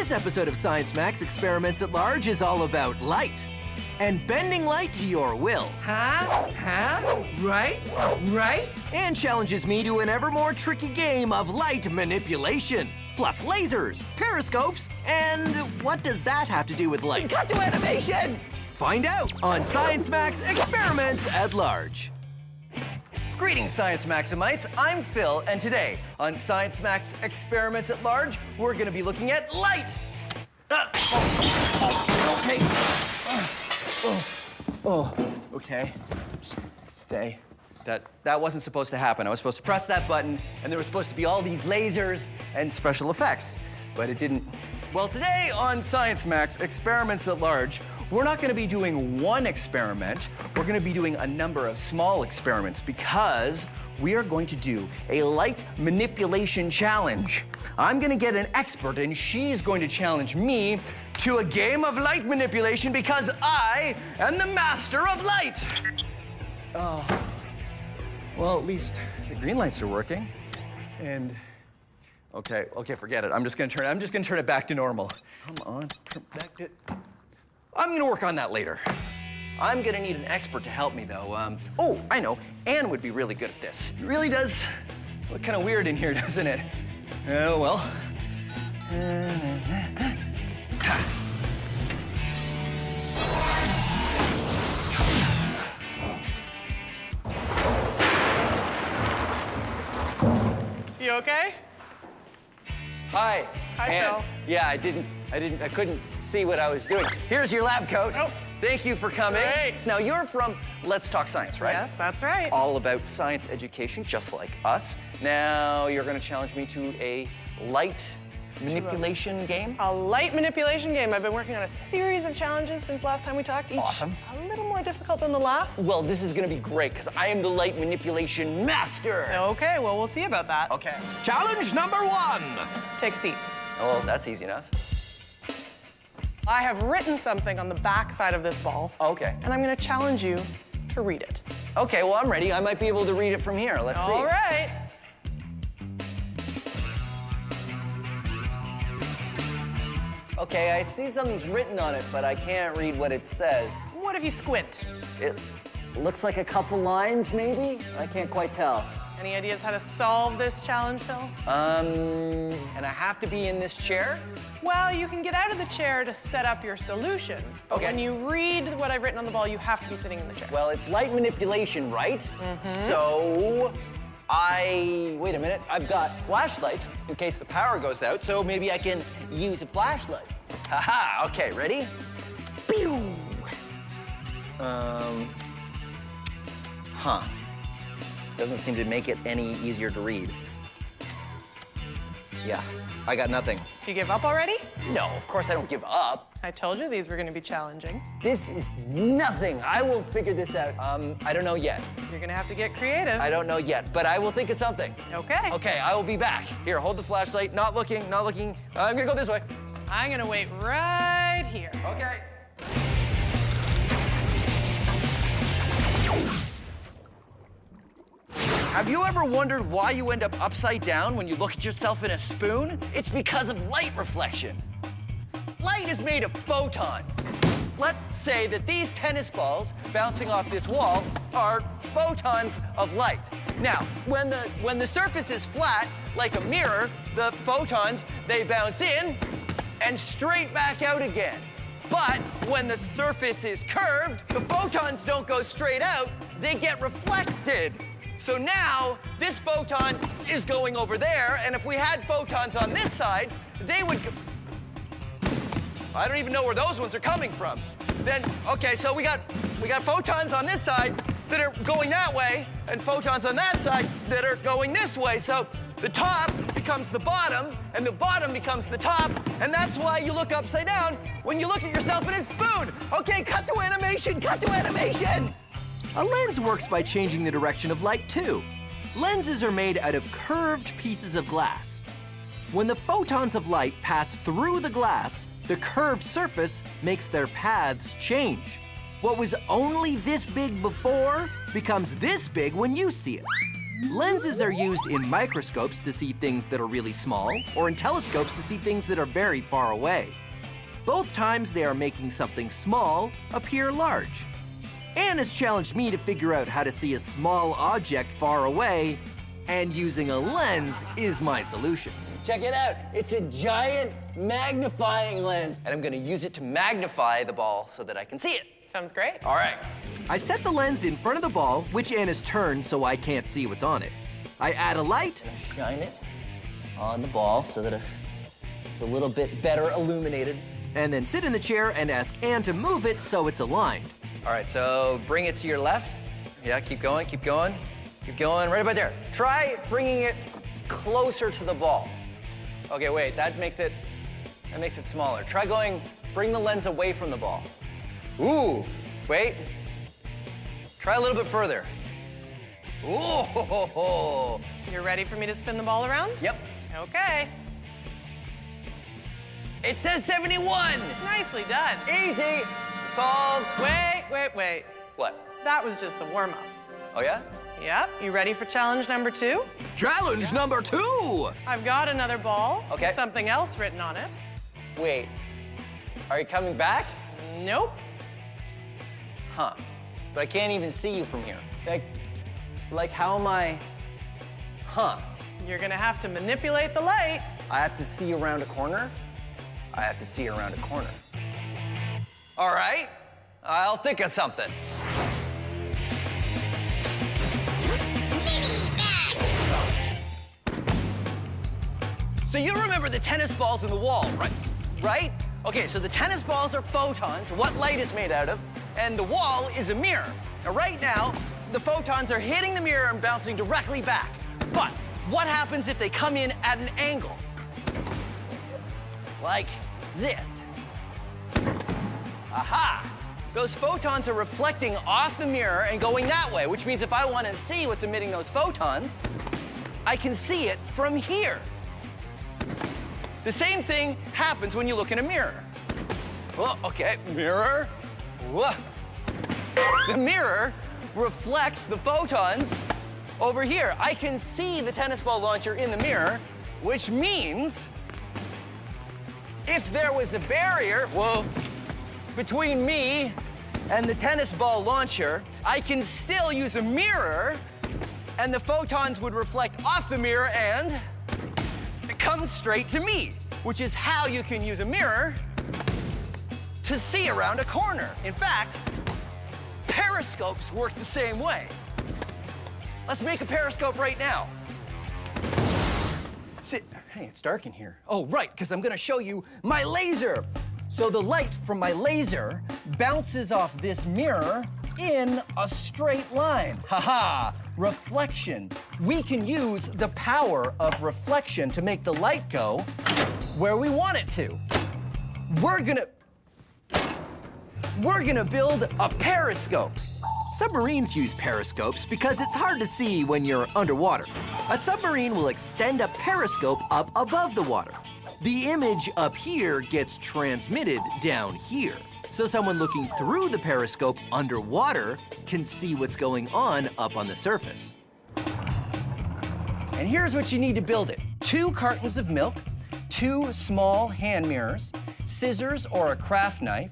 This episode of Science Max Experiments at Large is all about light and bending light to your will. Right? And challenges me to an ever more tricky game of light manipulation. Plus lasers, periscopes, and what does that have to do with light? Cut to animation! Find out on Science Max Experiments at Large. Greetings, Science Maximites. I'm Phil, and today on Science Max Experiments at Large, we're going to be looking at light. Okay. Stay. That wasn't supposed to happen. I was supposed to press that button, and there was supposed to be all these lasers and special effects, but it didn't. Well, today on Science Max Experiments at Large, we're not going to be doing one experiment. We're going to be doing a number of small experiments because we are going to do a light manipulation challenge. I'm going to get an expert, and she's going to challenge me to a game of light manipulation because I am the master of light. Oh. Well, at least the green lights are working. And okay, forget it. I'm just gonna turn it back to normal. Come on, I'm gonna work on that later. I'm gonna need an expert to help me though. Oh, I know, Anne would be really good at this. It really does look kind of weird in here, doesn't it? Oh, well. You okay? Hi. Hi, Ann. Phil. Yeah, I couldn't see what I was doing. Here's your lab coat. Oh. Thank you for coming. Great. Now, you're from Let's Talk Science, right? Yes, that's right. All about science education, just like us. Now, you're gonna challenge me to a light manipulation game? A light manipulation game. I've been working on a series of challenges since last time we talked. Each Awesome. a little more difficult than the last. Well, this is gonna be great, because I am the light manipulation master. Okay, well, we'll see about that. Okay. Challenge number 1. Take a seat. Oh, that's easy enough. I have written something on the back side of this ball. Okay. And I'm going to challenge you to read it. Okay, well, I'm ready. I might be able to read it from here. Let's see. All right. Okay, I see something's written on it, but I can't read what it says. What if you squint? It looks like a couple lines, maybe? I can't quite tell. Any ideas how to solve this challenge, Phil? And I have to be in this chair? Well, you can get out of the chair to set up your solution. But Okay. when you read what I've written on the ball, you have to be sitting in the chair. Well, it's light manipulation, right? Mm-hmm. So, wait a minute, I've got flashlights in case the power goes out, so maybe I can use a flashlight. Haha, okay, ready? Pew! Doesn't seem to make it any easier to read. Yeah, I got nothing. Did you give up already? No, of course I don't give up. I told you these were going to be challenging. This is nothing. I will figure this out. I don't know yet. You're going to have to get creative. I don't know yet, but I will think of something. Okay. Okay, I will be back. Here, hold the flashlight. Not looking. I'm gonna go this way. I'm going to wait right here. Okay. Have you ever wondered why you end up upside down when you look at yourself in a spoon? It's because of light reflection. Light is made of photons. Let's say that these tennis balls bouncing off this wall are photons of light. Now, when the surface is flat, like a mirror, the photons, they bounce in and straight back out again. But when the surface is curved, the photons don't go straight out, they get reflected. So now, this photon is going over there, and if we had photons on this side, they would I don't even know where those ones are coming from. Then, okay, so we got photons on this side that are going that way, and photons on that side that are going this way. So the top becomes the bottom, and the bottom becomes the top, and that's why you look upside down when you look at yourself in a spoon. Okay, cut to animation, cut to animation! A lens works by changing the direction of light too. Lenses are made out of curved pieces of glass. When the photons of light pass through the glass, the curved surface makes their paths change. What was only this big before becomes this big when you see it. Lenses are used in microscopes to see things that are really small, or in telescopes to see things that are very far away. Both times they are making something small appear large. Anne has challenged me to figure out how to see a small object far away, and using a lens is my solution. Check it out. It's a giant magnifying lens. And I'm gonna use it to magnify the ball so that I can see it. Sounds great. All right. I set the lens in front of the ball, which Anne has turned so I can't see what's on it. I add a light. Shine it on the ball so that it's a little bit better illuminated. And then sit in the chair and ask Anne to move it so it's aligned. All right, so bring it to your left. Yeah, keep going, keep going. Keep going, right about there. Try bringing it closer to the ball. Okay, wait, that makes it smaller. Try bring the lens away from the ball. Ooh, wait. Try a little bit further. Ooh, ho, ho, ho. You're ready for me to spin the ball around? Yep. Okay. It says 71. Nicely done. Easy, solved. Wait. What? That was just the warm-up. Oh yeah? Yep. You ready for challenge number 2? Challenge number 2! I've got another ball. Okay. With something else written on it. Wait, are you coming back? Nope. Huh, but I can't even see you from here. Like how am I, huh? You're gonna have to manipulate the light. I have to see around a corner? I have to see around a corner. All right, I'll think of something. So you remember the tennis balls in the wall, right? Okay, so the tennis balls are photons, what light is made out of, and the wall is a mirror. Now right now, the photons are hitting the mirror and bouncing directly back. But what happens if they come in at an angle? Like this. Aha! Those photons are reflecting off the mirror and going that way, which means if I want to see what's emitting those photons, I can see it from here. The same thing happens when you look in a mirror. Oh, okay, mirror. Whoa. The mirror reflects the photons over here. I can see the tennis ball launcher in the mirror, which means if there was a barrier, between me and the tennis ball launcher, I can still use a mirror, and the photons would reflect off the mirror and come straight to me, which is how you can use a mirror to see around a corner. In fact, periscopes work the same way. Let's make a periscope right now. See, hey, it's dark in here. Oh, right, because I'm gonna show you my laser. So the light from my laser bounces off this mirror in a straight line. Haha, reflection. We can use the power of reflection to make the light go where we want it to. We're gonna build a periscope. Submarines use periscopes because it's hard to see when you're underwater. A submarine will extend a periscope up above the water. The image up here gets transmitted down here. So someone looking through the periscope underwater can see what's going on up on the surface. And here's what you need to build it. 2 cartons of milk, 2 small hand mirrors, scissors or a craft knife,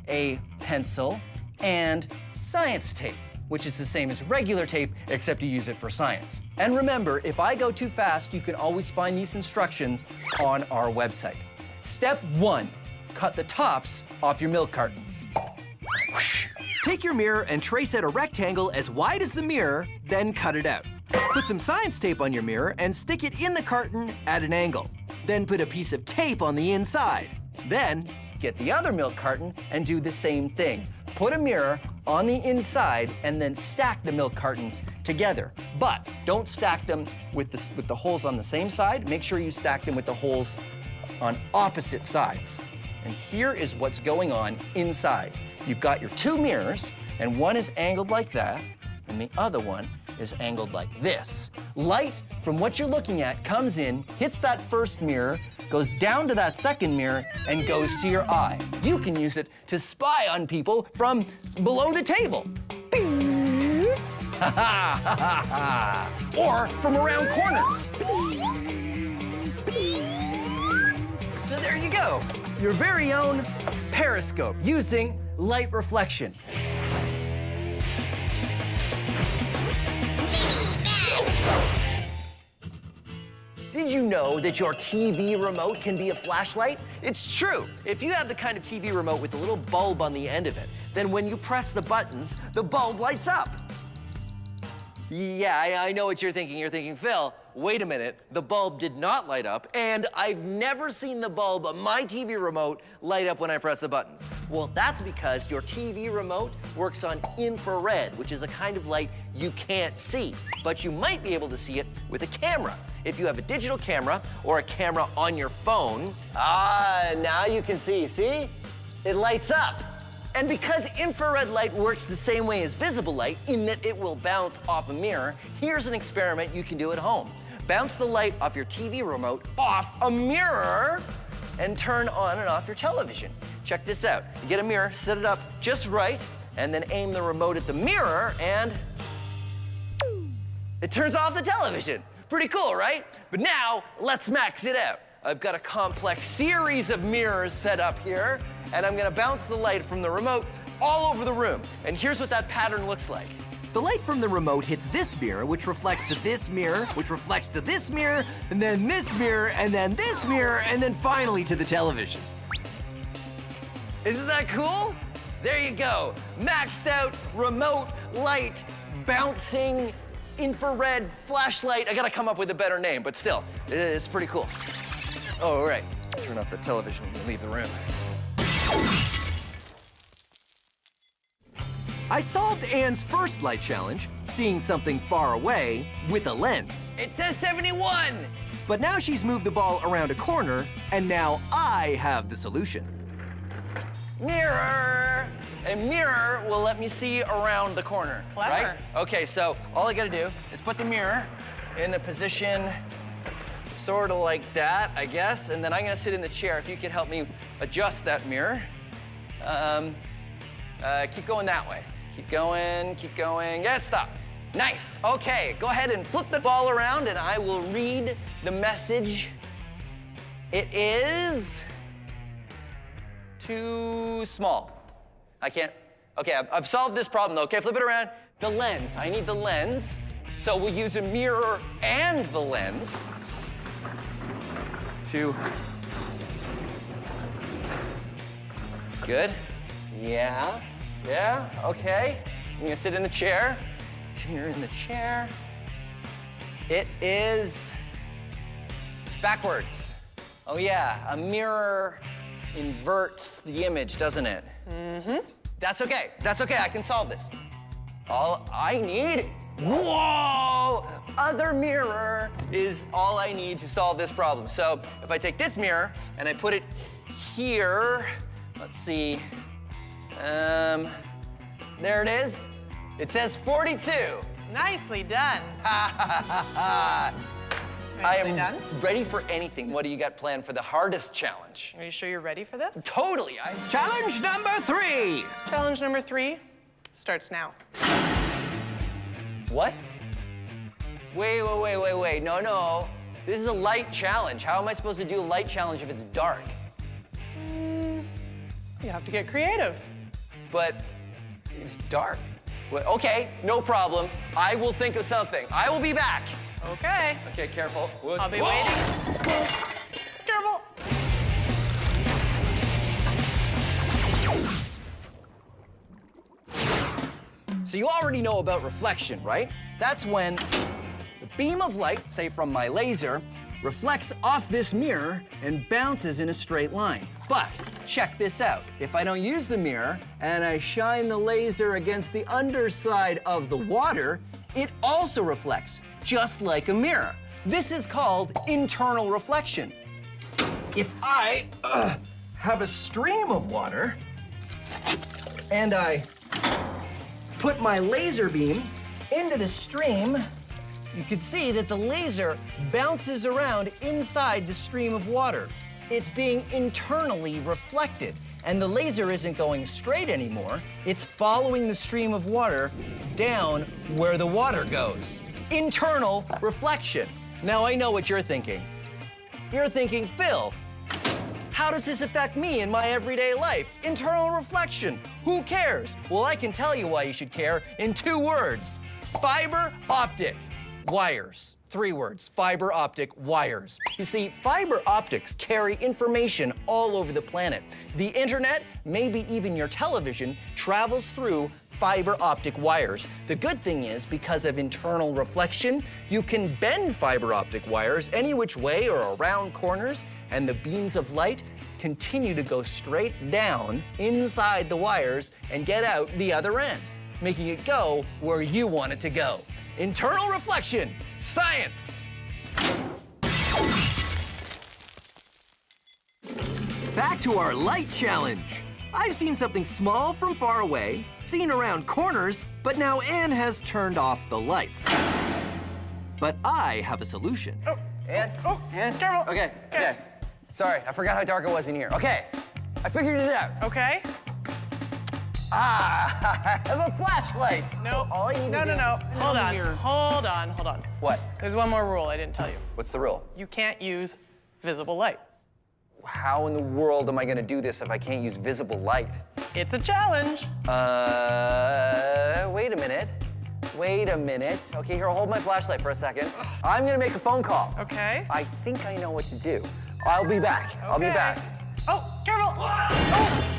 a pencil, and science tape, which is the same as regular tape, except you use it for science. And remember, if I go too fast, you can always find these instructions on our website. Step 1, cut the tops off your milk cartons. Take your mirror and trace out a rectangle as wide as the mirror, then cut it out. Put some science tape on your mirror and stick it in the carton at an angle. Then put a piece of tape on the inside. Then Get the other milk carton and do the same thing. Put a mirror on the inside and then stack the milk cartons together. But don't stack them with the holes on the same side. Make sure you stack them with the holes on opposite sides. And here is what's going on inside. You've got your two mirrors, and one is angled like that, and the other one is angled like this. Light from what you're looking at comes in, hits that first mirror, goes down to that second mirror, and goes to your eye. You can use it to spy on people from below the table. Or from around corners. So there you go, your very own periscope using light reflection. Did you know that your TV remote can be a flashlight? It's true. If you have the kind of TV remote with a little bulb on the end of it, then when you press the buttons, the bulb lights up. Yeah, I know what you're thinking. You're thinking, Phil, wait a minute, the bulb did not light up, and I've never seen the bulb on my TV remote light up when I press the buttons. Well, that's because your TV remote works on infrared, which is a kind of light you can't see, but you might be able to see it with a camera. If you have a digital camera or a camera on your phone, now you can see, It lights up. And because infrared light works the same way as visible light, in that it will bounce off a mirror, here's an experiment you can do at home. Bounce the light off your TV remote off a mirror and turn on and off your television. Check this out. You get a mirror, set it up just right, and then aim the remote at the mirror, and it turns off the television. Pretty cool, right? But now, let's max it out. I've got a complex series of mirrors set up here, and I'm gonna bounce the light from the remote all over the room. And here's what that pattern looks like. The light from the remote hits this mirror, which reflects to this mirror, which reflects to this mirror, and then this mirror, and then this mirror, and then finally to the television. Isn't that cool? There you go. Maxed out remote light bouncing infrared flashlight. I gotta come up with a better name, but still, it's pretty cool. Oh, right. Turn off the television and leave the room. I solved Anne's first light challenge, seeing something far away, with a lens. It says 71! But now she's moved the ball around a corner, and now I have the solution. Mirror! A mirror will let me see around the corner, Clever. right? Okay, so all I gotta do is put the mirror in a position sort of like that, I guess, and then I'm gonna sit in the chair. If you could help me adjust that mirror. Keep going that way. Keep going. Yeah, stop. Nice, okay, go ahead and flip the ball around and I will read the message. It is too small. I can't, okay, I've solved this problem though. Okay, flip it around. The lens, I need the lens. So we'll use a mirror and the lens to, good. Yeah, okay. I'm gonna sit in the chair. You're in the chair. It is backwards. Oh yeah, a mirror inverts the image, doesn't it? Mm-hmm. That's okay, I can solve this. All I need, whoa! Other mirror is all I need to solve this problem. So if I take this mirror and I put it here, let's see, there it is. It says 42. Nicely done. I Nicely am done. ready for anything. What do you got planned for the hardest challenge? Are you sure you're ready for this? Totally. Challenge number 3. Challenge number 3 starts now. What? Wait. No. This is a light challenge. How am I supposed to do a light challenge if it's dark? You have to get creative. But it's dark. Well, okay, no problem. I will think of something. I will be back. Okay. Okay, careful. I'll be waiting. Careful. So you already know about reflection, right? That's when the beam of light, say from my laser, reflects off this mirror and bounces in a straight line. But check this out. If I don't use the mirror and I shine the laser against the underside of the water, it also reflects, just like a mirror. This is called internal reflection. If I have a stream of water and I put my laser beam into the stream, you can see that the laser bounces around inside the stream of water. It's being internally reflected. and the laser isn't going straight anymore. It's following the stream of water down where the water goes. Internal reflection. Now I know what you're thinking. You're thinking, Phil, how does this affect me in my everyday life? Internal reflection. Who cares? Well, I can tell you why you should care in 2 words. Fiber optic wires. 3 words, fiber optic wires. You see, fiber optics carry information all over the planet. The internet, maybe even your television, travels through fiber optic wires. The good thing is, because of internal reflection, you can bend fiber optic wires any which way or around corners, and the beams of light continue to go straight down inside the wires and get out the other end, making it go where you want it to go. Internal reflection, science. Back to our light challenge. I've seen something small from far away, seen around corners, but now Anne has turned off the lights. But I have a solution. Anne? Anne? Careful. Okay. Sorry, I forgot how dark it was in here. Okay, I figured it out. Okay. I have a flashlight. No. So all I need to do- No. Hold on. What? There's one more rule I didn't tell you. What's the rule? You can't use visible light. How in the world am I gonna do this if I can't use visible light? It's a challenge. Wait a minute. Okay, here, hold my flashlight for a second. I'm gonna make a phone call. Okay. I think I know what to do. I'll be back. I'll be Okay. back. Oh, careful. Oh.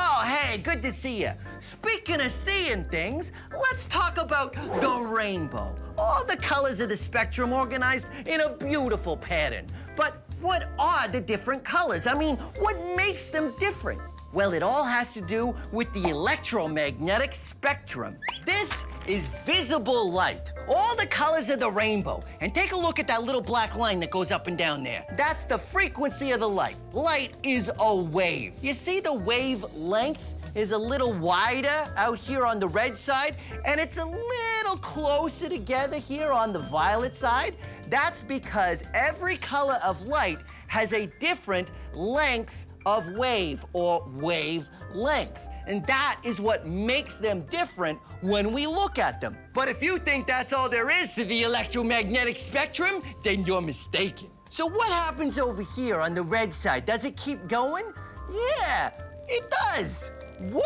Oh, hey, good to see you. Speaking of seeing things, let's talk about the rainbow. All the colors of the spectrum organized in a beautiful pattern. But what are the different colors? I mean, what makes them different? Well, it all has to do with the electromagnetic spectrum. This is visible light. All the colors of the rainbow. And take a look at that little black line that goes up and down there. That's the frequency of the light. Light is a wave. You see the wavelength is a little wider out here on the red side, and it's a little closer together here on the violet side. That's because every color of light has a different length of wave or wavelength. And that is what makes them different when we look at them. But if you think that's all there is to the electromagnetic spectrum, then you're mistaken. So what happens over here on the red side? Does it keep going? Yeah, it does. What?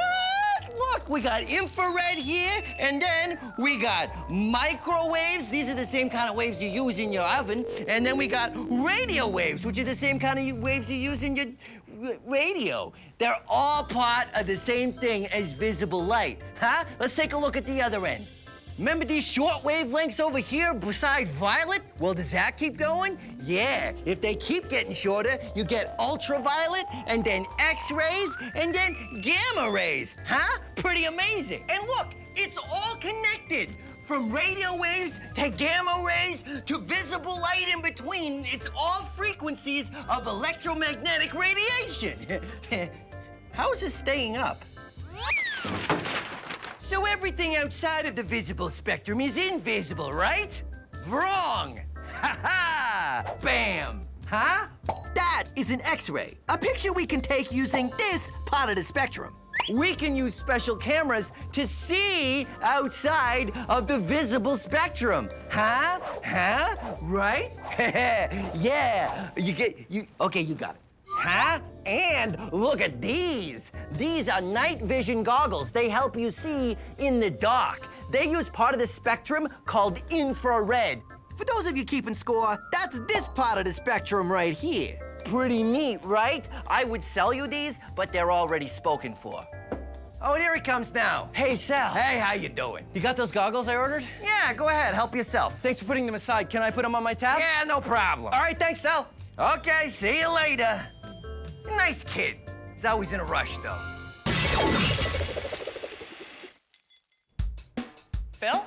Look, we got infrared here, and then we got microwaves. These are the same kind of waves you use in your oven. And then we got radio waves, which are the same kind of waves you use in your radio. They're all part of the same thing as visible light, huh? Let's take a look at the other end. Remember these short wavelengths over here beside violet? Well, does that keep going? Yeah, if they keep getting shorter, you get ultraviolet, and then X-rays, and then gamma rays, huh? Pretty amazing. And look, it's all connected. From radio waves to gamma rays to visible light in between, it's all frequencies of electromagnetic radiation. How is this staying up? So everything outside of the visible spectrum is invisible, right? Wrong! Ha-ha! Bam! Huh? That is an X-ray, a picture we can take using this part of the spectrum. We can use special cameras to see outside of the visible spectrum. Huh? Huh? Right? Yeah. Okay, you got it. Huh? And look at these. These are night vision goggles. They help you see in the dark. They use part of the spectrum called infrared. For those of you keeping score, that's this part of the spectrum right here. Pretty neat, right? I would sell you these, but they're already spoken for. Oh, and here he comes now. Hey, Sal. Hey, how you doing? You got those goggles I ordered? Yeah, go ahead, help yourself. Thanks for putting them aside. Can I put them on my tab? Yeah, no problem. All right, thanks, Sal. Okay, see you later. Nice kid. He's always in a rush, though. Phil,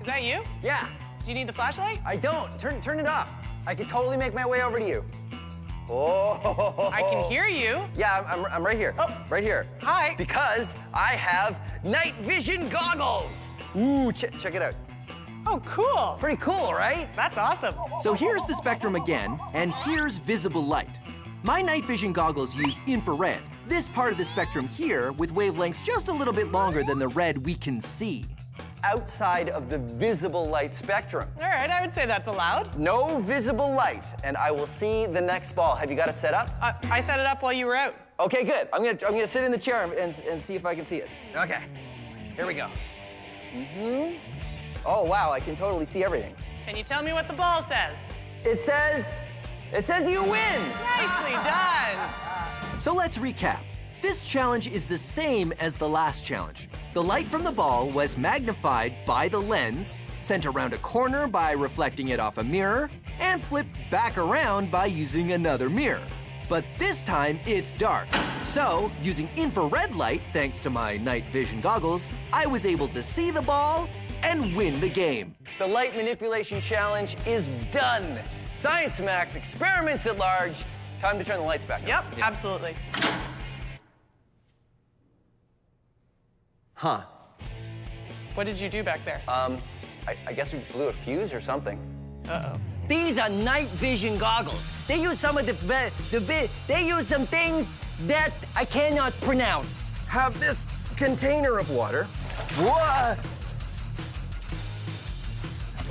is that you? Yeah, Do you need the flashlight? I don't. Turn it off. I could totally make my way over to you. Oh. I can hear you. Yeah, I'm right here. Oh. Right here. Hi. Because I have night vision goggles. Ooh, check it out. Oh, cool. Pretty cool, right? That's awesome. So here's the spectrum again, and here's visible light. My night vision goggles use infrared, this part of the spectrum here with wavelengths just a little bit longer than the red we can see. Outside of the visible light spectrum. All right, I would say that's allowed. No visible light, and I will see the next ball. Have you got it set up? I set it up while you were out. Okay, good. I'm gonna sit in the chair and see if I can see it. Okay, here we go. Oh wow, I can totally see everything. Can you tell me what the ball says? It says you win. Nicely done. So let's recap. This challenge is the same as the last challenge. The light from the ball was magnified by the lens, sent around a corner by reflecting it off a mirror, and flipped back around by using another mirror. But this time it's dark. So, using infrared light, thanks to my night vision goggles, I was able to see the ball and win the game. The light manipulation challenge is done. Science Max experiments at large. Time to turn the lights back on. Yep, absolutely. Huh. What did you do back there? I guess we blew a fuse or something. Uh-oh. These are night vision goggles. They use some of they use some things that I cannot pronounce. Have this container of water. Whoa!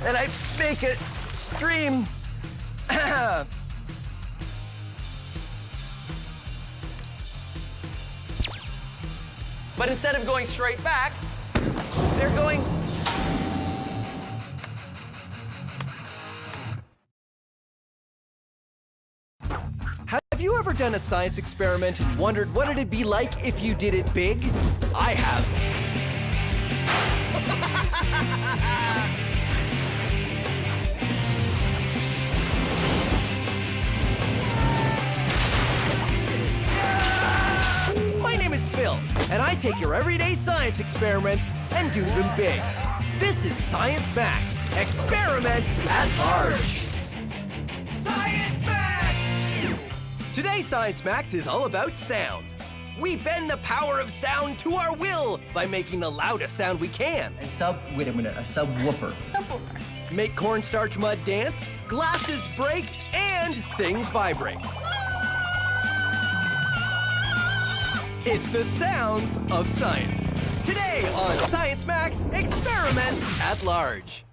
And I make it stream. But instead of going straight back, they're going. Have you ever done a science experiment and wondered what it'd be like if you did it big? I have. My name is Phil, and I take your everyday science experiments and do them big. This is Science Max, experiments at large. Science Max! Today, Science Max is all about sound. We bend the power of sound to our will by making the loudest sound we can. A subwoofer. Make cornstarch mud dance, glasses break, and things vibrate. It's the sounds of science. Today on Science Max, experiments at large.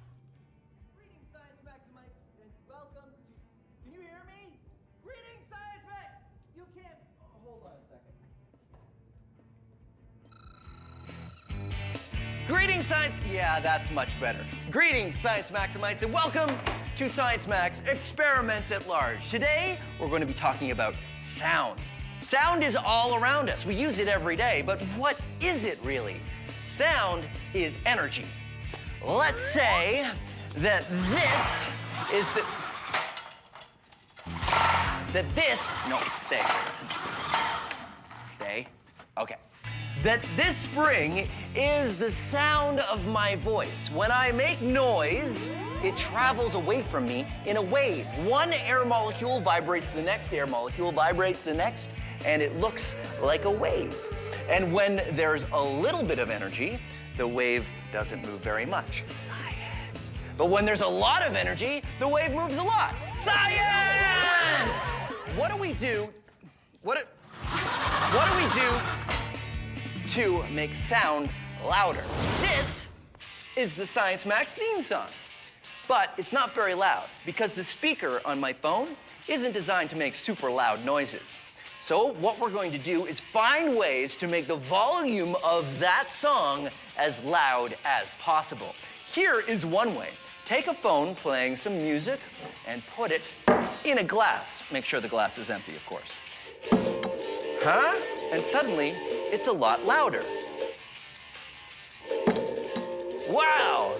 Greetings, Science Maximites, and welcome to. Can you hear me? Greetings, Science Max. You can't. Hold on a second. Greetings, Science. Yeah, that's much better. Greetings, Science Maximites, and welcome to Science Max Experiments at Large. Today, we're going to be talking about sound. Sound is all around us. We use it every day, but what is it really? Sound is energy. Let's say that this is the... No, stay. Stay. Okay. That this spring is the sound of my voice. When I make noise, it travels away from me in a wave. One air molecule vibrates the next, air molecule vibrates the next, and it looks like a wave. And when there's a little bit of energy, the wave doesn't move very much. Science. But when there's a lot of energy, the wave moves a lot. Science! What do we do? What do we do to make sound louder? This is the Science Max theme song. But it's not very loud because the speaker on my phone isn't designed to make super loud noises. So what we're going to do is find ways to make the volume of that song as loud as possible. Here is one way. Take a phone playing some music and put it in a glass. Make sure the glass is empty, of course. Huh? And suddenly, it's a lot louder. Wow!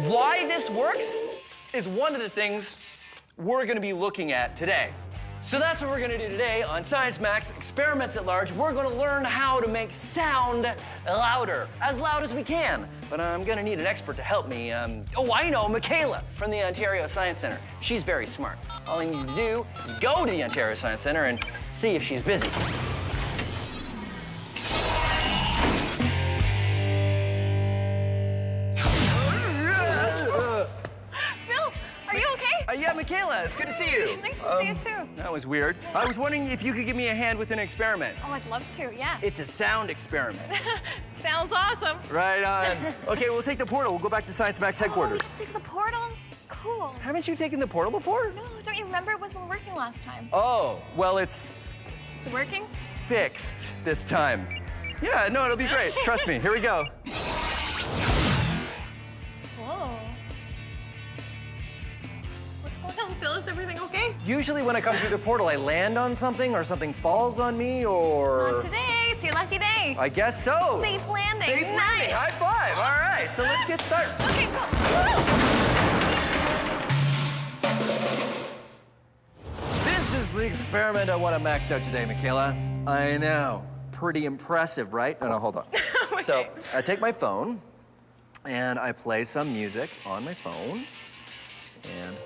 Why this works is one of the things we're gonna be looking at today. So that's what we're gonna do today on Science Max Experiments at Large. We're gonna learn how to make sound louder, as loud as we can. But I'm gonna need an expert to help me. Oh, I know, Michaela from the Ontario Science Centre. She's very smart. All I need to do is go to the Ontario Science Centre and see if she's busy. Michaela, it's good to see you. Nice to see you too. That was weird. I was wondering if you could give me a hand with an experiment. Oh, I'd love to, yeah. It's a sound experiment. Sounds awesome. Right on. Okay, we'll take the portal. We'll go back to Science Max headquarters. Oh, we take the portal? Cool. Haven't you taken the portal before? No, don't you remember? It wasn't working last time. Oh, well, it's Is it working? fixed this time. Yeah, no, it'll be great. Trust me. Here we go. Whoa. What's going on, Phil? Is everything okay? Usually when I come through the portal, I land on something or something falls on me or... Not today. It's your lucky day. I guess so. Safe landing. Safe landing. Nice. High five. All right, so let's get started. Okay, cool. This is the experiment I want to max out today, Michaela. I know. Pretty impressive, right? No, hold on. Okay. So I take my phone and I play some music on my phone and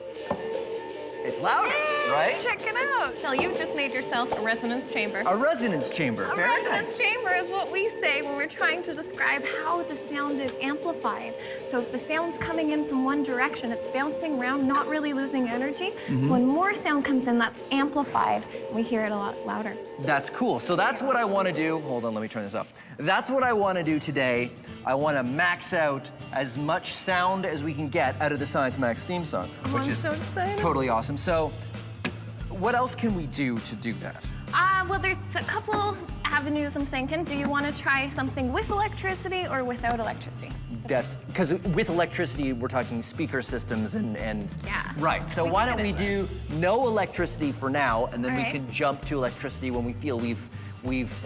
it's louder, right? Check it out. Phil, you've just made yourself a resonance chamber. A resonance chamber. A Very resonance nice. chamber is what we say when we're trying to describe how the sound is amplified. So if the sound's coming in from one direction, it's bouncing around, not really losing energy. So when more sound comes in, that's amplified. We hear it a lot louder. That's cool. So that's what I want to do. Hold on, let me turn this up. That's what I want to do today. I want to max out as much sound as we can get out of the Science Max theme song, which I'm is so excited. totally awesome. So what else can we do to do that? Well, there's a couple avenues I'm thinking. Do you want to try something with electricity or without electricity? That's because with electricity, we're talking speaker systems and Yeah. Right. So We why can don't we fit in do no electricity for now, and then All we right. can jump to electricity when we feel we've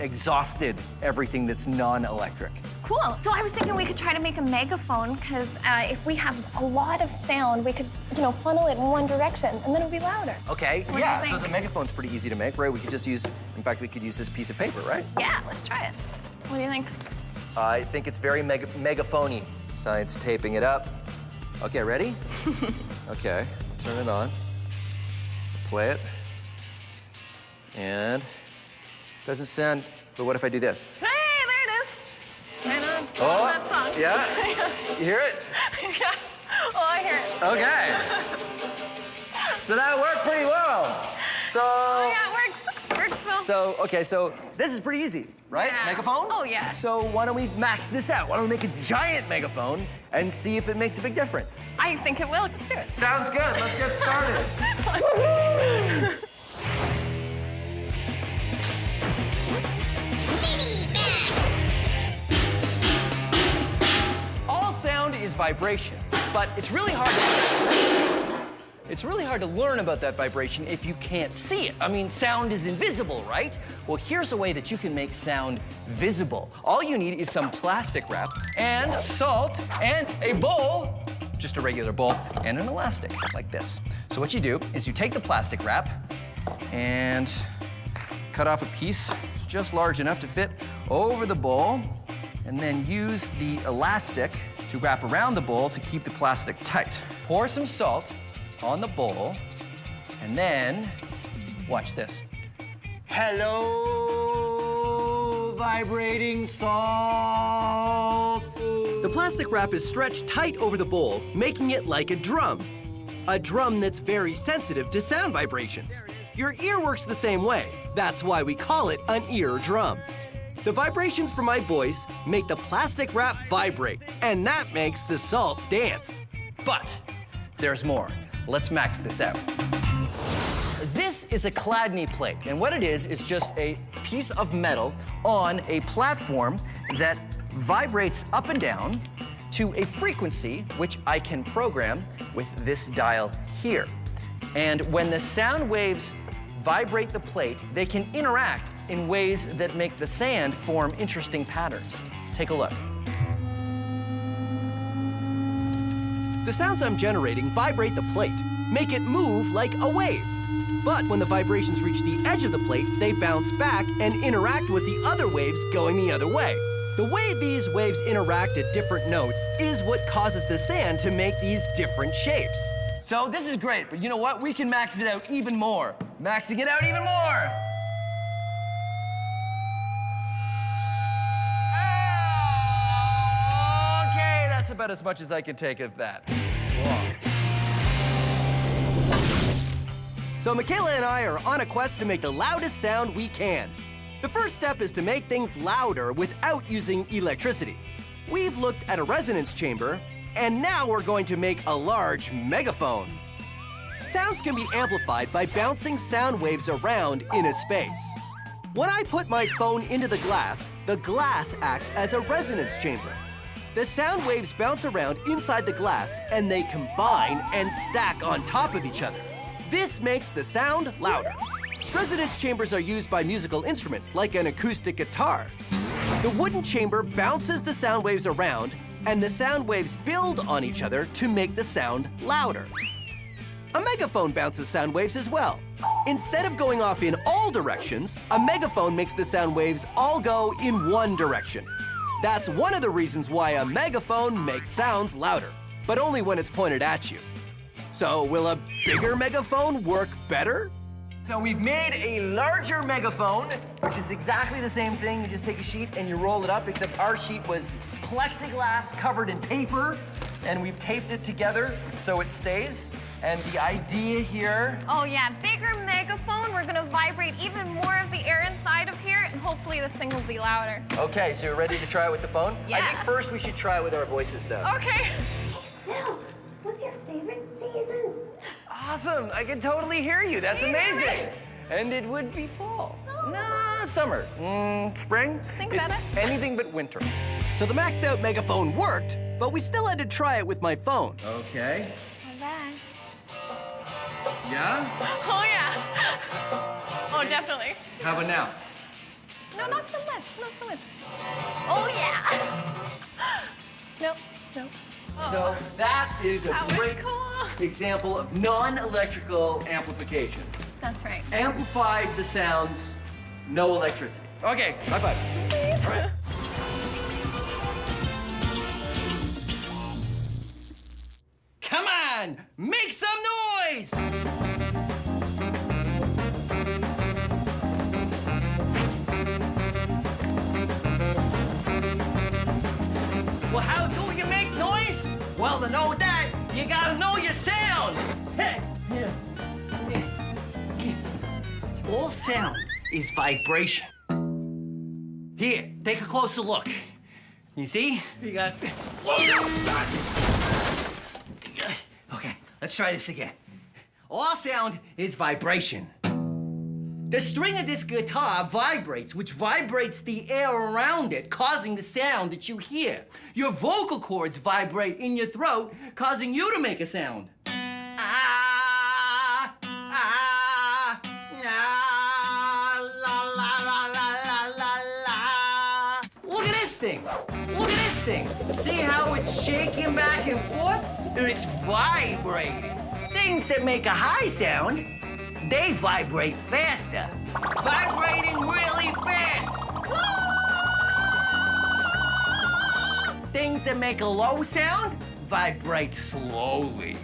exhausted everything that's non-electric. Cool. So I was thinking we could try to make a megaphone because if we have a lot of sound, we could, funnel it in one direction and then it'll be louder. Okay. What do Yeah. you So think? the megaphone's pretty easy to make, right? We could just use. In fact, we could use this piece of paper, right? Yeah, let's try it. What do you think? I think it's very megaphony. Science taping it up. Okay, ready? Okay, turn it on. Play it. And doesn't sound, but what if I do this? Hey, there it is. Right on. Oh, That song. yeah? You hear it? Yeah. Oh, I hear it. Okay. So that worked pretty well. So, Oh, yeah, it works. Works, Phil. so this is pretty easy, right? Yeah. Megaphone? Oh, yeah. So why don't we max this out? Why don't we make a giant megaphone and see if it makes a big difference? I think it will. Let's do it. Sounds good. Let's get started. All sound is vibration, but it's really hard to learn about that vibration if you can't see it. I mean, sound is invisible, right? Well, here's a way that you can make sound visible. All you need is some plastic wrap and salt and a bowl, just a regular bowl, and an elastic like this. So what you do is you take the plastic wrap and cut off a piece just large enough to fit over the bowl, and then use the elastic to wrap around the bowl to keep the plastic tight. Pour some salt on the bowl, and then watch this. Hello, vibrating salt. The plastic wrap is stretched tight over the bowl, making it like a drum. A drum that's very sensitive to sound vibrations. Your ear works the same way. That's why we call it an ear drum. The vibrations from my voice make the plastic wrap vibrate, and that makes the salt dance. But there's more. Let's max this out. This is a Chladni plate, and what it is just a piece of metal on a platform that vibrates up and down to a frequency which I can program with this dial here. And when the sound waves vibrate the plate, they can interact in ways that make the sand form interesting patterns. Take a look. The sounds I'm generating vibrate the plate, make it move like a wave. But when the vibrations reach the edge of the plate, they bounce back and interact with the other waves going the other way. The way these waves interact at different notes is what causes the sand to make these different shapes. So this is great, but you know what? We can max it out even more. Maxing it out even more. Okay, that's about as much as I can take of that. Whoa. So Michaela and I are on a quest to make the loudest sound we can. The first step is to make things louder without using electricity. We've looked at a resonance chamber, and now we're going to make a large megaphone. Sounds can be amplified by bouncing sound waves around in a space. When I put my phone into the glass acts as a resonance chamber. The sound waves bounce around inside the glass, and they combine and stack on top of each other. This makes the sound louder. Resonance chambers are used by musical instruments like an acoustic guitar. The wooden chamber bounces the sound waves around, and the sound waves build on each other to make the sound louder. A megaphone bounces sound waves as well. Instead of going off in all directions, a megaphone makes the sound waves all go in one direction. That's one of the reasons why a megaphone makes sounds louder, but only when it's pointed at you. So will a bigger megaphone work better? So we've made a larger megaphone, which is exactly the same thing. You just take a sheet and you roll it up, except our sheet was plexiglass covered in paper, and we've taped it together so it stays. And the idea here... Oh yeah, bigger megaphone. We're gonna vibrate even more of the air inside of here, and hopefully this thing will be louder. Okay, so you're ready to try it with the phone? Yeah. I think first we should try it with our voices, though. Okay. Now, what's your favorite season? Awesome, I can totally hear you. That's amazing. And it would be fall. No, summer. Spring? Think It's about it. anything but winter. So the maxed out megaphone worked, but we still had to try it with my phone. Okay. Not bad. Yeah? Oh yeah. Oh, definitely. How about now? No, not so much. Not so much. Oh yeah. Nope. Nope. So that is a That was great cool. example of non-electrical amplification. That's right. Amplified the sounds, no electricity. Okay, high five. All right. Come on, make some noise! Well, how do you make noise? Well, to know that, you gotta know your sound. All sound is vibration. Here, take a closer look. You see? You got... Okay, let's try this again. All sound is vibration. The string of this guitar vibrates, which vibrates the air around it, causing the sound that you hear. Your vocal cords vibrate in your throat, causing you to make a sound. Ah, ah, ah, la, la, la, la, la, la. Look at this thing. Look at this thing. See how it's shaking back and forth? It's vibrating. Things that make a high sound, they vibrate faster. Vibrating really fast. Things that make a low sound, vibrate slowly.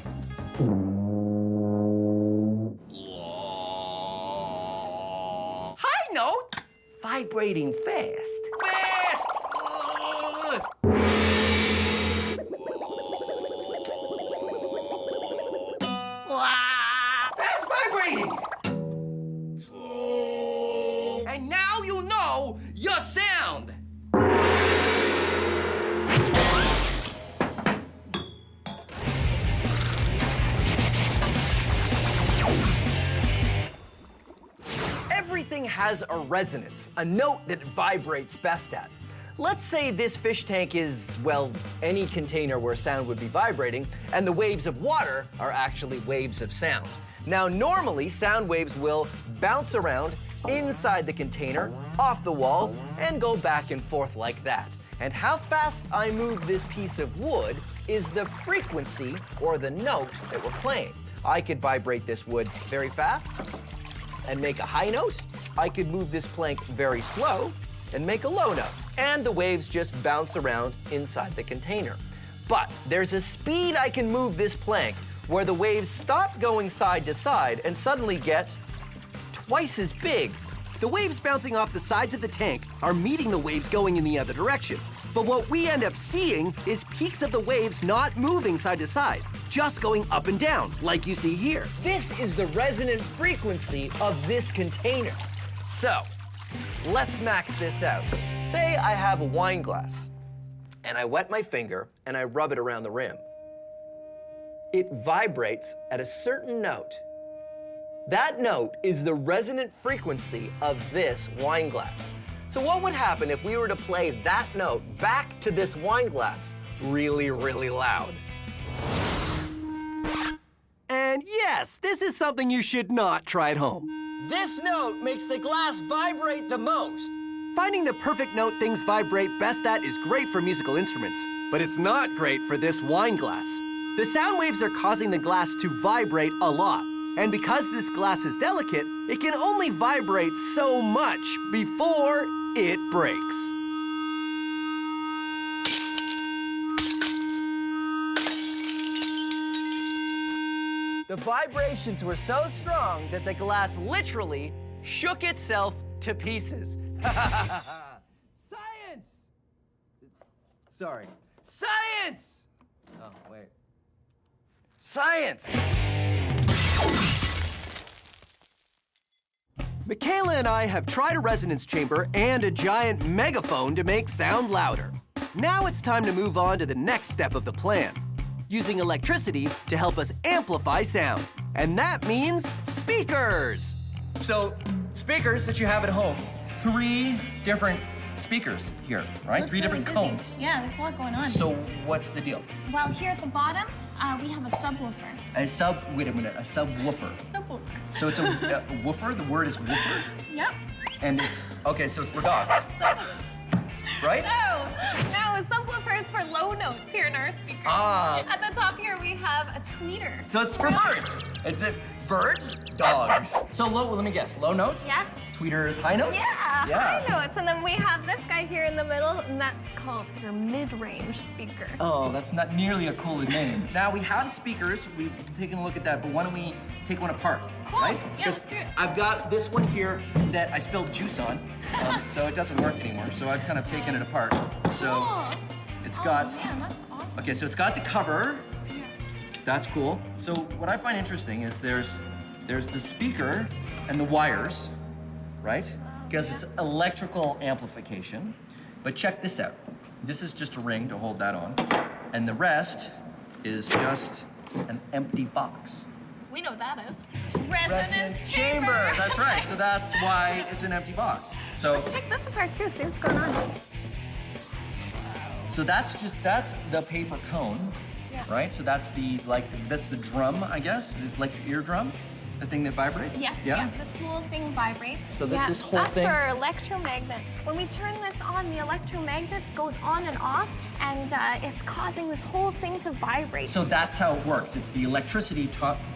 High note, vibrating fast. Fast. That's vibrating. And now you know your sound. Everything has a resonance, a note that it vibrates best at. Let's say this fish tank is, well, any container where sound would be vibrating, and the waves of water are actually waves of sound. Now, normally, sound waves will bounce around inside the container, off the walls, and go back and forth like that. And how fast I move this piece of wood is the frequency, or the note, that we're playing. I could vibrate this wood very fast and make a high note. I could move this plank very slow and make a low note. And the waves just bounce around inside the container. But there's a speed I can move this plank where the waves stop going side to side and suddenly get twice as big. The waves bouncing off the sides of the tank are meeting the waves going in the other direction. But what we end up seeing is peaks of the waves not moving side to side, just going up and down, like you see here. This is the resonant frequency of this container. So, let's max this out. Say I have a wine glass, and I wet my finger, and I rub it around the rim. It vibrates at a certain note. That note is the resonant frequency of this wine glass. So what would happen if we were to play that note back to this wine glass really, really loud? And yes, this is something you should not try at home. This note makes the glass vibrate the most. Finding the perfect note things vibrate best at is great for musical instruments, but it's not great for this wine glass. The sound waves are causing the glass to vibrate a lot. And because this glass is delicate, it can only vibrate so much before it breaks. The vibrations were so strong that the glass literally shook itself to pieces. Science! Sorry. Science! Oh, wait. Science! Michaela and I have tried a resonance chamber and a giant megaphone to make sound louder. Now it's time to move on to the next step of the plan, using electricity to help us amplify sound. And that means speakers! So, speakers that you have at home, 3 different speakers here, right? Looks 3 different really busy. cones. Yeah, there's a lot going on. So, what's the deal? Well, here at the bottom, we have a subwoofer. Wait a minute, a subwoofer. Subwoofer. So it's a woofer, the word is woofer? Yep. And it's, okay, so it's for dogs. Right? No, a subwoofer is for low notes here in our speaker. Ah. At the top here, we have a tweeter. So it's for birds. It's birds, dogs. So let me guess, low notes? Yeah. Tweeters, high notes? High notes. And then we have this guy here in the middle, and that's called your mid-range speaker. Oh, that's not nearly a cool name. Now we have speakers, we've taken a look at that, but why don't we take one apart, Cool. right? Yeah, let's do it. I've got this one here that I spilled juice on, so it doesn't work anymore. So I've kind of taken it apart. So Cool. it's got, Oh, man, that's awesome. okay, so it's got the cover. That's cool. So what I find interesting is there's the speaker and the wires, right? Because it's electrical amplification. But check this out. This is just a ring to hold that on. And the rest is just an empty box. We know what that is. Resonance chamber. That's right. So that's why it's an empty box. So Let's take this apart too, see what's going on. So that's the paper cone, right? So that's that's the drum, I guess. It's like your eardrum, the thing that vibrates. Yes, Yeah. this whole thing vibrates. So this whole thing. That's for electromagnet. When we turn this on, the electromagnet goes on and off, and it's causing this whole thing to vibrate. So that's how it works. It's the electricity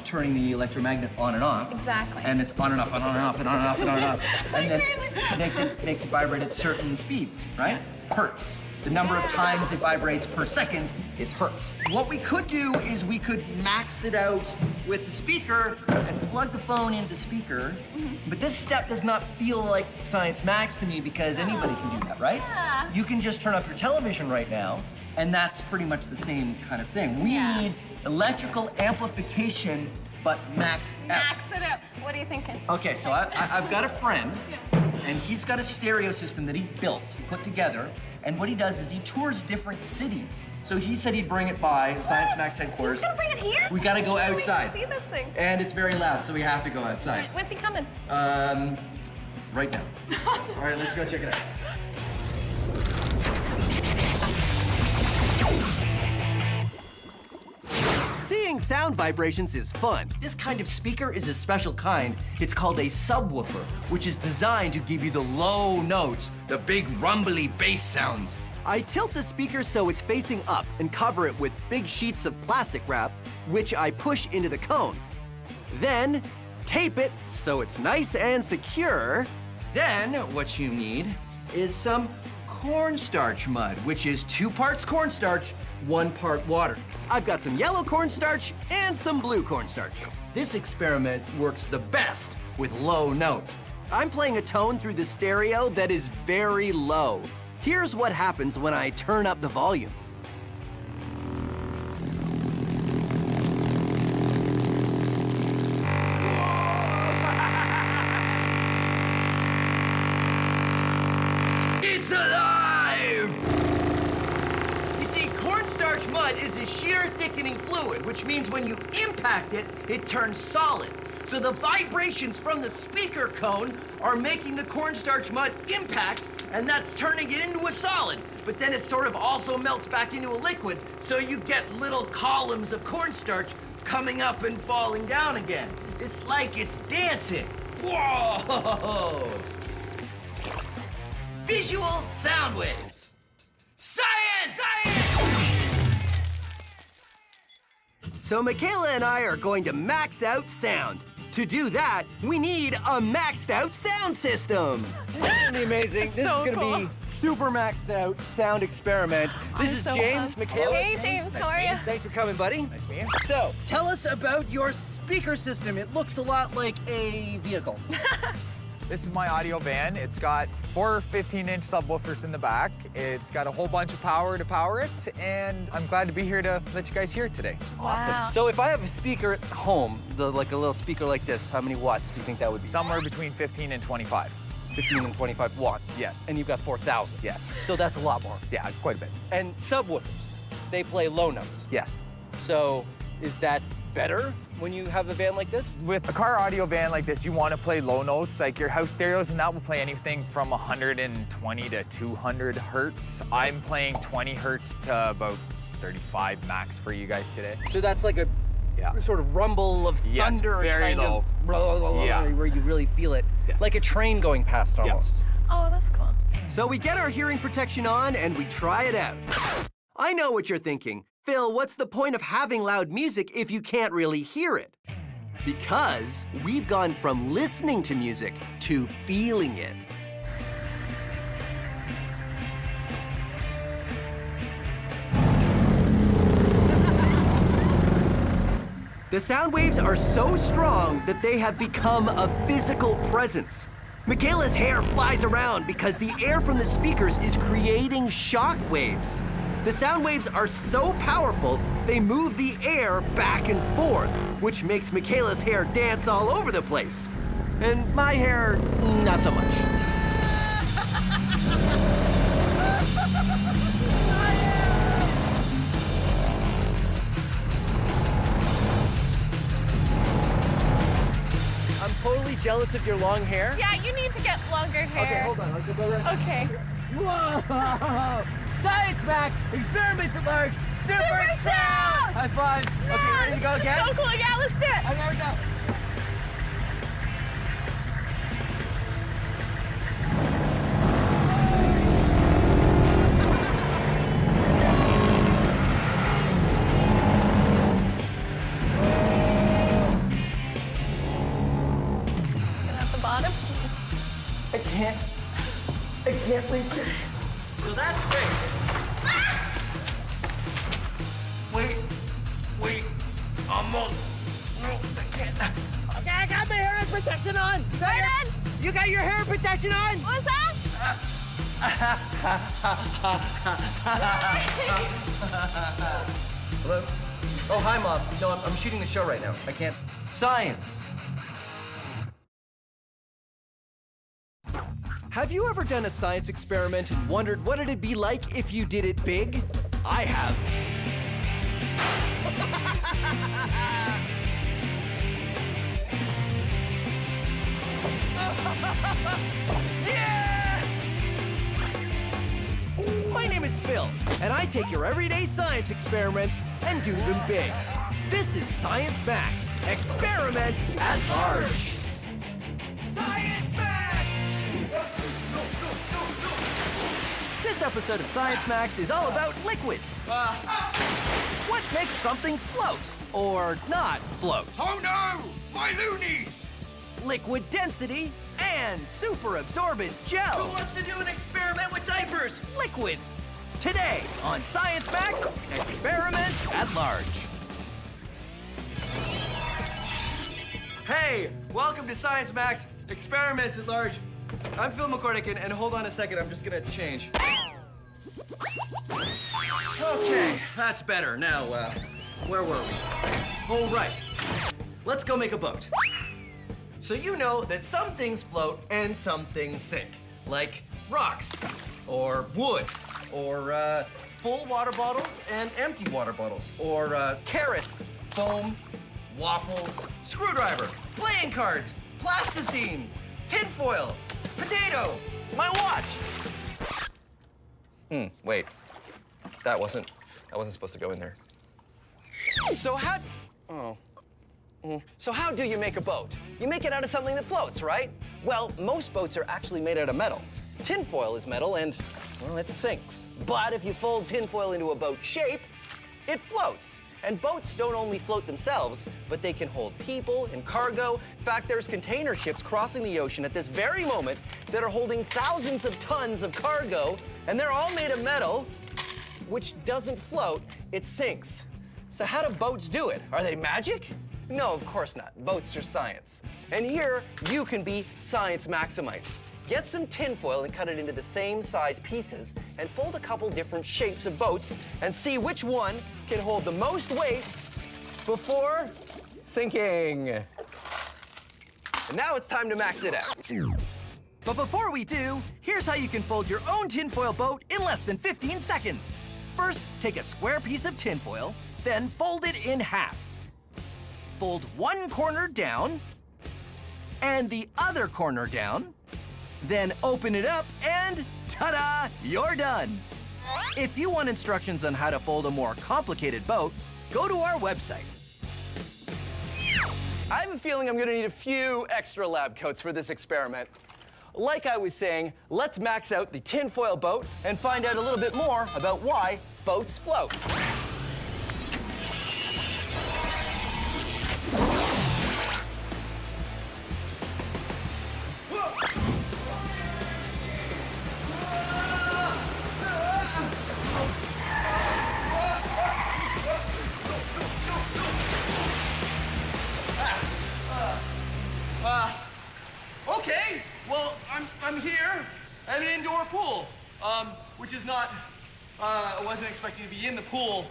turning the electromagnet on and off. Exactly. And it's on and off and on and off and on and off and on and off. And then it makes it vibrate at certain speeds, right? Hertz. The number of times it vibrates per second is hertz. What we could do is we could max it out with the speaker and plug the phone into the speaker. But this step does not feel like Science Max to me because anybody can do that, right? Yeah. You can just turn up your television right now, and that's pretty much the same kind of thing. We need electrical amplification, but maxed out. Max it up. What are you thinking? Okay, so I've got a friend, and he's got a stereo system that he built, put together, and what he does is he tours different cities. So he said he'd bring it by Science Max headquarters. He's gonna bring it here? We gotta go outside. We can see this thing. And it's very loud, so we have to go outside. When's he coming? Right now. All right, let's go check it out. Seeing sound vibrations is fun. This kind of speaker is a special kind. It's called a subwoofer, which is designed to give you the low notes, the big rumbly bass sounds. I tilt the speaker so it's facing up and cover it with big sheets of plastic wrap, which I push into the cone. Then, tape it so it's nice and secure. Then, what you need is some cornstarch mud, which is 2 parts cornstarch, 1 part water. I've got some yellow cornstarch and some blue cornstarch. This experiment works the best with low notes. I'm playing a tone through the stereo that is very low. Here's what happens when I turn up the volume. It's alive! You see, cornstarch mud is a shear thickening fluid, which means when you impact it, it turns solid. So the vibrations from the speaker cone are making the cornstarch mud impact, and that's turning it into a solid. But then it sort of also melts back into a liquid, so you get little columns of cornstarch coming up and falling down again. It's like it's dancing. Whoa! Visual sound waves. Science! So Michaela and I are going to max out sound. To do that, we need a maxed out sound system. This is gonna be amazing. This so is gonna be super maxed out sound experiment. This is so James, pumped. Michaela. Hey, James, how are you? Thanks for coming, buddy. Nice to meet you. So, tell us about your speaker system. It looks a lot like a vehicle. This is my audio van. It's got 4 15-inch subwoofers in the back. It's got a whole bunch of power to power it, and I'm glad to be here to let you guys hear it today. Wow. So if I have a speaker at home, like a little speaker like this, how many watts do you think that would be? Somewhere between 15 and 25. 15 and 25 watts. Yes. And you've got 4,000. Yes. So that's a lot more. Yeah, quite a bit. And subwoofers, they play low notes. Yes. So is that better when you have a van like this? With a car audio van like this, you want to play low notes, like your house stereos, and that will play anything from 120 to 200 hertz. I'm playing 20 hertz to about 35 max for you guys today. So that's like a Yeah. sort of rumble of Yes, thunder, very kind low. of blah, blah, blah, blah, Yeah. where you really feel it. Yes. Like a train going past almost. Oh, that's cool. So we get our hearing protection on and we try it out. I know what you're thinking. Phil, what's the point of having loud music if you can't really hear it? Because we've gone from listening to music to feeling it. The sound waves are so strong that they have become a physical presence. Michaela's hair flies around because the air from the speakers is creating shock waves. The sound waves are so powerful, they move the air back and forth, which makes Michaela's hair dance all over the place. And my hair, not so much. I'm totally jealous of your long hair. Yeah, you need to get longer hair. Okay, hold on, I'll go right. Okay. Whoa! Science Mac, experiments at large, super sound! High fives. Okay, ready to go again? So cool. Yeah, let's do it. Okay, we go. At the bottom. I can't reach it. So that's great. Wait. Almost. No, I can't. Okay, I got my hair protection on. You got your hair protection on? What's that? Hello? Oh, hi, Mom. No, I'm shooting the show right now. I can't. Science. Have you ever done a science experiment and wondered what it'd be like if you did it big? I have. My name is Phil, and I take your everyday science experiments and do them big. This is Science Max, experiments at large. Science Max! This episode of Science Max is all about liquids. What makes something float or not float? Oh no! My loonies! Liquid density and super absorbent gel. Who wants to do an experiment with diapers? Liquids. Today on Science Max, experiments at large. Hey, welcome to Science Max, Experiments at Large. I'm Phil McCordick, and hold on a second, I'm just gonna change. Okay, that's better. Now, where were we? Oh, right. Let's go make a boat. So you know that some things float and some things sink, like rocks, or wood, or full water bottles and empty water bottles, or carrots, foam, waffles, screwdriver, playing cards, plasticine, tinfoil, potato, my watch. Wait. That wasn't supposed to go in there. So how do you make a boat? You make it out of something that floats, right? Well, most boats are actually made out of metal. Tinfoil is metal and, well, it sinks. But if you fold tinfoil into a boat shape, it floats. And boats don't only float themselves, but they can hold people and cargo. In fact, there's container ships crossing the ocean at this very moment that are holding thousands of tons of cargo, and they're all made of metal, which doesn't float, it sinks. So how do boats do it? Are they magic? No, of course not. Boats are science. And here, you can be science maximites. Get some tinfoil and cut it into the same size pieces and fold a couple different shapes of boats and see which one can hold the most weight before sinking. And now it's time to max it out. But before we do, here's how you can fold your own tinfoil boat in less than 15 seconds. First, take a square piece of tinfoil, then fold it in half. Fold one corner down and the other corner down. Then open it up and ta-da, you're done. If you want instructions on how to fold a more complicated boat, go to our website. I have a feeling I'm gonna need a few extra lab coats for this experiment. Like I was saying, let's max out the tinfoil boat and find out a little bit more about why boats float. Okay, well, I'm here at an indoor pool, which is not, I wasn't expecting to be in the pool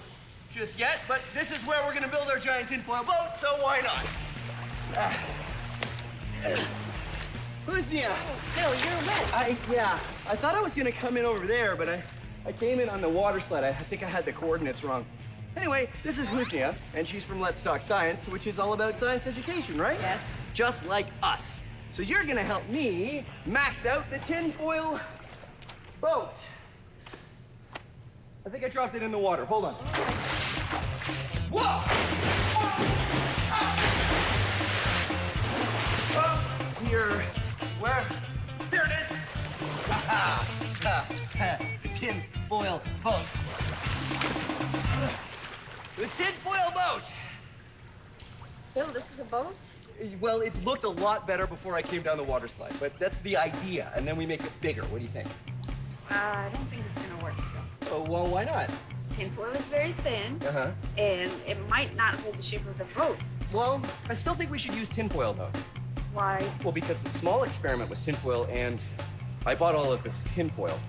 just yet, but this is where we're gonna build our giant tinfoil boat, so why not? Who's Nia? Phil, you're wet. I thought I was gonna come in over there, but I came in on the water sled. I think I had the coordinates wrong. Anyway, this is Husnia, and she's from Let's Talk Science, which is all about science education, right? Yes. Just like us. So you're gonna help me max out the tinfoil boat. I think I dropped it in the water. Hold on. Whoa! Here. Where? Here it is. The tinfoil boat. The tinfoil boat. Phil, this is a boat? Well, it looked a lot better before I came down the water slide, but that's the idea, and then we make it bigger. What do you think? I don't think it's gonna work, Phil. Oh, well, why not? Tinfoil is very thin, and it might not hold the shape of the boat. Well, I still think we should use tinfoil, though. Why? Well, because the small experiment was tinfoil, and I bought all of this tinfoil.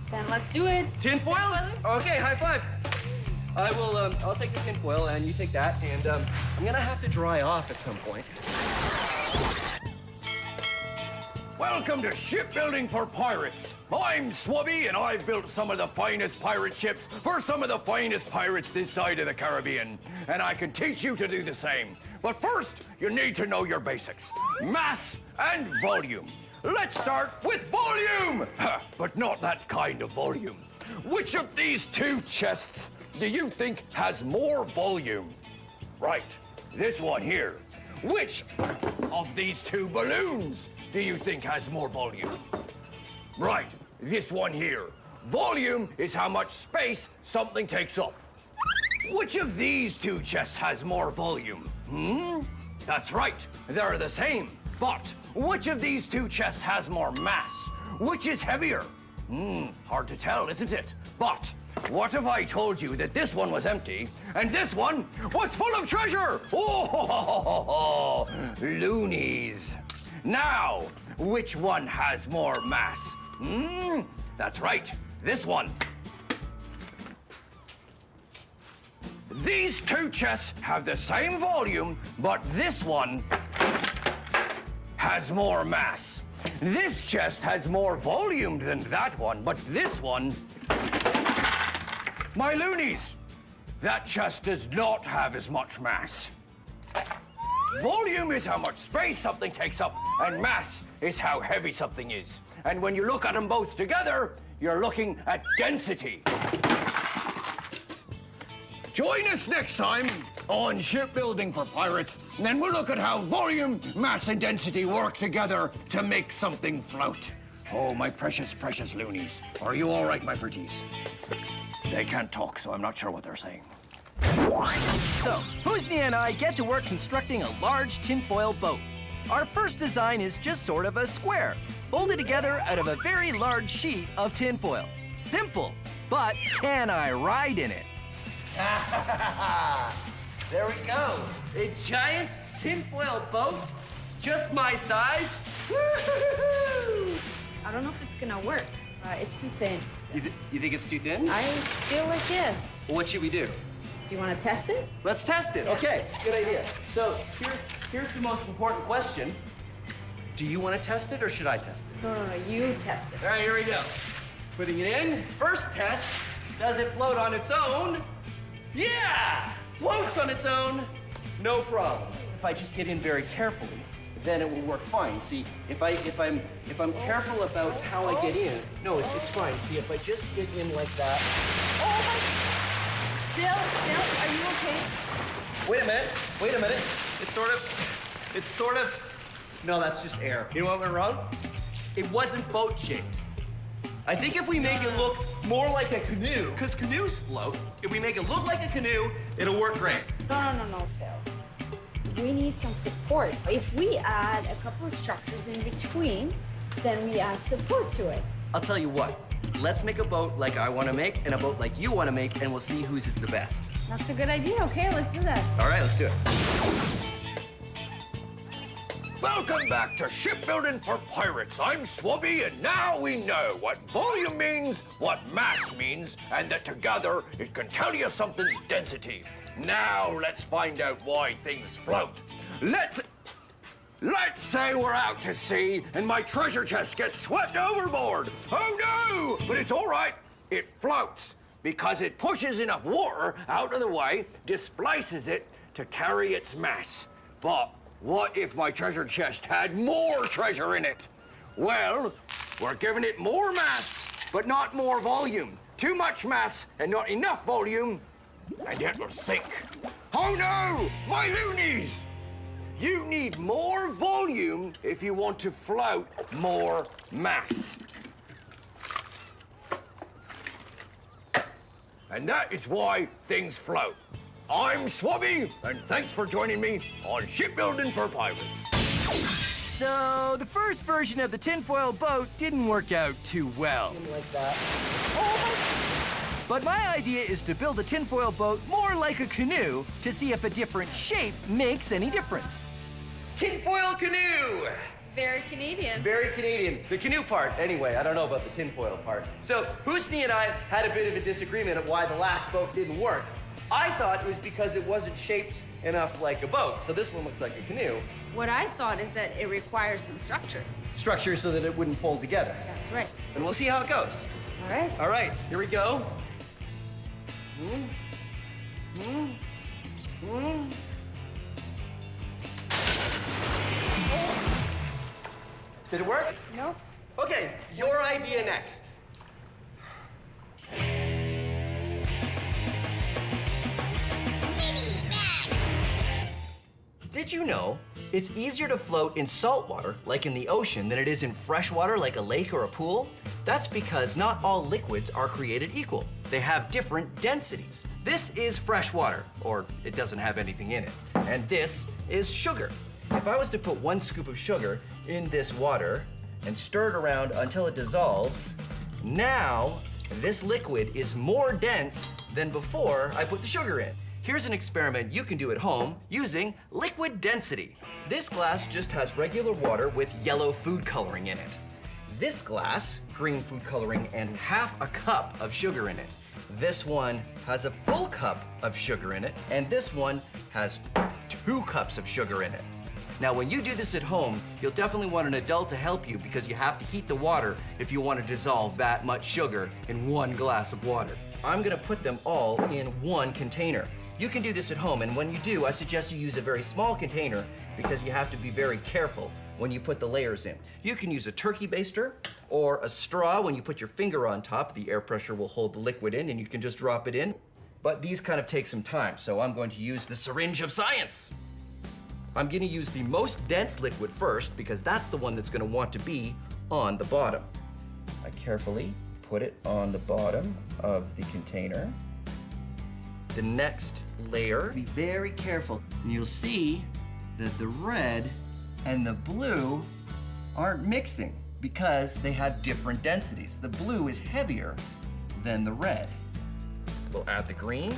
Then let's do it. Tinfoil? Tinfoil? Okay, high five. I will, I'll take the tinfoil, and you take that, and I'm gonna have to dry off at some point. Welcome to Shipbuilding for Pirates. I'm Swubby, and I've built some of the finest pirate ships for some of the finest pirates this side of the Caribbean. And I can teach you to do the same. But first, you need to know your basics. Mass and volume. Let's start with volume! But not that kind of volume. Which of these two chests do you think has more volume? Right, this one here. Which of these two balloons do you think has more volume? Right, this one here. Volume is how much space something takes up. Which of these two chests has more volume? That's right, they're the same. But which of these two chests has more mass? Which is heavier? Hard to tell, isn't it? But what if I told you that this one was empty and this one was full of treasure? Oh, loonies. Now, which one has more mass? That's right, this one. These two chests have the same volume, but this one has more mass. This chest has more volume than that one, but this one... My loonies! That chest does not have as much mass. Volume is how much space something takes up, and mass is how heavy something is. And when you look at them both together, you're looking at density. Join us next time on Shipbuilding for Pirates, and then we'll look at how volume, mass, and density work together to make something float. Oh, my precious, precious loonies. Are you all right, my pretties? They can't talk, so I'm not sure what they're saying. So, Husnia and I get to work constructing a large tinfoil boat. Our first design is just sort of a square, folded together out of a very large sheet of tinfoil. Simple, but can I ride in it? There we go. A giant tinfoil boat, just my size. Woo-hoo-hoo-hoo! I don't know if it's gonna work. It's too thin. You think it's too thin? I feel like yes. What should we do? Do you want to test it? Let's test it. Okay, good idea. So here's the most important question. Do you want to test it or should I test it? No, you test it. All right, here we go. Putting it in. First test, does it float on its own? Yeah! Floats on its own, no problem. If I just get in very carefully, then it will work fine. See, if I'm careful about how I get in, no, it's fine. See, if I just get in like that. Oh my... Bill, are you okay? Wait a minute. It's sort of, no, that's just air. You know what went wrong? It wasn't boat shaped. I think if we make it look more like a canoe, because canoes float, if we make it look like a canoe, it'll work great. No, Phil. We need some support. If we add a couple of structures in between, then we add support to it. I'll tell you what, let's make a boat like I want to make and a boat like you want to make, and we'll see whose is the best. That's a good idea. Okay, let's do that. All right, let's do it. Welcome back to Shipbuilding for Pirates. I'm Swabby, and now we know what volume means, what mass means, and that together it can tell you something's density. Now let's find out why things float. Let's say we're out to sea and my treasure chest gets swept overboard. Oh no! But it's all right. It floats because it pushes enough water out of the way, displaces it to carry its mass. But what if my treasure chest had more treasure in it? Well, we're giving it more mass, but not more volume. Too much mass and not enough volume, and it will sink. Oh no, my loonies! You need more volume if you want to float more mass. And that is why things float. I'm Swabby, and thanks for joining me on Shipbuilding for Pirates. So, the first version of the tinfoil boat didn't work out too well. Like that. But my idea is to build a tinfoil boat more like a canoe to see if a different shape makes any difference. Tinfoil canoe! Very Canadian. Very Canadian. The canoe part, anyway. I don't know about the tinfoil part. So, Husni and I had a bit of a disagreement of why the last boat didn't work. I thought it was because it wasn't shaped enough like a boat, so this one looks like a canoe. What I thought is that it requires some structure. Structure so that it wouldn't fold together. That's right. And we'll see how it goes. All right. All right, here we go. Did it work? No. Okay, your idea next. Did you know it's easier to float in salt water, like in the ocean, than it is in fresh water, like a lake or a pool? That's because not all liquids are created equal. They have different densities. This is fresh water, or it doesn't have anything in it. And this is sugar. If I was to put 1 scoop of sugar in this water and stir it around until it dissolves, now this liquid is more dense than before I put the sugar in. Here's an experiment you can do at home using liquid density. This glass just has regular water with yellow food coloring in it. this glass, green food coloring, and half a cup of sugar in it. This one has a full cup of sugar in it, and this one has 2 cups of sugar in it. Now, when you do this at home, you'll definitely want an adult to help you because you have to heat the water if you want to dissolve that much sugar in 1 glass of water. I'm gonna put them all in 1 container. You can do this at home, and when you do, I suggest you use a very small container because you have to be very careful when you put the layers in. You can use a turkey baster or a straw. When you put your finger on top, the air pressure will hold the liquid in and you can just drop it in. But these kind of take some time, so I'm going to use the syringe of science. I'm gonna use the most dense liquid first because that's the one that's gonna want to be on the bottom. I carefully put it on the bottom of the container. The next layer, be very careful. And you'll see that the red and the blue aren't mixing because they have different densities. The blue is heavier than the red. We'll add the green,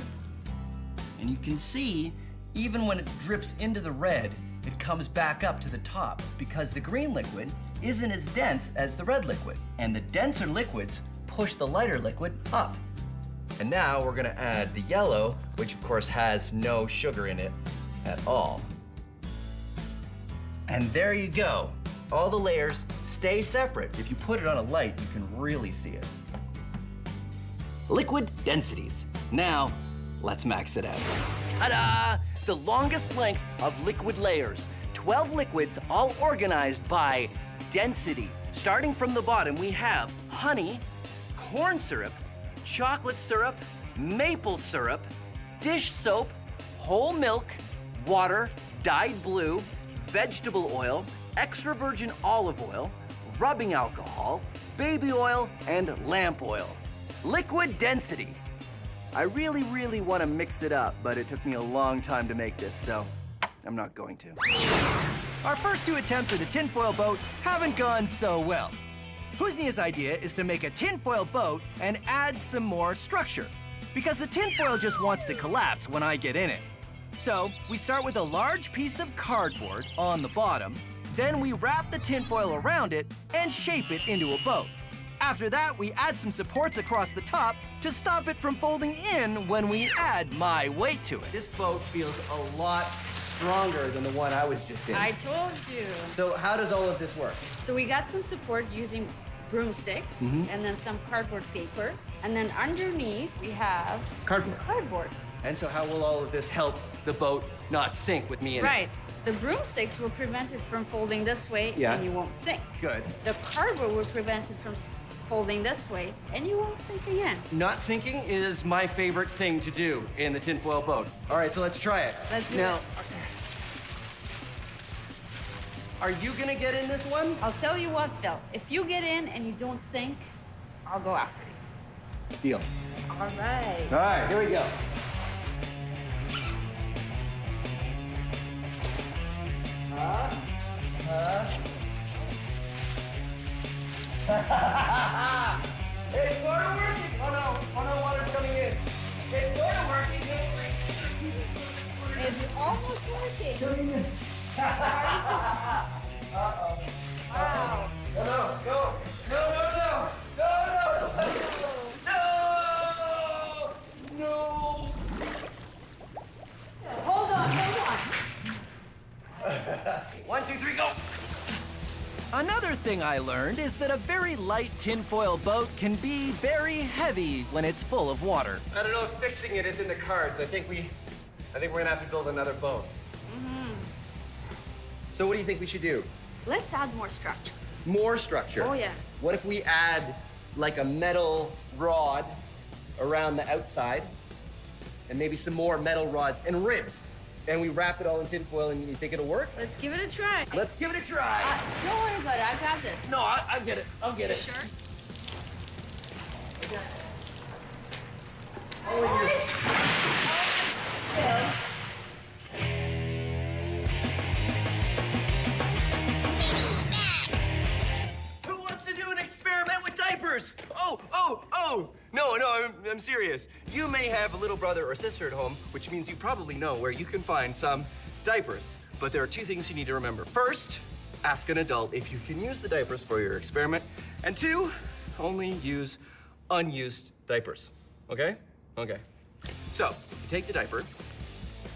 and you can see even when it drips into the red, it comes back up to the top because the green liquid isn't as dense as the red liquid, and the denser liquids push the lighter liquid up. And now we're gonna add the yellow, which of course has no sugar in it at all. And there you go. All the layers stay separate. If you put it on a light, you can really see it. Liquid densities. Now, let's max it out. Ta-da! The longest length of liquid layers. 12 liquids all organized by density. Starting from the bottom, we have honey, corn syrup, chocolate syrup, maple syrup, dish soap, whole milk, water, dyed blue, vegetable oil, extra virgin olive oil, rubbing alcohol, baby oil, and lamp oil. Liquid density. I really want to mix it up, but it took me a long time to make this, so I'm not going to. Our first 2 attempts at a tinfoil boat haven't gone so well. Husnia's idea is to make a tinfoil boat and add some more structure, because the tinfoil just wants to collapse when I get in it. So we start with a large piece of cardboard on the bottom, then we wrap the tinfoil around it and shape it into a boat. After that, we add some supports across the top to stop it from folding in when we add my weight to it. This boat feels a lot stronger than the one I was just in. I told you. So how does all of this work? So we got some support using broomsticks and then some cardboard paper. And then underneath we have cardboard. And so how will all of this help the boat not sink with me in it? Right. The broomsticks will prevent it from folding this way and you won't sink. Good. The cardboard will prevent it from folding this way and you won't sink again. Not sinking is my favorite thing to do in the tinfoil boat. All right, so let's try it. Let's do now, it. Are you gonna get in this one? I'll tell you what, Phil. If you get in and you don't sink, I'll go after you. Deal. All right. All right, here we go. It's sort of working. Oh no, water's coming in. It's sort of working. It's almost working. Uh-oh. Wow. No! Hold on. 1, 2, 3, go! Another thing I learned is that a very light tinfoil boat can be very heavy when it's full of water. I don't know if fixing it is in the cards. I think we're gonna have to build another boat. So what do you think we should do? Let's add more structure. More structure? Oh, yeah. What if we add like a metal rod around the outside and maybe some more metal rods and ribs? And we wrap it all in tinfoil, and you think it'll work? Let's give it a try. Let's give it a try. Don't worry about it. I got this. No, I'll get it. I'll get it. Sure? Who wants to do an experiment with diapers? Oh! No, I'm serious. You may have a little brother or sister at home, which means you probably know where you can find some diapers. But there are 2 things you need to remember. First, ask an adult if you can use the diapers for your experiment. And 2, only use unused diapers, okay? Okay. So, you take the diaper,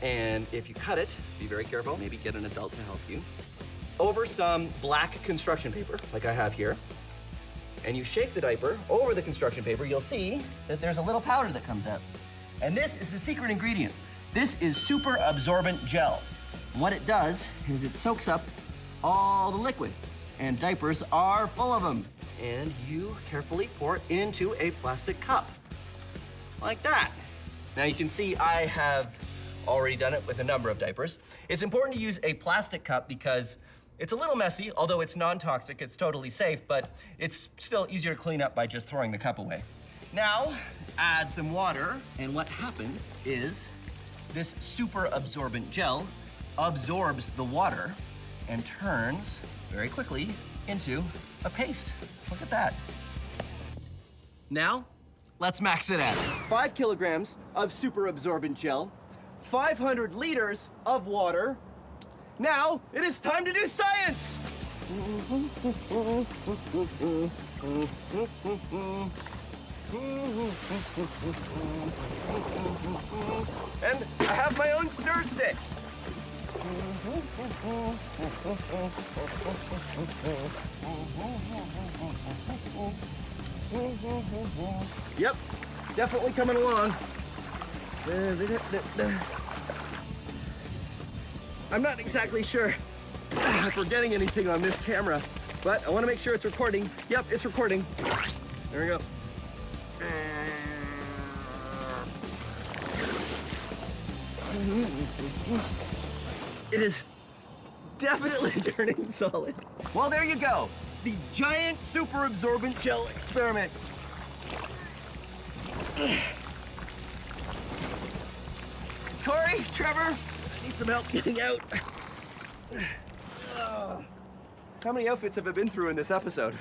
and if you cut it, be very careful, maybe get an adult to help you, over some black construction paper, like I have here, and you shake the diaper over the construction paper, you'll see that there's a little powder that comes out. And this is the secret ingredient. This is super absorbent gel. What it does is it soaks up all the liquid, and diapers are full of them. And you carefully pour it into a plastic cup, like that. Now you can see I have already done it with a number of diapers. It's important to use a plastic cup because it's a little messy, although it's non-toxic, it's totally safe, but it's still easier to clean up by just throwing the cup away. Now, add some water, and what happens is this super absorbent gel absorbs the water and turns very quickly into a paste. Look at that. Now, let's max it out. 5 kilograms of super absorbent gel, 500 liters of water. Now, it is time to do science! And I have my own stir stick. Yep, definitely coming along. I'm not exactly sure if we're getting anything on this camera, but I want to make sure it's recording. Yep, it's recording. There we go. It is definitely turning solid. Well, there you go. The giant super absorbent gel experiment. Corey, Trevor, I need some help getting out. How many outfits have I been through in this episode?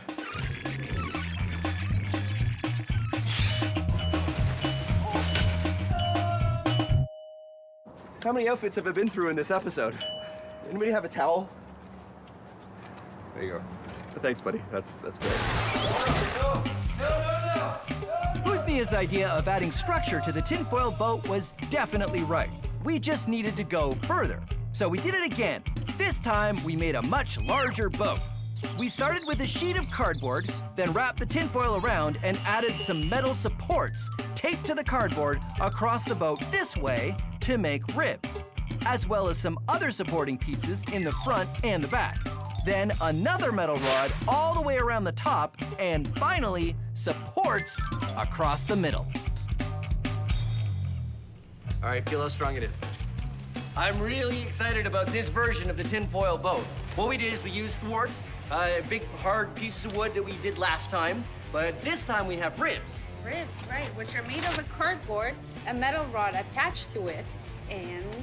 How many outfits have I been through in this episode? Anybody have a towel? There you go. Thanks, buddy. That's great. Husnia's idea of adding structure to the tinfoil boat was definitely right. We just needed to go further. So we did it again. This time, we made a much larger boat. We started with a sheet of cardboard, then wrapped the tinfoil around and added some metal supports taped to the cardboard across the boat this way to make ribs, as well as some other supporting pieces in the front and the back. Then another metal rod all the way around the top, and finally, supports across the middle. All right, feel how strong it is. I'm really excited about this version of the tinfoil boat. What we did is we used thwarts, big hard pieces of wood that we did last time, but this time we have ribs. Ribs, right, which are made of a cardboard, a metal rod attached to it,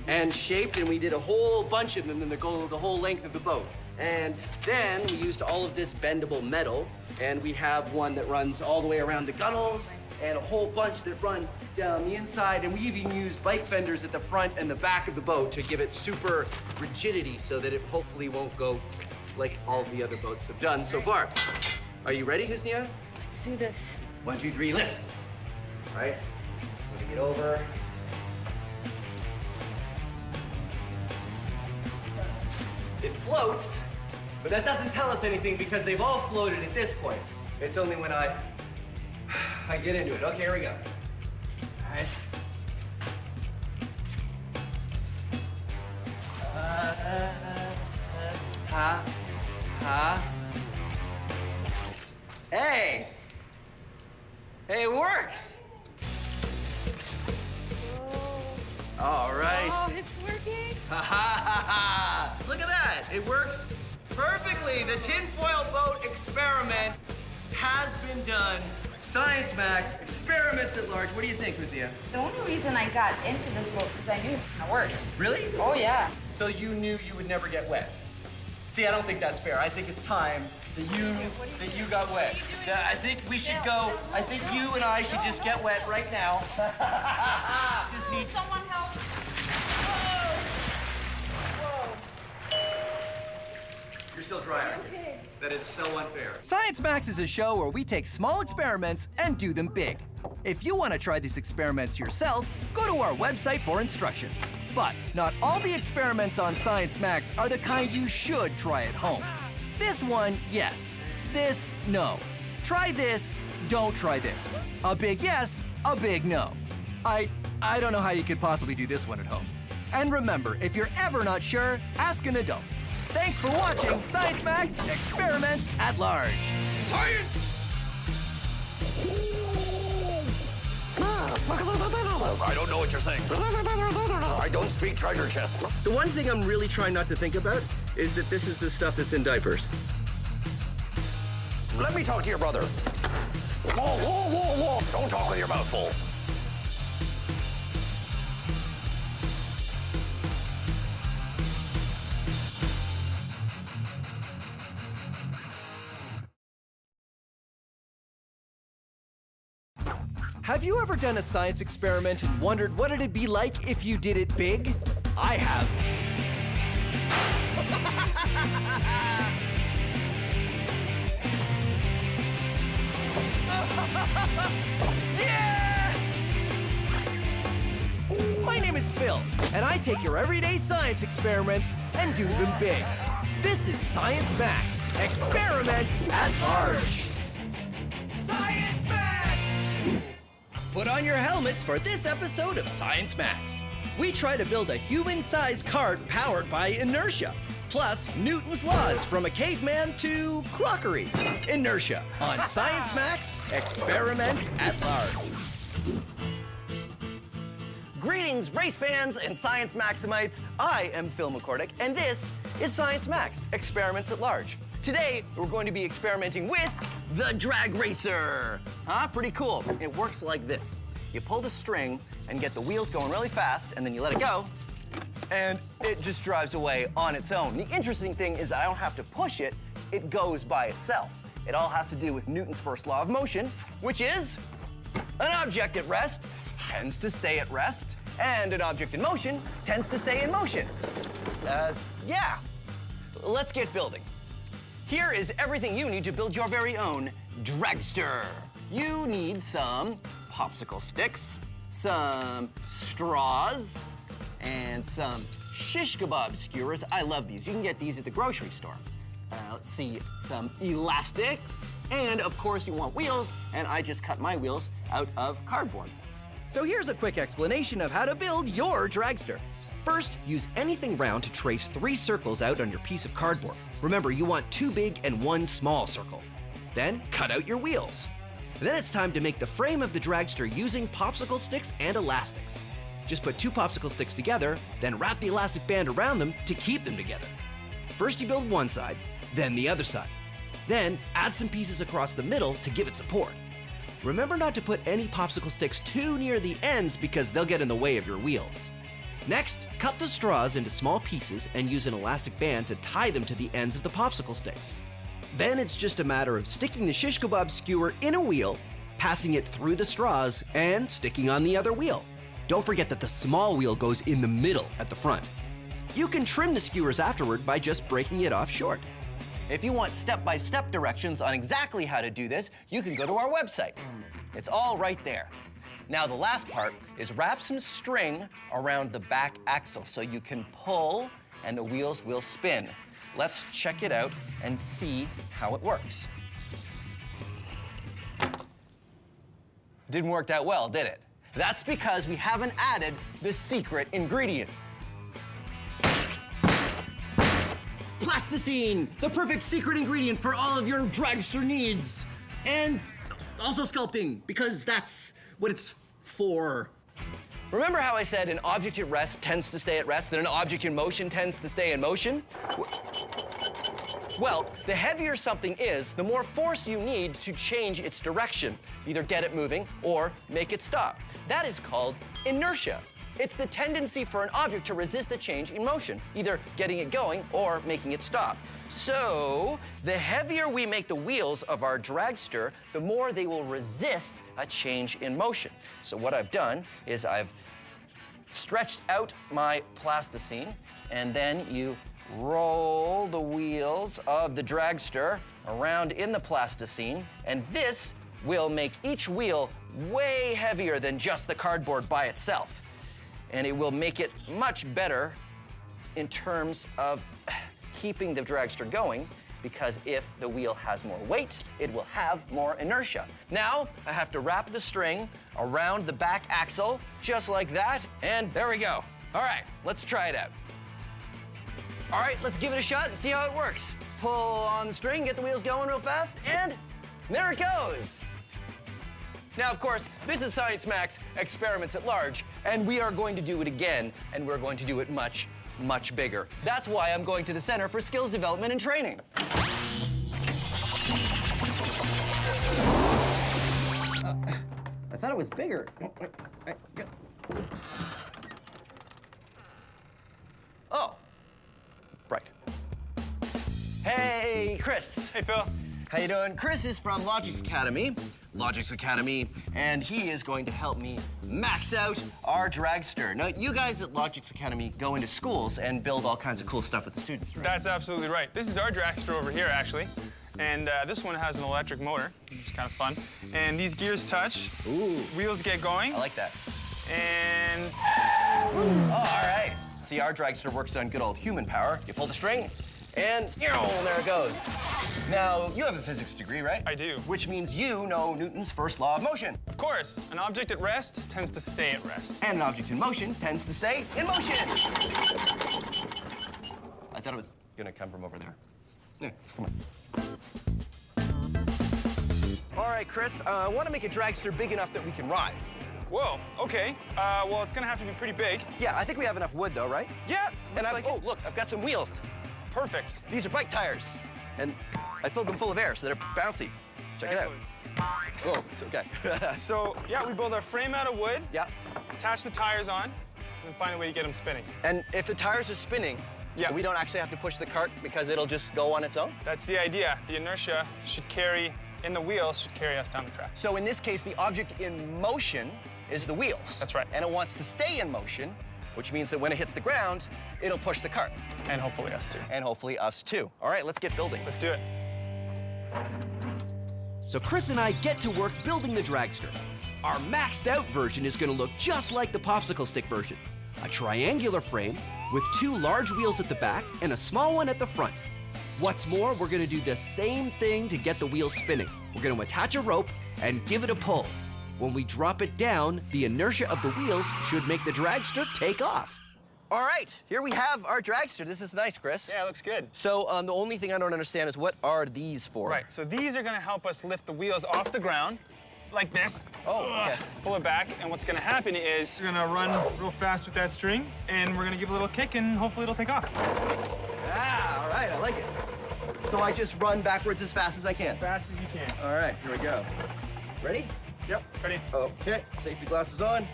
and shaped, and we did a whole bunch of them that go the whole length of the boat. And then we used all of this bendable metal, and we have one that runs all the way around the gunnels, and a whole bunch that run down the inside, and we even used bike fenders at the front and the back of the boat to give it super rigidity so that it hopefully won't go like all the other boats have done so far. Are you ready, Husnia? let's do this. 1, 2, 3, lift. All right, let me get over. It floats, but that doesn't tell us anything because they've all floated at this point. It's only when I get into it. Okay, here we go. All right. Hey! Hey, it works! All right. Oh, it's working. Ha ha ha ha! Look at that! It works perfectly. The tinfoil boat experiment has been done. Science Max, experiments at large. What do you think, Husnia? The only reason I got into this boat is I knew it's gonna work. Really? Oh, yeah. So you knew you would never get wet? See, I don't think that's fair. I think it's time that you got wet. I think we should go. I think you and I should just get wet right now. Just need Someone help. You're still dry iron. That is so unfair. Science Max is a show where we take small experiments and do them big. If you want to try these experiments yourself, go to our website for instructions. But not all the experiments on Science Max are the kind you should try at home. This one, yes. This, no. Try this, don't try this. A big yes, a big no. I don't know how you could possibly do this one at home. And remember, if you're ever not sure, ask an adult. Thanks for watching Science Max Experiments at Large. Science! I don't know what you're saying. I don't speak treasure chest. The one thing I'm really trying not to think about is that this is the stuff that's in diapers. Let me talk to your brother. Whoa. Don't talk with your mouth full. Have you ever done a science experiment and wondered what it'd be like if you did it big? I have. Yeah! My name is Phil, and I take your everyday science experiments and do them big. This is Science Max, Experiments at Large. Science Max! Put on your helmets for this episode of Science Max. We try to build a human-sized cart powered by inertia, plus Newton's laws from a caveman to crockery. Inertia on Science Max, Experiments at Large. Greetings, race fans and Science Maximites. I am Phil McCordick, and this is Science Max, Experiments at Large. Today, we're going to be experimenting with the drag racer. Pretty cool. It works like this. You pull the string and get the wheels going really fast, and then you let it go, and it just drives away on its own. The interesting thing is that I don't have to push it, it goes by itself. It all has to do with Newton's first law of motion, which is an object at rest tends to stay at rest, and an object in motion tends to stay in motion. Yeah. Let's get building. Here is everything you need to build your very own dragster. You need some popsicle sticks, some straws, and some shish kebab skewers. I love these. You can get these at the grocery store. Let's see, some elastics, and of course you want wheels, and I just cut my wheels out of cardboard. So here's a quick explanation of how to build your dragster. First, use anything round to trace 3 circles out on your piece of cardboard. Remember, you want 2 big and 1 small circle. Then, cut out your wheels. Then it's time to make the frame of the dragster using popsicle sticks and elastics. Just put 2 popsicle sticks together, then wrap the elastic band around them to keep them together. First you build one side, then the other side. Then, add some pieces across the middle to give it support. Remember not to put any popsicle sticks too near the ends because they'll get in the way of your wheels. Next, cut the straws into small pieces and use an elastic band to tie them to the ends of the popsicle sticks. Then it's just a matter of sticking the shish kebab skewer in a wheel, passing it through the straws, and sticking on the other wheel. Don't forget that the small wheel goes in the middle at the front. You can trim the skewers afterward by just breaking it off short. If you want step-by-step directions on exactly how to do this, you can go to our website. It's all right there. Now the last part is wrap some string around the back axle so you can pull and the wheels will spin. Let's check it out and see how it works. Didn't work that well, did it? That's because we haven't added the secret ingredient. Plasticine, the perfect secret ingredient for all of your dragster needs. And also sculpting, because that's what it's for. Remember how I said an object at rest tends to stay at rest and an object in motion tends to stay in motion? Well, the heavier something is, the more force you need to change its direction, either get it moving or make it stop. That is called inertia. It's the tendency for an object to resist a change in motion, either getting it going or making it stop. So, the heavier we make the wheels of our dragster, the more they will resist a change in motion. So what I've done is I've stretched out my plasticine, and then you roll the wheels of the dragster around in the plasticine, and this will make each wheel way heavier than just the cardboard by itself. And it will make it much better in terms of keeping the dragster going, because if the wheel has more weight, it will have more inertia. Now, I have to wrap the string around the back axle, just like that, and there we go. All right, let's try it out. All right, let's give it a shot and see how it works. Pull on the string, get the wheels going real fast, and there it goes. Now, of course, this is Science Max Experiments at Large, and we are going to do it again, and we're going to do it much, much bigger. That's why I'm going to the Center for Skills Development and Training. I thought it was bigger. Oh, right. Hey, Chris. Hey, Phil. How you doing? Chris is from Logix Academy, and he is going to help me max out our dragster. Now, you guys at Logix Academy go into schools and build all kinds of cool stuff with the students, right? That's absolutely right. This is our dragster over here, actually. And this one has an electric motor, which is kind of fun. And these gears touch. Ooh. Wheels get going. I like that. And... Oh, all right. See, our dragster works on good old human power. You pull the string, and there it goes. Now, you have a physics degree, right? I do. Which means you know Newton's first law of motion. Of course, an object at rest tends to stay at rest. And an object in motion tends to stay in motion. I thought it was gonna come from over there. Yeah, come on. All right, Chris, I want to make a dragster big enough that we can ride. Whoa, okay. Well, it's gonna have to be pretty big. Yeah, I think we have enough wood, though, right? Yeah, And looks like oh, look, I've got some wheels. Perfect. These are bike tires, and I filled them full of air, so they're bouncy. Check Excellent. it out. Oh, it's okay. So, yeah, we build our frame out of wood, Yeah. attach the tires on, and then find a way to get them spinning. And if the tires are spinning, Yeah. we don't actually have to push the cart because it'll just go on its own? That's the idea. The inertia should carry, in the wheels, should carry us down the track. So in this case, the object in motion is the wheels. That's right. And it wants to stay in motion, which means that when it hits the ground, it'll push the cart. And hopefully us too. And hopefully us too. All right, let's get building. Let's do it. So Chris and I get to work building the dragster. Our maxed out version is gonna look just like the popsicle stick version. A triangular frame with 2 large wheels at the back and a small one at the front. What's more, we're gonna do the same thing to get the wheels spinning. We're gonna attach a rope and give it a pull. When we drop it down, the inertia of the wheels should make the dragster take off. All right, here we have our dragster. This is nice, Chris. Yeah, it looks good. So the only thing I don't understand is what are these for? Right, so these are gonna help us lift the wheels off the ground, like this. Oh, okay. Pull it back, and what's gonna happen is we're gonna run real fast with that string, and we're gonna give it a little kick, and hopefully it'll take off. Ah, all right, I like it. So I just run backwards as fast as I can. Fast as you can. All right, here we go. Ready? Yep, ready. Okay, safety glasses on.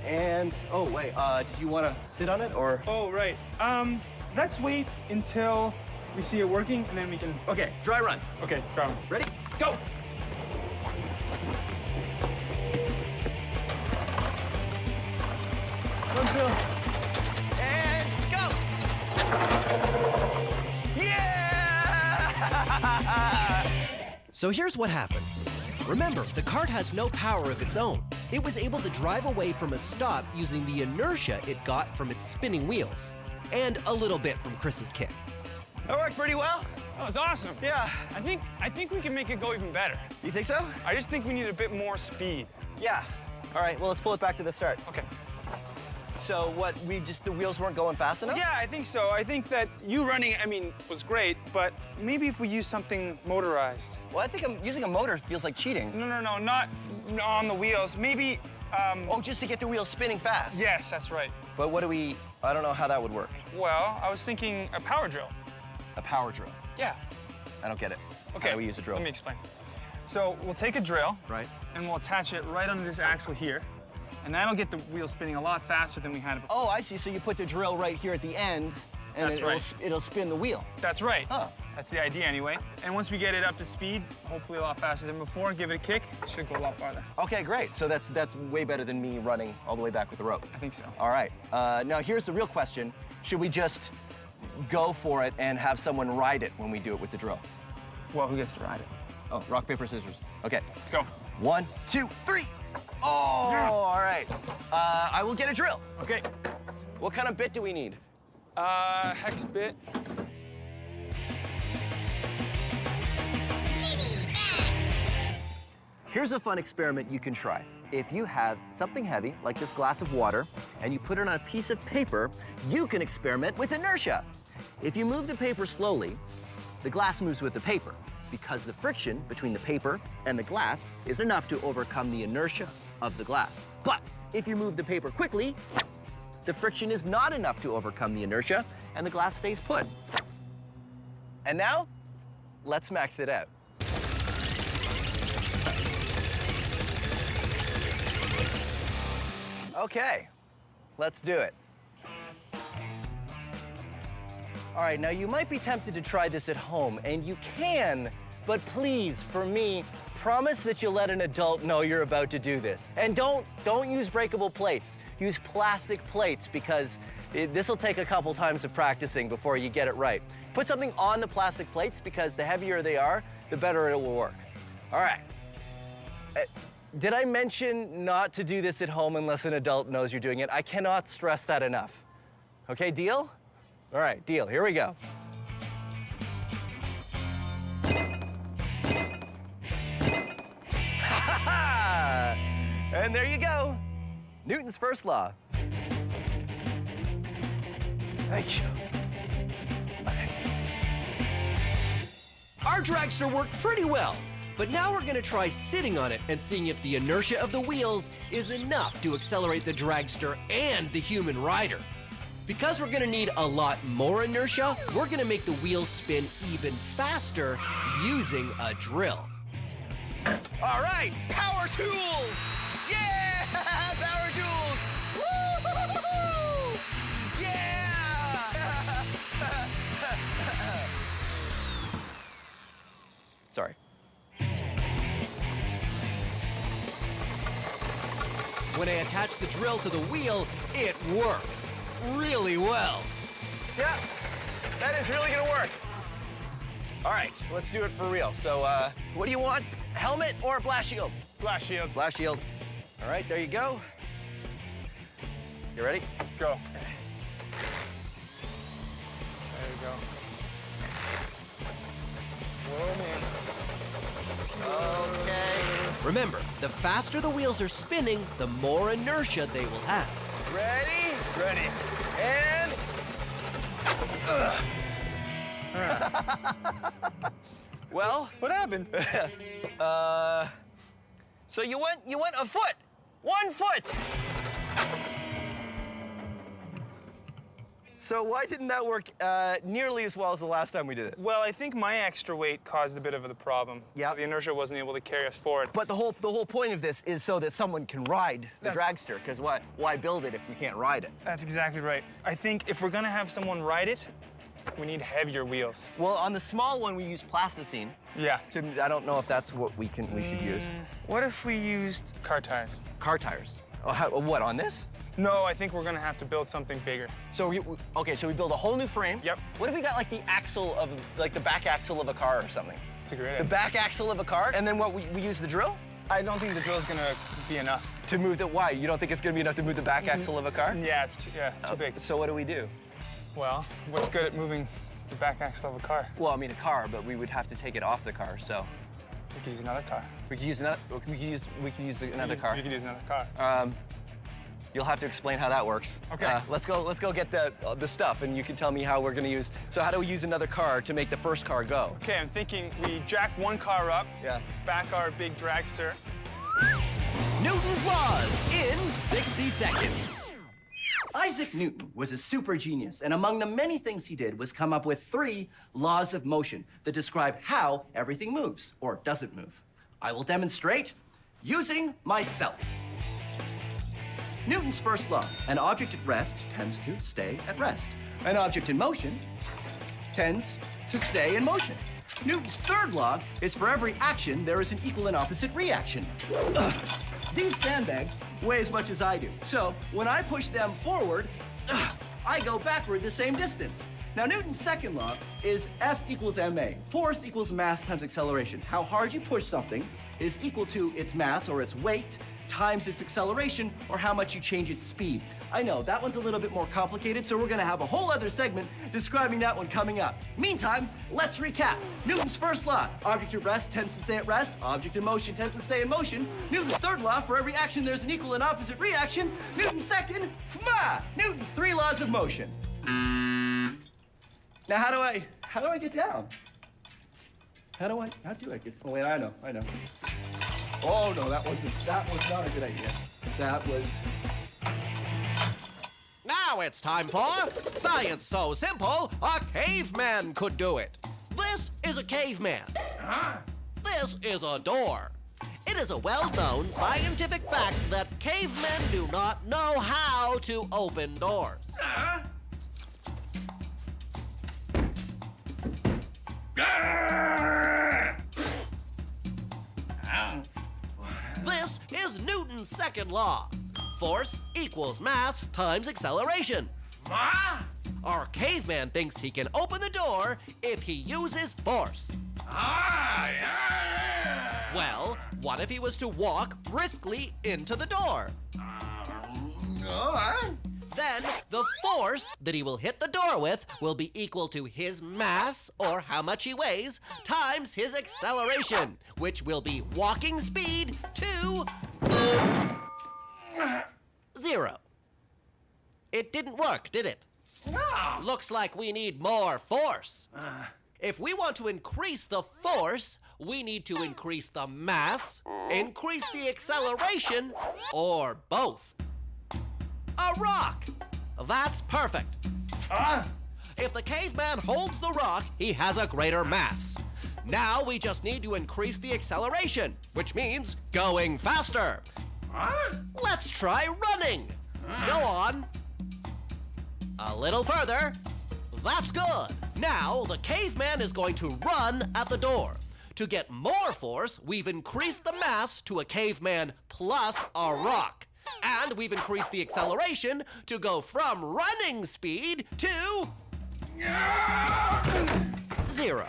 And, oh, wait, did you want to sit on it, or? Oh, right. Let's wait until we see it working, and then we can... Okay, dry run. Okay, try one. Ready? Go! Run, Phil. And go! Yeah! So here's what happened. Remember, the cart has no power of its own. It was able to drive away from a stop using the inertia it got from its spinning wheels, and a little bit from Chris's kick. That worked pretty well. That was awesome. Yeah. I think we can make it go even better. You think so? I just think we need a bit more speed. Yeah. All right, well, let's pull it back to the start. Okay. So what, the wheels weren't going fast enough? Yeah, I think so. I think that you running, was great, but maybe if we use something motorized. Well, I think using a motor feels like cheating. No, not on the wheels. Maybe, Oh, just to get the wheels spinning fast? Yes, that's right. But I don't know how that would work. Well, I was thinking a power drill. A power drill? Yeah. I don't get it. Okay. How do we use a drill? Let me explain. So we'll take a drill. Right. And we'll attach it right under this axle here. And that'll get the wheel spinning a lot faster than we had it before. Oh, I see. So you put the drill right here at the end, and it'll spin the wheel. That's right. Huh. That's the idea anyway. And once we get it up to speed, hopefully a lot faster than before, give it a kick, it should go a lot farther. Okay, great. So that's way better than me running all the way back with the rope. I think so. All right. Now here's the real question. Should we just go for it and have someone ride it when we do it with the drill? Well, who gets to ride it? Oh, rock, paper, scissors. Okay. Let's go. 1, 2, 3. Oh, Yes. all right. I will get a drill. Okay. What kind of bit do we need? Hex bit. Here's a fun experiment you can try. If you have something heavy, like this glass of water, and you put it on a piece of paper, you can experiment with inertia. If you move the paper slowly, the glass moves with the paper, because the friction between the paper and the glass is enough to overcome the inertia of the glass. But if you move the paper quickly, the friction is not enough to overcome the inertia, and the glass stays put. And now, let's max it out. Okay, let's do it. All right, now you might be tempted to try this at home, and you can, but please, for me, promise that you'll let an adult know you're about to do this. And don't use breakable plates. Use plastic plates, because this will take a couple times of practicing before you get it right. Put something on the plastic plates, because the heavier they are, the better it will work. All right. Did I mention not to do this at home unless an adult knows you're doing it? I cannot stress that enough. Okay, deal? All right, deal. Here we go. And there you go. Newton's first law. Thank you. Our dragster worked pretty well. But now we're gonna try sitting on it and seeing if the inertia of the wheels is enough to accelerate the dragster and the human rider. Because we're gonna need a lot more inertia, we're gonna make the wheels spin even faster using a drill. All right, power tools! Yeah, power tools! Woo! Yeah! Sorry. When I attach the drill to the wheel, it works really well. Yeah, that is really gonna work. All right, let's do it for real. So, what do you want? Helmet or blast shield? Blast shield. Blast shield. All right, there you go. You ready? Go. There you go. Whoa, man. Okay. Remember, the faster the wheels are spinning, the more inertia they will have. Ready? Ready. And... Well, What happened? so you went a foot. 1 foot. So why didn't that work nearly as well as the last time we did it? Well, I think my extra weight caused a bit of the problem. Yeah. So the inertia wasn't able to carry us forward. But the whole point of this is so that someone can ride the dragster, because why build it if we can't ride it? That's exactly right. I think if we're gonna have someone ride it, we need heavier wheels. Well, on the small one we use plasticine. Yeah. I don't know if that's what we should use. What if we used car tires? Car tires. Oh, what, on this? No, I think we're gonna have to build something bigger. So so we build a whole new frame. Yep. What if we got like the back axle of a car or something? It's a great The idea. back axle of a car, and then what, we use the drill? I don't think the drill's gonna be enough. To move why? You don't think it's gonna be enough to move the back axle of a car? Yeah, it's too big. So what do we do? Well, what's good at moving the back axle of a car? Well, I mean a car, but we would have to take it off the car, so. We could use another car. We could use another car. You could use another car. You'll have to explain how that works. Okay. Let's go get the stuff, and you can tell me how we're gonna use. So how do we use another car to make the first car go? Okay, I'm thinking we jack one car up, Yeah. back our big dragster. Newton's laws in 60 seconds. Isaac Newton was a super genius, and among the many things he did was come up with 3 laws of motion that describe how everything moves or doesn't move. I will demonstrate using myself. Newton's first law: an object at rest tends to stay at rest. An object in motion tends to stay in motion. Newton's third law is for every action, there is an equal and opposite reaction. These sandbags weigh as much as I do. So when I push them forward, I go backward the same distance. Now, Newton's second law is F equals ma. Force equals mass times acceleration. How hard you push something is equal to its mass, or its weight, times its acceleration, or how much you change its speed. I know, that one's a little bit more complicated, so we're gonna have a whole other segment describing that one coming up. Meantime, let's recap. Newton's first law, object at rest tends to stay at rest, object in motion tends to stay in motion. Newton's third law, for every action there's an equal and opposite reaction. Newton's second, Newton's three laws of motion. Now, how do I get down? How do I get, oh wait, I know. Oh no, that was not a good idea. That was... Now it's time for Science So Simple, a caveman could do it. This is a caveman. This is a door. It is a well-known scientific fact that cavemen do not know how to open doors. This is Newton's second law. Force equals mass times acceleration. Our caveman thinks he can open the door if he uses force. Well, what if he was to walk briskly into the door? Then the force that he will hit the door with will be equal to his mass, or how much he weighs, times his acceleration, which will be walking speed to 0. It didn't work, did it? No. Looks like we need more force. If we want to increase the force, we need to increase the mass, increase the acceleration, or both. A rock! That's perfect. If the caveman holds the rock, he has a greater mass. Now we just need to increase the acceleration, which means going faster. Let's try running. Go on. A little further. That's good. Now the caveman is going to run at the door. To get more force, we've increased the mass to a caveman plus a rock. And we've increased the acceleration to go from running speed to 0.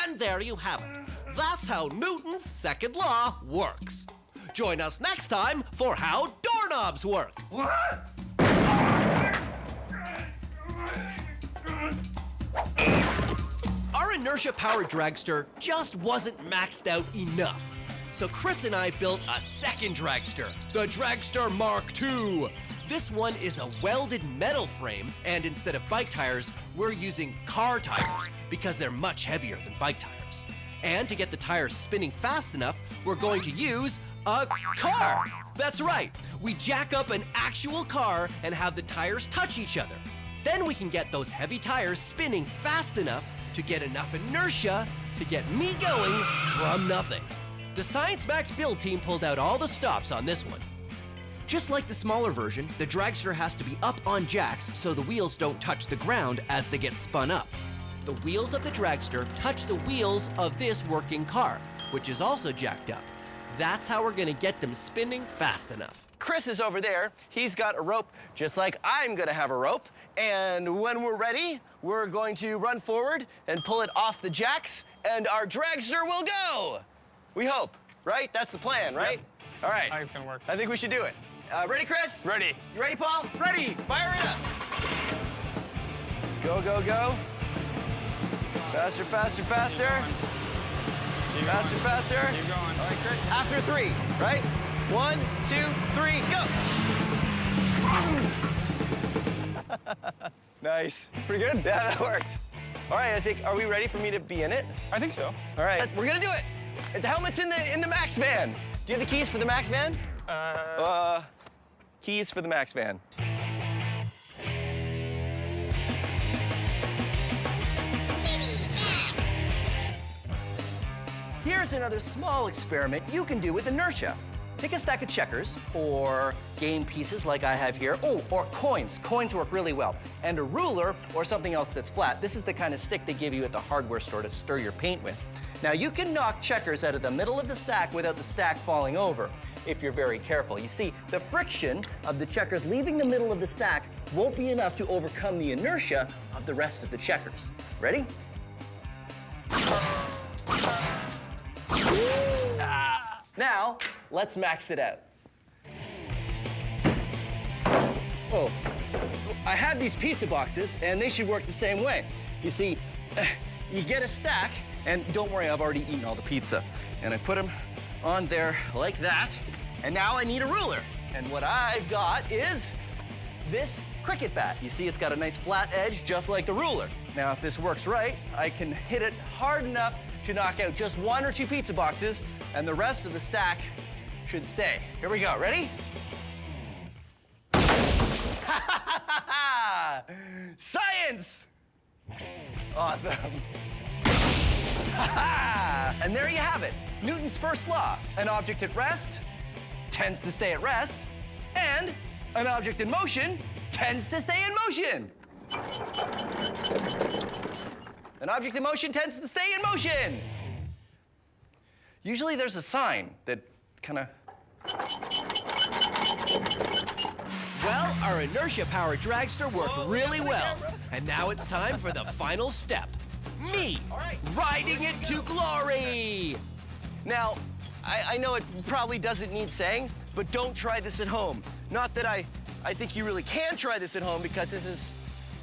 And there you have it. That's how Newton's second law works. Join us next time for how doorknobs work. What? Our inertia-powered dragster just wasn't maxed out enough. So Chris and I built a second dragster, the Dragster Mark II. This one is a welded metal frame, and instead of bike tires, we're using car tires because they're much heavier than bike tires. And to get the tires spinning fast enough, we're going to use a car. That's right. We jack up an actual car and have the tires touch each other. Then we can get those heavy tires spinning fast enough to get enough inertia to get me going from nothing. The Science Max build team pulled out all the stops on this one. Just like the smaller version, the dragster has to be up on jacks so the wheels don't touch the ground as they get spun up. The wheels of the dragster touch the wheels of this working car, which is also jacked up. That's how we're gonna get them spinning fast enough. Chris is over there. He's got a rope, just like I'm gonna have a rope. And when we're ready, we're going to run forward and pull it off the jacks, and our dragster will go. We hope, right? That's the plan, right? Yep. All right. I think it's gonna work. I think we should do it. Ready, Chris? Ready. You ready, Paul? Ready. Fire it up. Go, go, go. Faster, faster, faster. Faster, faster. Keep going. All right, Chris. After 3, right? 1, 2, 3, go. Nice. It's pretty good. Yeah, that worked. All right, are we ready for me to be in it? I think so. All right, we're gonna do it. The helmet's in the Max van. Do you have the keys for the Max van? Keys for the Max van. Here's another small experiment you can do with inertia. Take a stack of checkers or game pieces like I have here. Oh, or coins. Coins work really well. And a ruler or something else that's flat. This is the kind of stick they give you at the hardware store to stir your paint with. Now you can knock checkers out of the middle of the stack without the stack falling over, if you're very careful. You see, the friction of the checkers leaving the middle of the stack won't be enough to overcome the inertia of the rest of the checkers. Ready? Now, let's max it out. Oh, I have these pizza boxes, and they should work the same way. You see, you get a stack, and don't worry, I've already eaten all the pizza. And I put them on there like that, and now I need a ruler. And what I've got is this cricket bat. You see, it's got a nice flat edge, just like the ruler. Now, if this works right, I can hit it hard enough to knock out just 1 or 2 pizza boxes, and the rest of the stack should stay. Here we go, ready? Science! Awesome. And there you have it. Newton's first law. An object at rest tends to stay at rest, and an object in motion tends to stay in motion. An object in motion tends to stay in motion. Usually there's a sign that kind of... Well, our inertia-powered dragster worked really well. And now it's time for the final step. Me, riding it to glory! Now, I know it probably doesn't need saying, but don't try this at home. Not that I think you really can try this at home because this is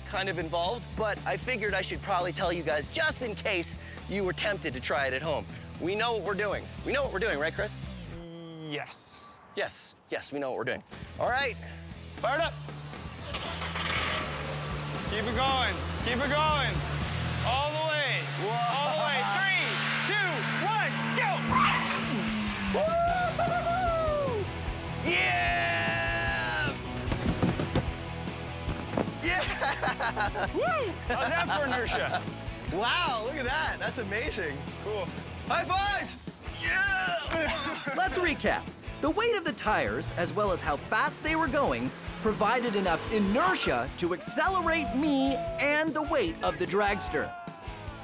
kind of involved, but I figured I should probably tell you guys just in case you were tempted to try it at home. We know what we're doing. We know what we're doing, right, Chris? Yes. Yes, we know what we're doing. All right. Fire it up. Keep it going. Keep it going. All the way. Whoa. All the way. 3, 2, 1, go! Woo! Yeah! Yeah! Woo! How's that for inertia? Wow, look at that. That's amazing. Cool. High fives! Yeah! Let's recap. The weight of the tires, as well as how fast they were going, provided enough inertia to accelerate me and the weight of the dragster.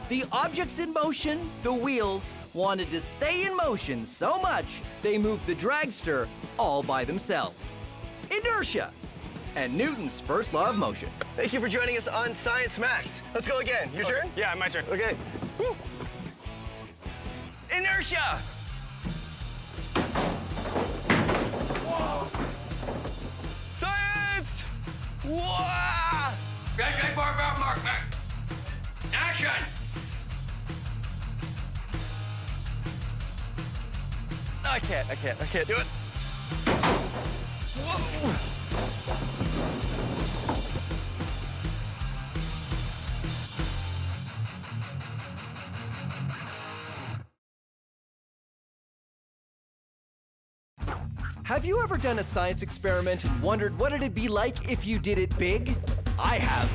The objects in motion, the wheels, wanted to stay in motion so much they moved the dragster all by themselves. Inertia, and Newton's first law of motion. Thank you for joining us on Science Max. Let's go again. Your turn? Yeah, my turn. Okay. Woo. Inertia! Whoa. Science! Whoa! Back, mark, back. Action! I can't do it. Whoa. Have you ever done a science experiment and wondered what it'd be like if you did it big? I have.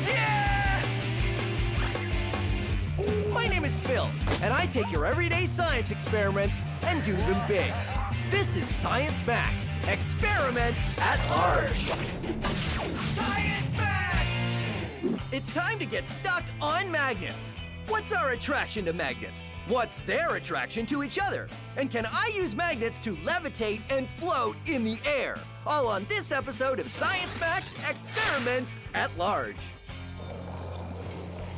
Yeah! My name is Phil, and I take your everyday science experiments and do them big. This is Science Max, experiments at large. Science Max! It's time to get stuck on magnets. What's our attraction to magnets? What's their attraction to each other? And can I use magnets to levitate and float in the air? All on this episode of Science Max, experiments at large.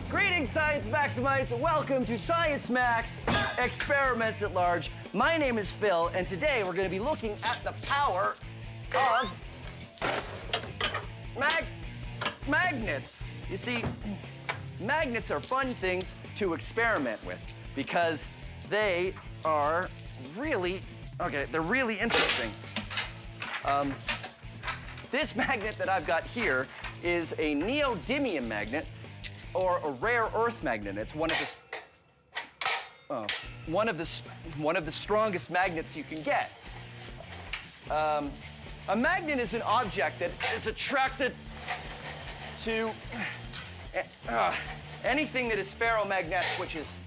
Greetings, Science Maximites. Welcome to Science Max, Experiments at Large. My name is Phil, and today we're going to be looking at the power of magnets. You see, magnets are fun things to experiment with because they are really, they're really interesting. This magnet that I've got here is a neodymium magnet, or a rare earth magnet. It's one of the strongest magnets you can get. A magnet is an object that is attracted to anything that is ferromagnetic, which is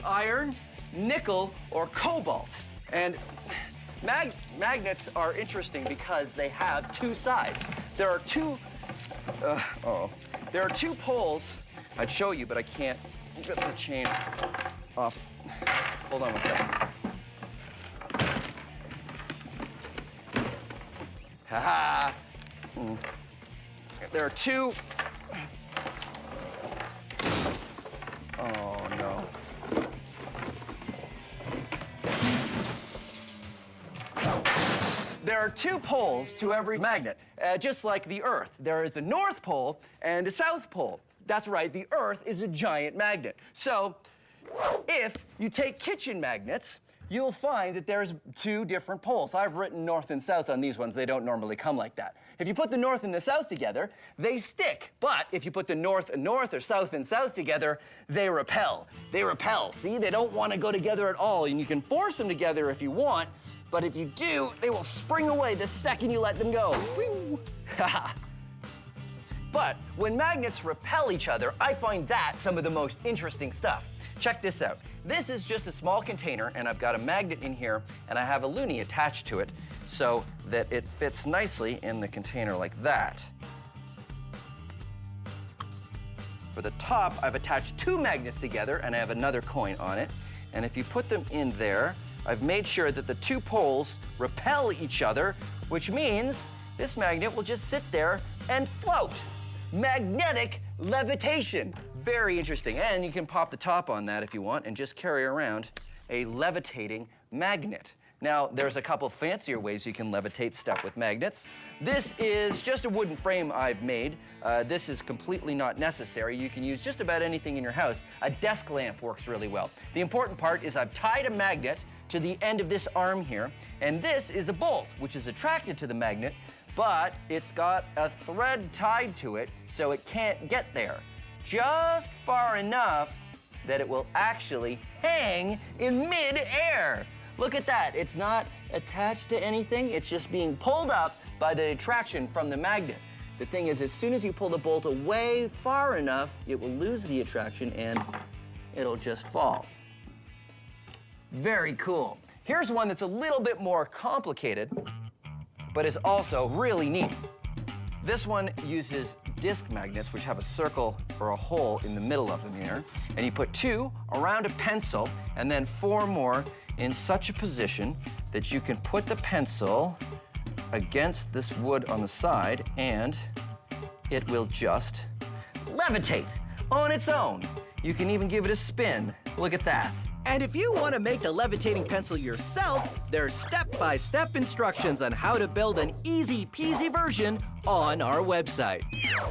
iron, nickel, or cobalt. And Magnets are interesting because they have two sides. There are two, there are two poles. I'd show you, but I can't get the chain off. Hold on one second. Ha-ha. There are two. Oh, no. There are two poles to every magnet, just like the Earth. There is a North Pole and a South Pole. That's right, the Earth is a giant magnet. So, if you take kitchen magnets, you'll find that there's two different poles. I've written north and south on these ones. They don't normally come like that. If you put the north and the south together, they stick. But if you put the north and north or south and south together, they repel. They repel. See, they don't want to go together at all. And you can force them together if you want, but if you do, they will spring away the second you let them go. But when magnets repel each other, I find that some of the most interesting stuff. Check this out. This is just a small container, and I've got a magnet in here, and I have a loonie attached to it so that it fits nicely in the container like that. For the top, I've attached two magnets together, and I have another coin on it. And if you put them in there, I've made sure that the two poles repel each other, which means this magnet will just sit there and float. Magnetic levitation. Very interesting. And you can pop the top on that if you want and just carry around a levitating magnet. Now, there's a couple fancier ways you can levitate stuff with magnets. This is just a wooden frame I've made. This is completely not necessary. You can use just about anything in your house. A desk lamp works really well. The important part is I've tied a magnet to the end of this arm here, and this is a bolt, which is attracted to the magnet, but it's got a thread tied to it, so it can't get there. Just far enough that it will actually hang in mid-air. Look at that. It's not attached to anything. It's just being pulled up by the attraction from the magnet. The thing is, as soon as you pull the bolt away far enough, it will lose the attraction and it'll just fall. Very cool. Here's one that's a little bit more complicated, but is also really neat. This one uses disc magnets, which have a circle or a hole in the middle of them here. And you put two around a pencil and then four more in such a position that you can put the pencil against this wood on the side and it will just levitate on its own. You can even give it a spin. Look at that. And if you want to make a levitating pencil yourself, there's step-by-step instructions on how to build an easy-peasy version on our website.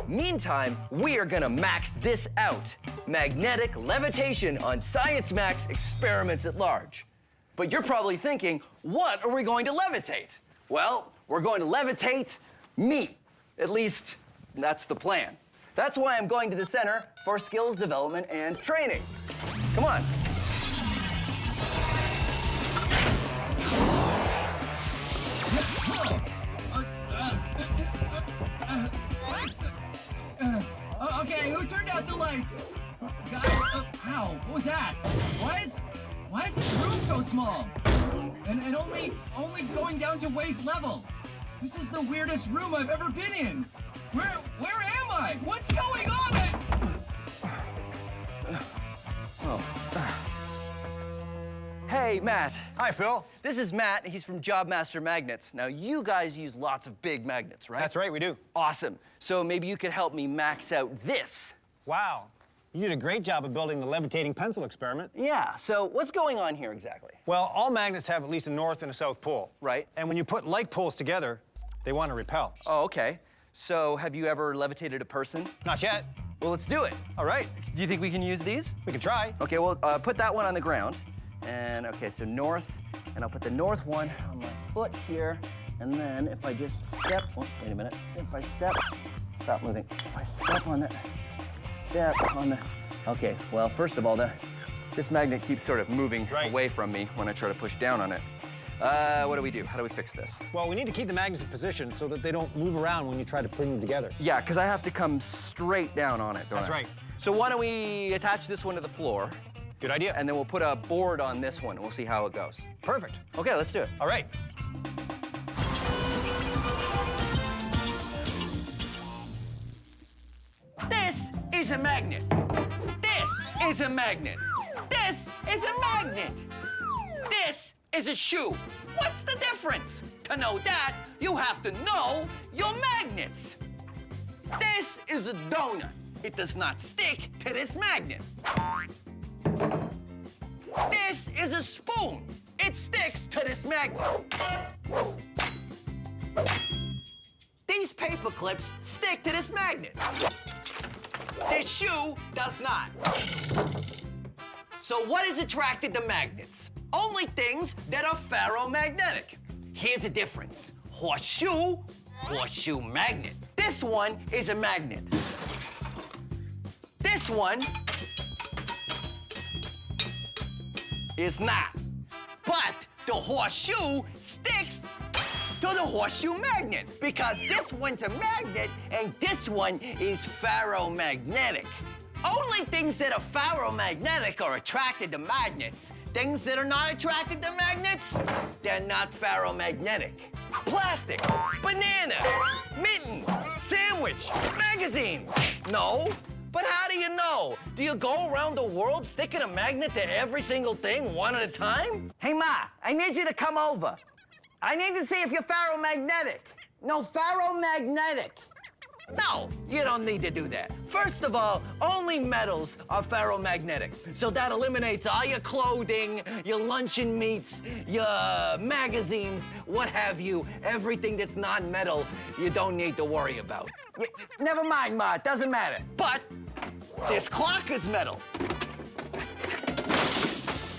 Meantime, we are gonna max this out. Magnetic levitation on Science Max Experiments at Large. But you're probably thinking, what are we going to levitate? Well, we're going to levitate meat. At least, that's the plan. That's why I'm going to the Center for Skills Development and Training. Come on. Okay, who turned out the lights? Ow, what was that? Why is this room so small? And only going down to waist level. This is the weirdest room I've ever been in. Where am I? What's going on? Hey, Matt. Hi, Phil. This is Matt. He's from Jobmaster Magnets. Now, you guys use lots of big magnets, right? That's right, we do. Awesome. So maybe you could help me max out this. Wow. You did a great job of building the levitating pencil experiment. Yeah, so what's going on here exactly? Well, all magnets have at least a north and a south pole. Right. And when you put like poles together, they want to repel. Oh, okay. So have you ever levitated a person? Not yet. Well, let's do it. All right. Do you think we can use these? We can try. Okay, well, put that one on the ground. And, okay, so north, and I'll put the north one on my foot here. And then if I just step, oh, wait a minute. If I step, stop moving. If I step on that, step on the, okay, well, first of all, this magnet keeps sort of moving away from me when I try to push down on it. What do we do? How do we fix this? Well, we need to keep the magnets in position so that they don't move around when you try to bring them together. Yeah, because I have to come straight down on it, don't I? That's right. So why don't we attach this one to the floor, Good idea. And then we'll put a board on this one, and we'll see how it goes. Perfect. Okay, let's do it. All right. This is a magnet. This is a magnet. This is a magnet. This is a shoe. What's the difference? To know that, you have to know your magnets. This is a donut. It does not stick to this magnet. This is a spoon. It sticks to this magnet. These paper clips stick to this magnet. This shoe does not. So what is attracted to magnets? Only things that are ferromagnetic. Here's the difference. Horseshoe, horseshoe magnet. This one is a magnet. This one is not. But the horseshoe sticks to the horseshoe magnet because this one's a magnet and this one is ferromagnetic. Only things that are ferromagnetic are attracted to magnets. Things that are not attracted to magnets, they're not ferromagnetic. Plastic, banana, mitten, sandwich, magazine. No, but how do you know? Do you go around the world sticking a magnet to every single thing one at a time? Hey, Ma, I need you to come over. I need to see if you're ferromagnetic. No, ferromagnetic. No, you don't need to do that. First of all, only metals are ferromagnetic. So that eliminates all your clothing, your luncheon meats, your magazines, what have you. Everything that's non-metal, you don't need to worry about. Never mind, Ma, it doesn't matter. But this clock is metal.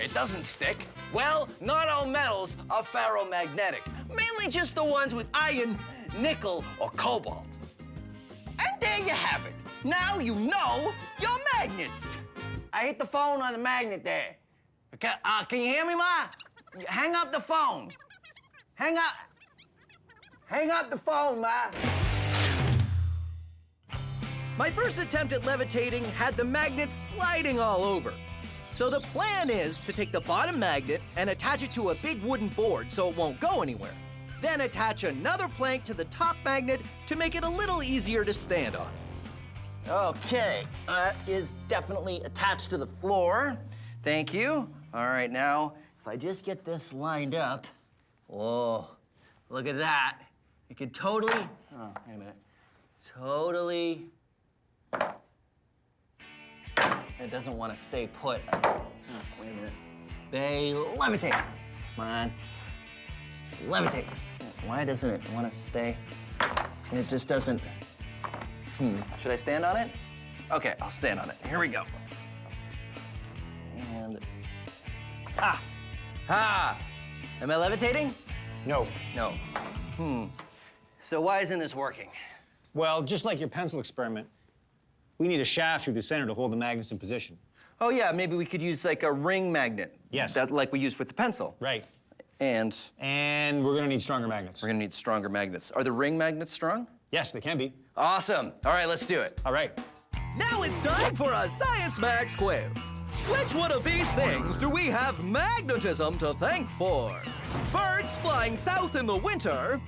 It doesn't stick. Well, not all metals are ferromagnetic. Mainly just the ones with iron, nickel, or cobalt. And there you have it. Now you know your magnets. I hit the phone on the magnet there. Okay, can you hear me, Ma? Hang up the phone. Hang up the phone, Ma. My first attempt at levitating had the magnet sliding all over. So the plan is to take the bottom magnet and attach it to a big wooden board so it won't go anywhere. Then attach another plank to the top magnet to make it a little easier to stand on. Okay, is definitely attached to the floor. Thank you. All right, now, if I just get this lined up. Whoa, look at that. It could totally, oh, wait a minute. Totally, it doesn't want to stay put. Oh, wait a minute. They levitate. Come on. Levitate. Why doesn't it want to stay? It just doesn't. Should I stand on it? Okay, I'll stand on it. Here we go. And. Ha! Am I levitating? No. No. So why isn't this working? Well, just like your pencil experiment, we need a shaft through the center to hold the magnets in position. Oh, yeah, maybe we could use like a ring magnet. Yes. That like we used with the pencil. Right. And we're gonna need stronger magnets. we're gonna need stronger magnets. Are the ring magnets strong? Yes, they can be. Awesome. All right, let's do it. All right. Now it's time for a Science Max quiz. Which one of these things do we have magnetism to thank for? Birds flying south in the winter,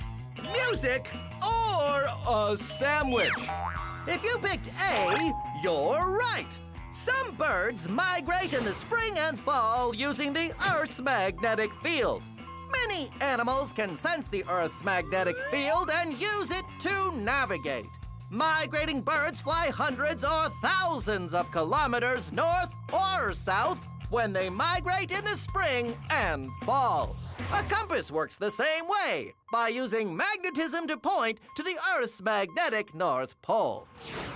music, or a sandwich? If you picked A, you're right. Some birds migrate in the spring and fall using the Earth's magnetic field. Many animals can sense the Earth's magnetic field and use it to navigate. Migrating birds fly hundreds or thousands of kilometers north or south when they migrate in the spring and fall. A compass works the same way, by using magnetism to point to the Earth's magnetic North Pole.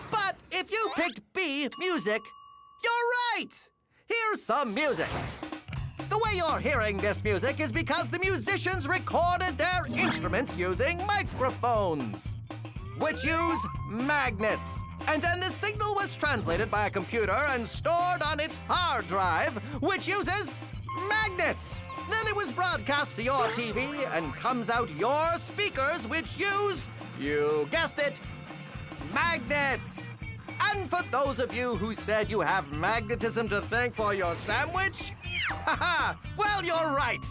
But if you picked B, music, you're right! Here's some music. The way you're hearing this music is because the musicians recorded their instruments using microphones, which use magnets. And then the signal was translated by a computer and stored on its hard drive, which uses magnets. Then it was broadcast to your TV and comes out your speakers, which use, you guessed it, magnets. And for those of you who said you have magnetism to thank for your sandwich, haha, well, you're right.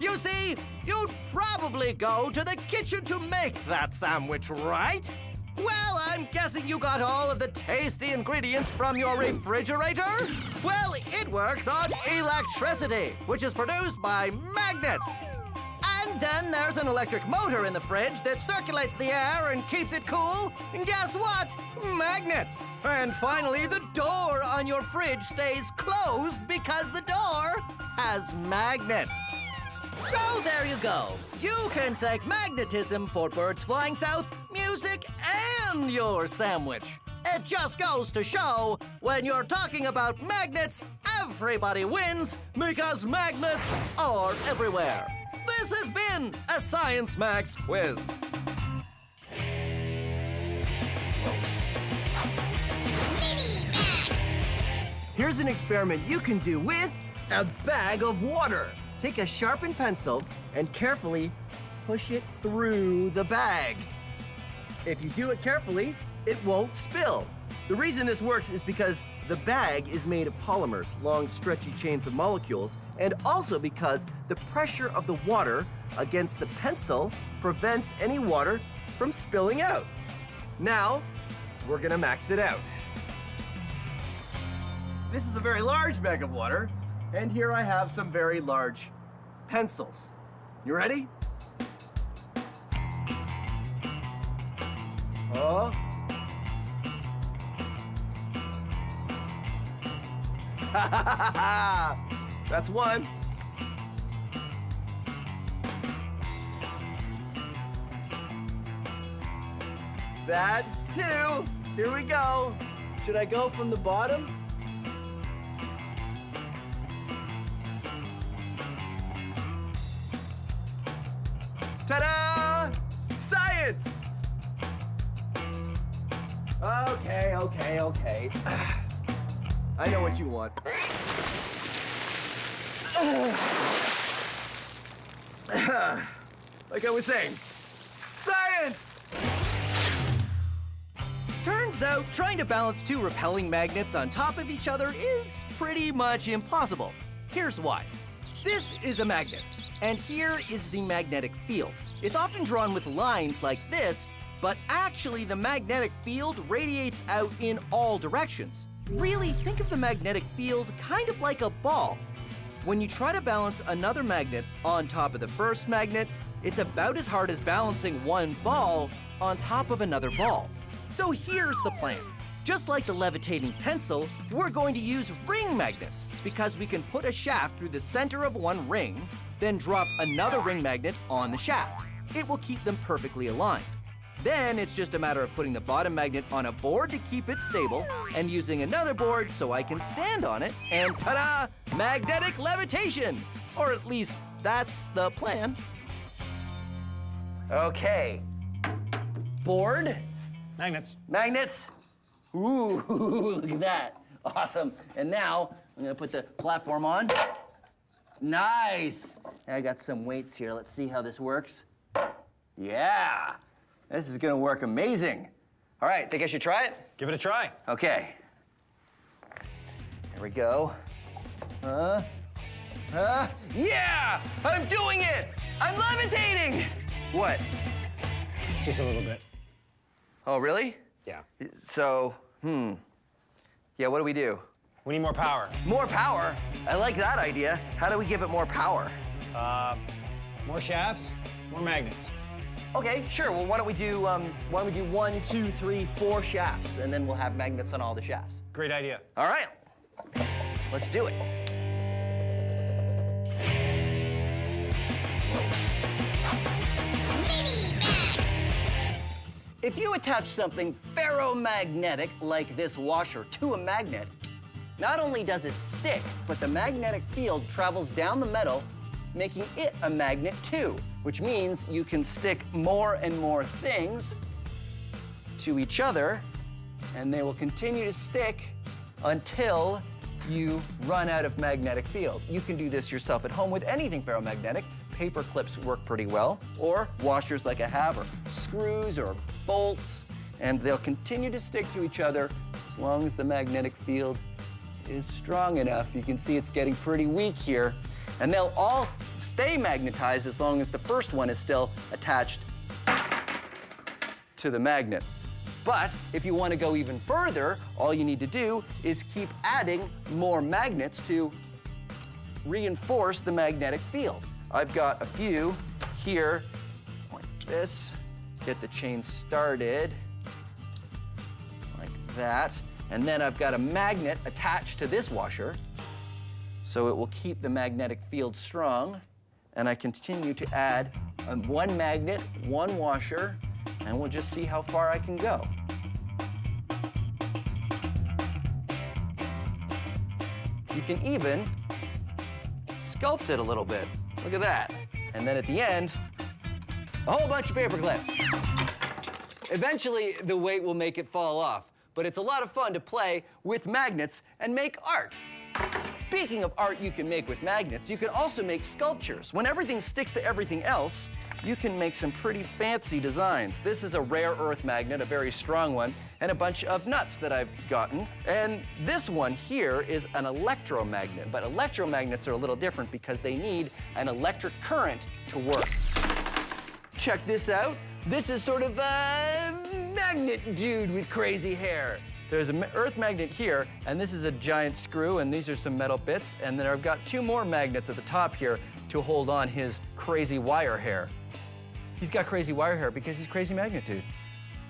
You see, you'd probably go to the kitchen to make that sandwich, right? Well, I'm guessing you got all of the tasty ingredients from your refrigerator? Well, it works on electricity, which is produced by magnets. And then there's an electric motor in the fridge that circulates the air and keeps it cool. And guess what? Magnets. And finally, the door on your fridge stays closed because the door has magnets. So there you go. You can thank magnetism for birds flying south, music, and your sandwich. It just goes to show, when you're talking about magnets, everybody wins because magnets are everywhere. This has been a Science Max quiz. Here's an experiment you can do with a bag of water. Take a sharpened pencil and carefully push it through the bag. If you do it carefully, it won't spill. The reason this works is because the bag is made of polymers, long stretchy chains of molecules, and also because the pressure of the water against the pencil prevents any water from spilling out. Now, we're gonna max it out. This is a very large bag of water, and here I have some very large pencils. You ready? Oh. That's one. That's two. Here we go. Should I go from the bottom? Ta-da! Science! Okay. I know what you want. Like I was saying, science! Turns out trying to balance two repelling magnets on top of each other is pretty much impossible. Here's why. This is a magnet, and here is the magnetic field. It's often drawn with lines like this, but actually the magnetic field radiates out in all directions. Really, think of the magnetic field kind of like a ball. When you try to balance another magnet on top of the first magnet, it's about as hard as balancing one ball on top of another ball. So here's the plan. Just like the levitating pencil, we're going to use ring magnets because we can put a shaft through the center of one ring, then drop another ring magnet on the shaft. It will keep them perfectly aligned. Then it's just a matter of putting the bottom magnet on a board to keep it stable and using another board so I can stand on it, and ta-da! Magnetic levitation! Or at least that's the plan. Okay. Board. Magnets. Magnets. Ooh, look at that. Awesome. And now I'm gonna put the platform on. Nice. I got some weights here. Let's see how this works. Yeah. This is gonna work amazing. All right, think I should try it? Give it a try. Okay. Here we go. Yeah! I'm doing it! I'm levitating! What? Just a little bit. Oh, really? Yeah. So, yeah, what do we do? We need more power. More power? I like that idea. How do we give it more power? More shafts, more magnets. Okay, sure. Well, why don't we do 1, 2, 3, 4 shafts, and then we'll have magnets on all the shafts. Great idea. All right. Let's do it. If you attach something ferromagnetic, like this washer, to a magnet, not only does it stick, but the magnetic field travels down the metal, making it a magnet too, which means you can stick more and more things to each other, and they will continue to stick until you run out of magnetic field. You can do this yourself at home with anything ferromagnetic. Paper clips work pretty well, or washers like I have, or screws, or bolts. and they'll continue to stick to each other as long as the magnetic field is strong enough. You can see it's getting pretty weak here. And they'll all stay magnetized as long as the first one is still attached to the magnet. But if you want to go even further, all you need to do is keep adding more magnets to reinforce the magnetic field. I've got a few here, like this. Let's get the chain started, like that. And then I've got a magnet attached to this washer, so it will keep the magnetic field strong. And I continue to add one magnet, one washer, and we'll just see how far I can go. You can even sculpt it a little bit. Look at that. And then at the end, a whole bunch of paper clips. Eventually, the weight will make it fall off, but it's a lot of fun to play with magnets and make art. Speaking of art you can make with magnets, you can also make sculptures. When everything sticks to everything else, you can make some pretty fancy designs. This is a rare earth magnet, a very strong one, and a bunch of nuts that I've gotten. And this one here is an electromagnet, but electromagnets are a little different because they need an electric current to work. Check this out. This is sort of a magnet dude with crazy hair. There's an earth magnet here, and this is a giant screw, and these are some metal bits, and then I've got two more magnets at the top here to hold on his crazy wire hair. He's got crazy wire hair because he's crazy magnet dude.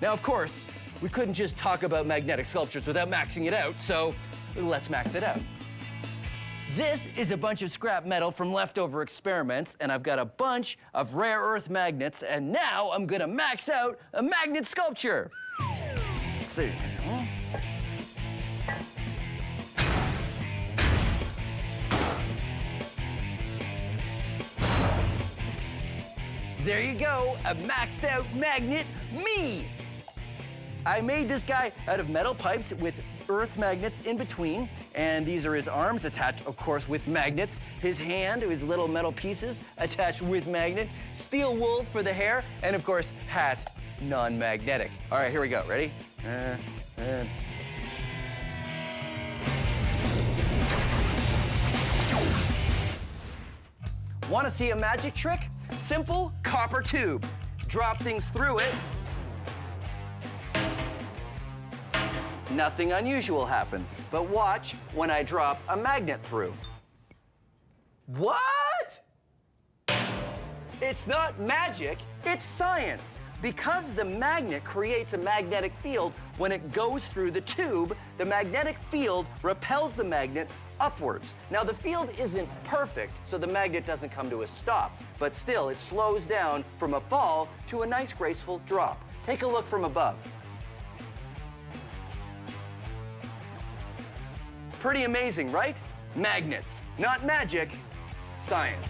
Now, of course, we couldn't just talk about magnetic sculptures without maxing it out, so let's max it out. This is a bunch of scrap metal from leftover experiments, and I've got a bunch of rare earth magnets, and now I'm gonna max out a magnet sculpture. Let's see. There you go, a maxed out magnet, me! I made this guy out of metal pipes with earth magnets in between, and these are his arms attached, of course, with magnets. His hand, his little metal pieces attached with magnet. Steel wool for the hair, and of course, hat, non-magnetic. All right, here we go, ready? Want to see a magic trick? Simple copper tube. Drop things through it. Nothing unusual happens, but watch when I drop a magnet through. What? It's not magic, it's science. Because the magnet creates a magnetic field, when it goes through the tube, the magnetic field repels the magnet upwards. Now, the field isn't perfect, so the magnet doesn't come to a stop, but still, it slows down from a fall to a nice, graceful drop. Take a look from above. Pretty amazing, right? Magnets, not magic, science.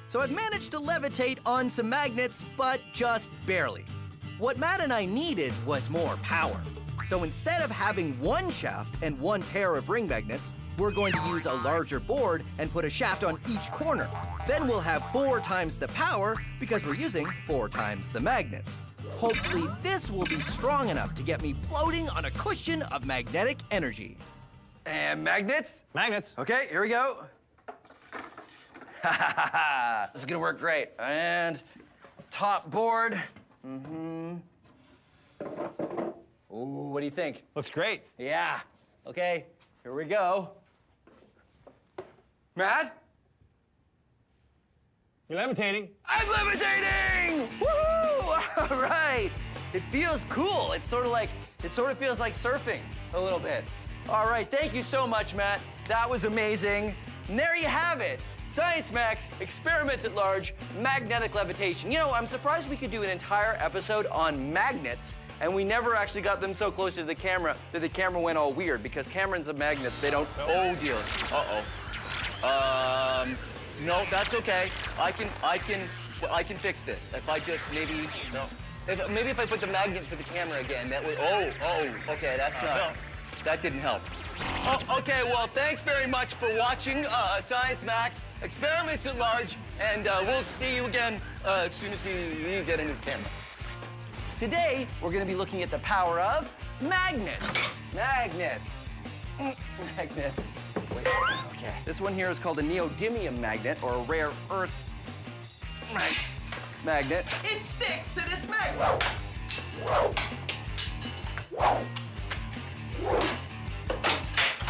So I've managed to levitate on some magnets, but just barely. What Matt and I needed was more power. So instead of having one shaft and one pair of ring magnets, we're going to use a larger board and put a shaft on each corner. Then we'll have 4 times the power because we're using 4 times the magnets. Hopefully this will be strong enough to get me floating on a cushion of magnetic energy. And magnets? Magnets. Okay, here we go. This is gonna work great. And top board. Ooh, what do you think? Looks great. Yeah. Okay, here we go. Matt? You're levitating. I'm levitating! Woohoo! All right. It feels cool. It sort of feels like surfing a little bit. All right, thank you so much, Matt. That was amazing. And there you have it. Science Max, experiments at large, magnetic levitation. You know, I'm surprised we could do an entire episode on magnets, and we never actually got them so close to the camera that the camera went all weird, because cameras and magnets, they don't, oh dear, no, that's okay. I can fix this. If I just maybe, maybe if I put the magnet to the camera again, that would, okay, that's not, that didn't help. Oh, okay, well, thanks very much for watching Science Max Experiments at Large, and we'll see you again as soon as we get a new camera. Today, we're going to be looking at the power of magnets. Magnets. Magnets. Wait, okay. This one here is called a neodymium magnet, or a rare earth magnet. It sticks to this magnet.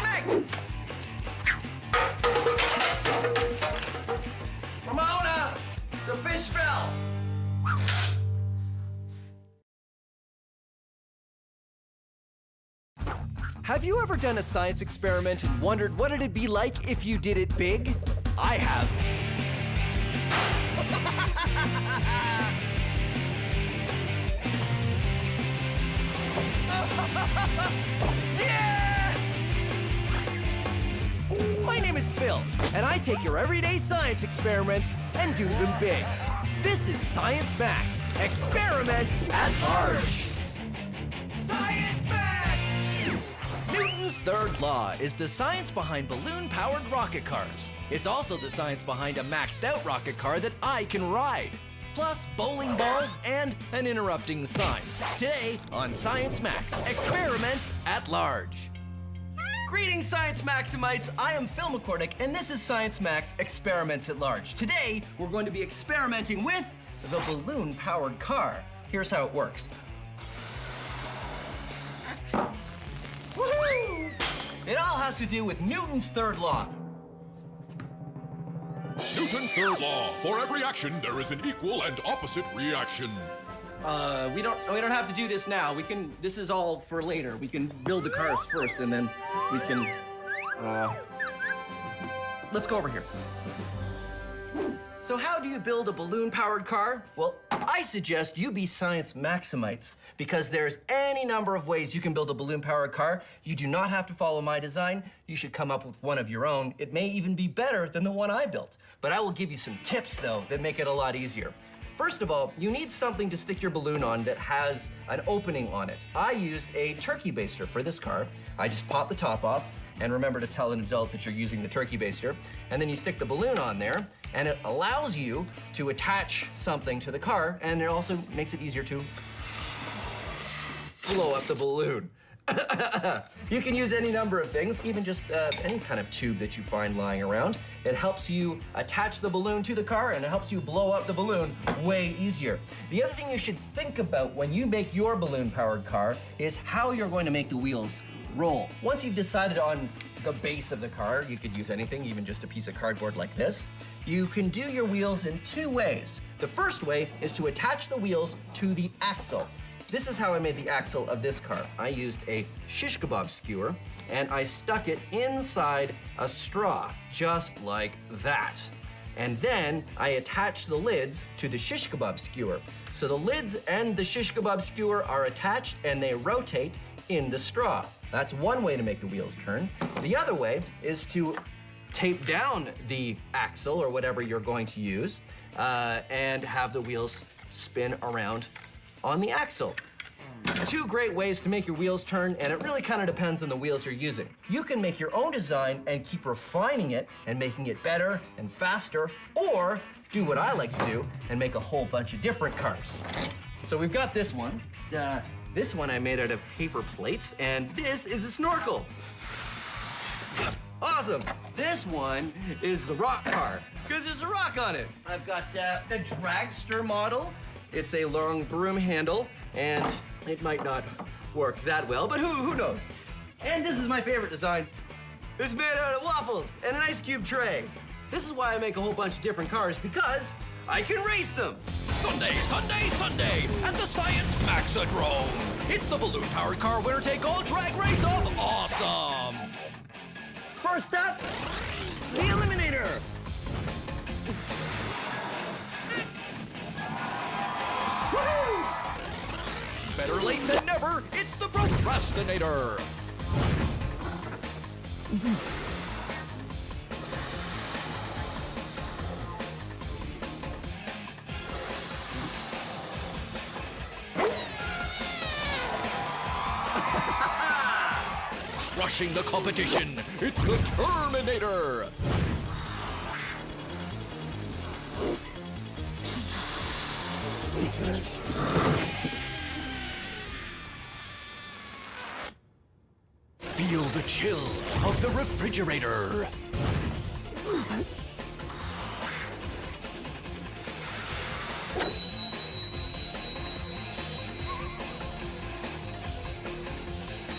Magnet. Ramona, the fish fell. Have you ever done a science experiment and wondered what it'd be like if you did it big? I have. Yeah! My name is Phil, and I take your everyday science experiments and do them big. This is Science Max, Experiments at Large. Science Max! Newton's third law is the science behind balloon-powered rocket cars. It's also the science behind a maxed-out rocket car that I can ride. Plus bowling balls and an interrupting sign. Today on Science Max, Experiments at Large. Greetings, Science Maximites. I am Phil McCordick, and this is Science Max Experiments at Large. Today, we're going to be experimenting with the balloon-powered car. Here's how it works. Woohoo! It all has to do with Newton's third law. Newton's third law. For every action, there is an equal and opposite reaction. We don't have to do this now. This is all for later. We can build the cars first, and then we can, let's go over here. So how do you build a balloon-powered car? Well, I suggest you be Science Maximites, because there's any number of ways you can build a balloon-powered car. You do not have to follow my design. You should come up with one of your own. It may even be better than the one I built. But I will give you some tips, though, that make it a lot easier. First of all, you need something to stick your balloon on that has an opening on it. I used a turkey baster for this car. I just pop the top off, and remember to tell an adult that you're using the turkey baster. And then you stick the balloon on there, and it allows you to attach something to the car, and it also makes it easier to blow up the balloon. You can use any number of things, even just any kind of tube that you find lying around. It helps you attach the balloon to the car, and it helps you blow up the balloon way easier. The other thing you should think about when you make your balloon-powered car is how you're going to make the wheels roll. Once you've decided on the base of the car, you could use anything, even just a piece of cardboard like this. You can do your wheels in two ways. The first way is to attach the wheels to the axle. This is how I made the axle of this car. I used a shish kebab skewer, and I stuck it inside a straw, just like that. And then I attached the lids to the shish kebab skewer. So the lids and the shish kebab skewer are attached, and they rotate in the straw. That's one way to make the wheels turn. The other way is to tape down the axle or whatever you're going to use and have the wheels spin around on the axle. Two great ways to make your wheels turn, and it really kind of depends on the wheels you're using. You can make your own design and keep refining it and making it better and faster, or do what I like to do and make a whole bunch of different cars. So we've got this one. This one I made out of paper plates, and this is a snorkel. Awesome. This one is the rock car, because there's a rock on it. I've got the dragster model. It's a long broom handle, and it might not work that well, but who knows? And this is my favorite design. It's made out of waffles and an ice cube tray. This is why I make a whole bunch of different cars, because I can race them. Sunday, Sunday, Sunday at the Science Maxodrome. It's the balloon-powered car winner-take-all drag race of awesome. First up, the Eliminator. Woohoo! Better late than never, it's the procrastinator. crushing the competition. It's the Terminator. Feel the chill of the refrigerator.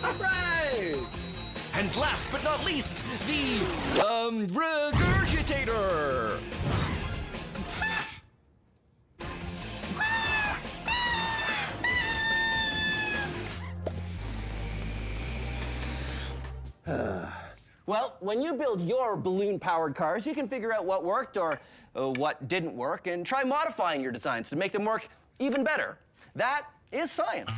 All right! And last but not least, the regurgitator. Well, when you build your balloon-powered cars, you can figure out what worked or what didn't work and try modifying your designs to make them work even better. That is science.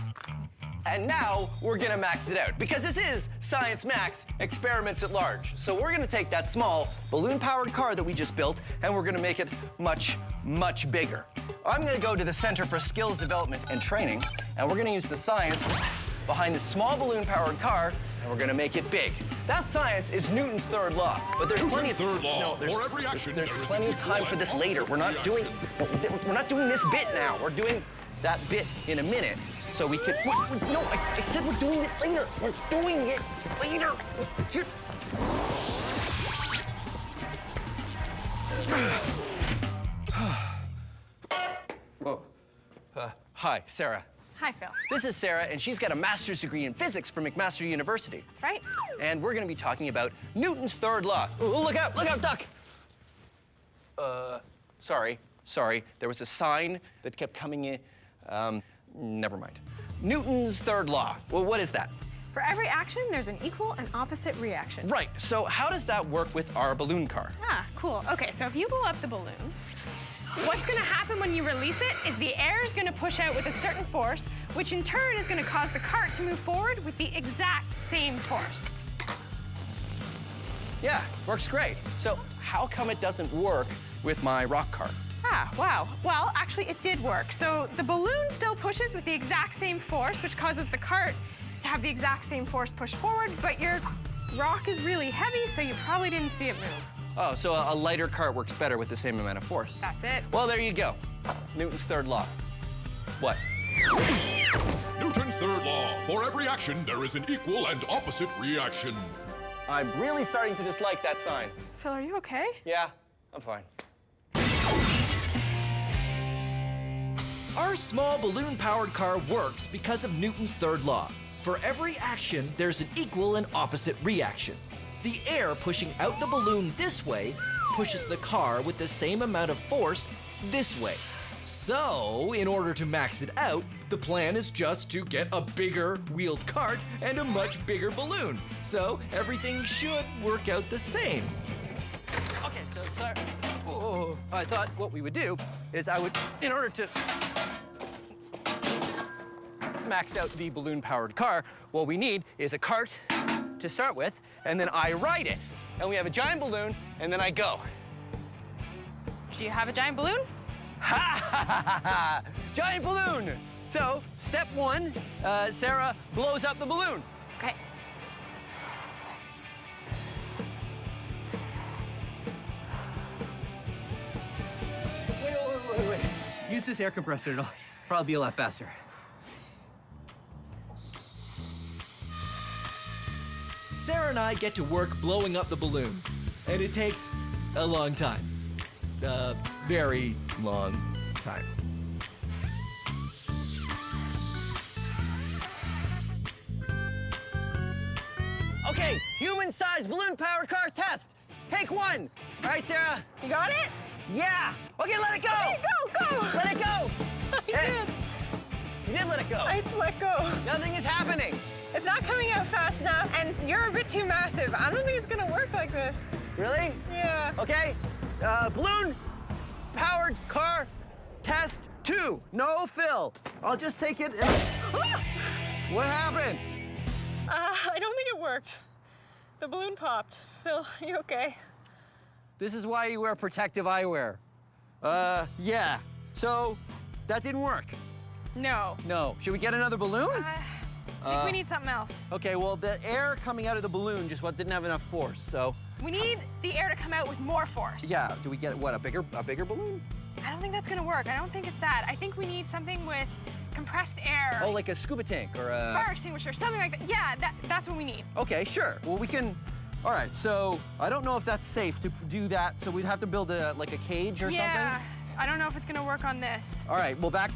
And now we're gonna max it out because this is Science Max Experiments at Large. So we're gonna take that small balloon-powered car that we just built and we're gonna make it much, much bigger. I'm gonna go to the Center for Skills Development and Training and we're gonna use the science behind the small balloon-powered car and we're gonna make it big. That science is Newton's third law, but there's plenty of there's plenty of time for this later. We're not doing this bit now. We're doing that bit in a minute. So we can. No, I said we're doing it later. We're doing it later. Here. Whoa. Hi, Sarah. Hi, Phil. This is Sarah, and she's got a master's degree in physics from McMaster University. That's right. And we're going to be talking about Newton's third law. Oh, look out, duck! Sorry. There was a sign that kept coming in. Never mind. Newton's third law. Well, what is that? For every action, there's an equal and opposite reaction. Right. So how does that work with our balloon car? Ah, cool. Okay, so if you blow up the balloon, what's gonna happen when you release it is the air is gonna push out with a certain force, which in turn is gonna cause the cart to move forward with the exact same force. Yeah, works great. So how come it doesn't work with my rock cart? Ah, wow. Well, actually, it did work. So the balloon still pushes with the exact same force, which causes the cart to have the exact same force push forward, but your rock is really heavy, so you probably didn't see it move. Oh, so a lighter cart works better with the same amount of force. That's it. Well, there you go. Newton's third law. What? Newton's third law. For every action, there is an equal and opposite reaction. I'm really starting to dislike that sign. Phil, are you okay? Yeah, I'm fine. Our small balloon-powered car works because of Newton's third law. For every action, there's an equal and opposite reaction. The air pushing out the balloon this way pushes the car with the same amount of force this way. So, in order to max it out, the plan is just to get a bigger wheeled cart and a much bigger balloon. So, everything should work out the same. Okay, so sorry. Oh, I thought what we would do is in order to max out the balloon-powered car, what we need is a cart to start with, and then I ride it. And we have a giant balloon, and then I go. Do you have a giant balloon? Ha ha ha ha! Giant balloon! So, step one, Sarah blows up the balloon. Okay. Wait. Use this air compressor, it'll probably be a lot faster. Sarah and I get to work blowing up the balloon, and it takes a long time. A very long time. Okay, human-sized balloon-powered car test. Take one. All right, Sarah? You got it? Yeah. Okay, let it go. Okay, go. Let it go. You did. You did let it go. It's let go. Nothing is happening. It's not coming out fast enough, and you're a bit too massive. I don't think it's gonna work like this. Really? Yeah. Okay, balloon-powered car test 2. No fill. I'll just take it. What happened? I don't think it worked. The balloon popped. Phil, are you okay? This is why you wear protective eyewear. Yeah. So, that didn't work. No. No. Should we get another balloon? I think we need something else. Okay, well, the air coming out of the balloon just didn't have enough force, so. We need the air to come out with more force. Yeah, do we get, what, a bigger balloon? I don't think that's gonna work. I don't think it's that. I think we need something with compressed air. Oh, like a scuba tank or a... Fire extinguisher, something like that. Yeah, that's what we need. Okay, sure. Well, we can... All right, so I don't know if that's safe to do that, so we'd have to build like a cage or yeah, something? I don't know if it's gonna work on this. All right, well, back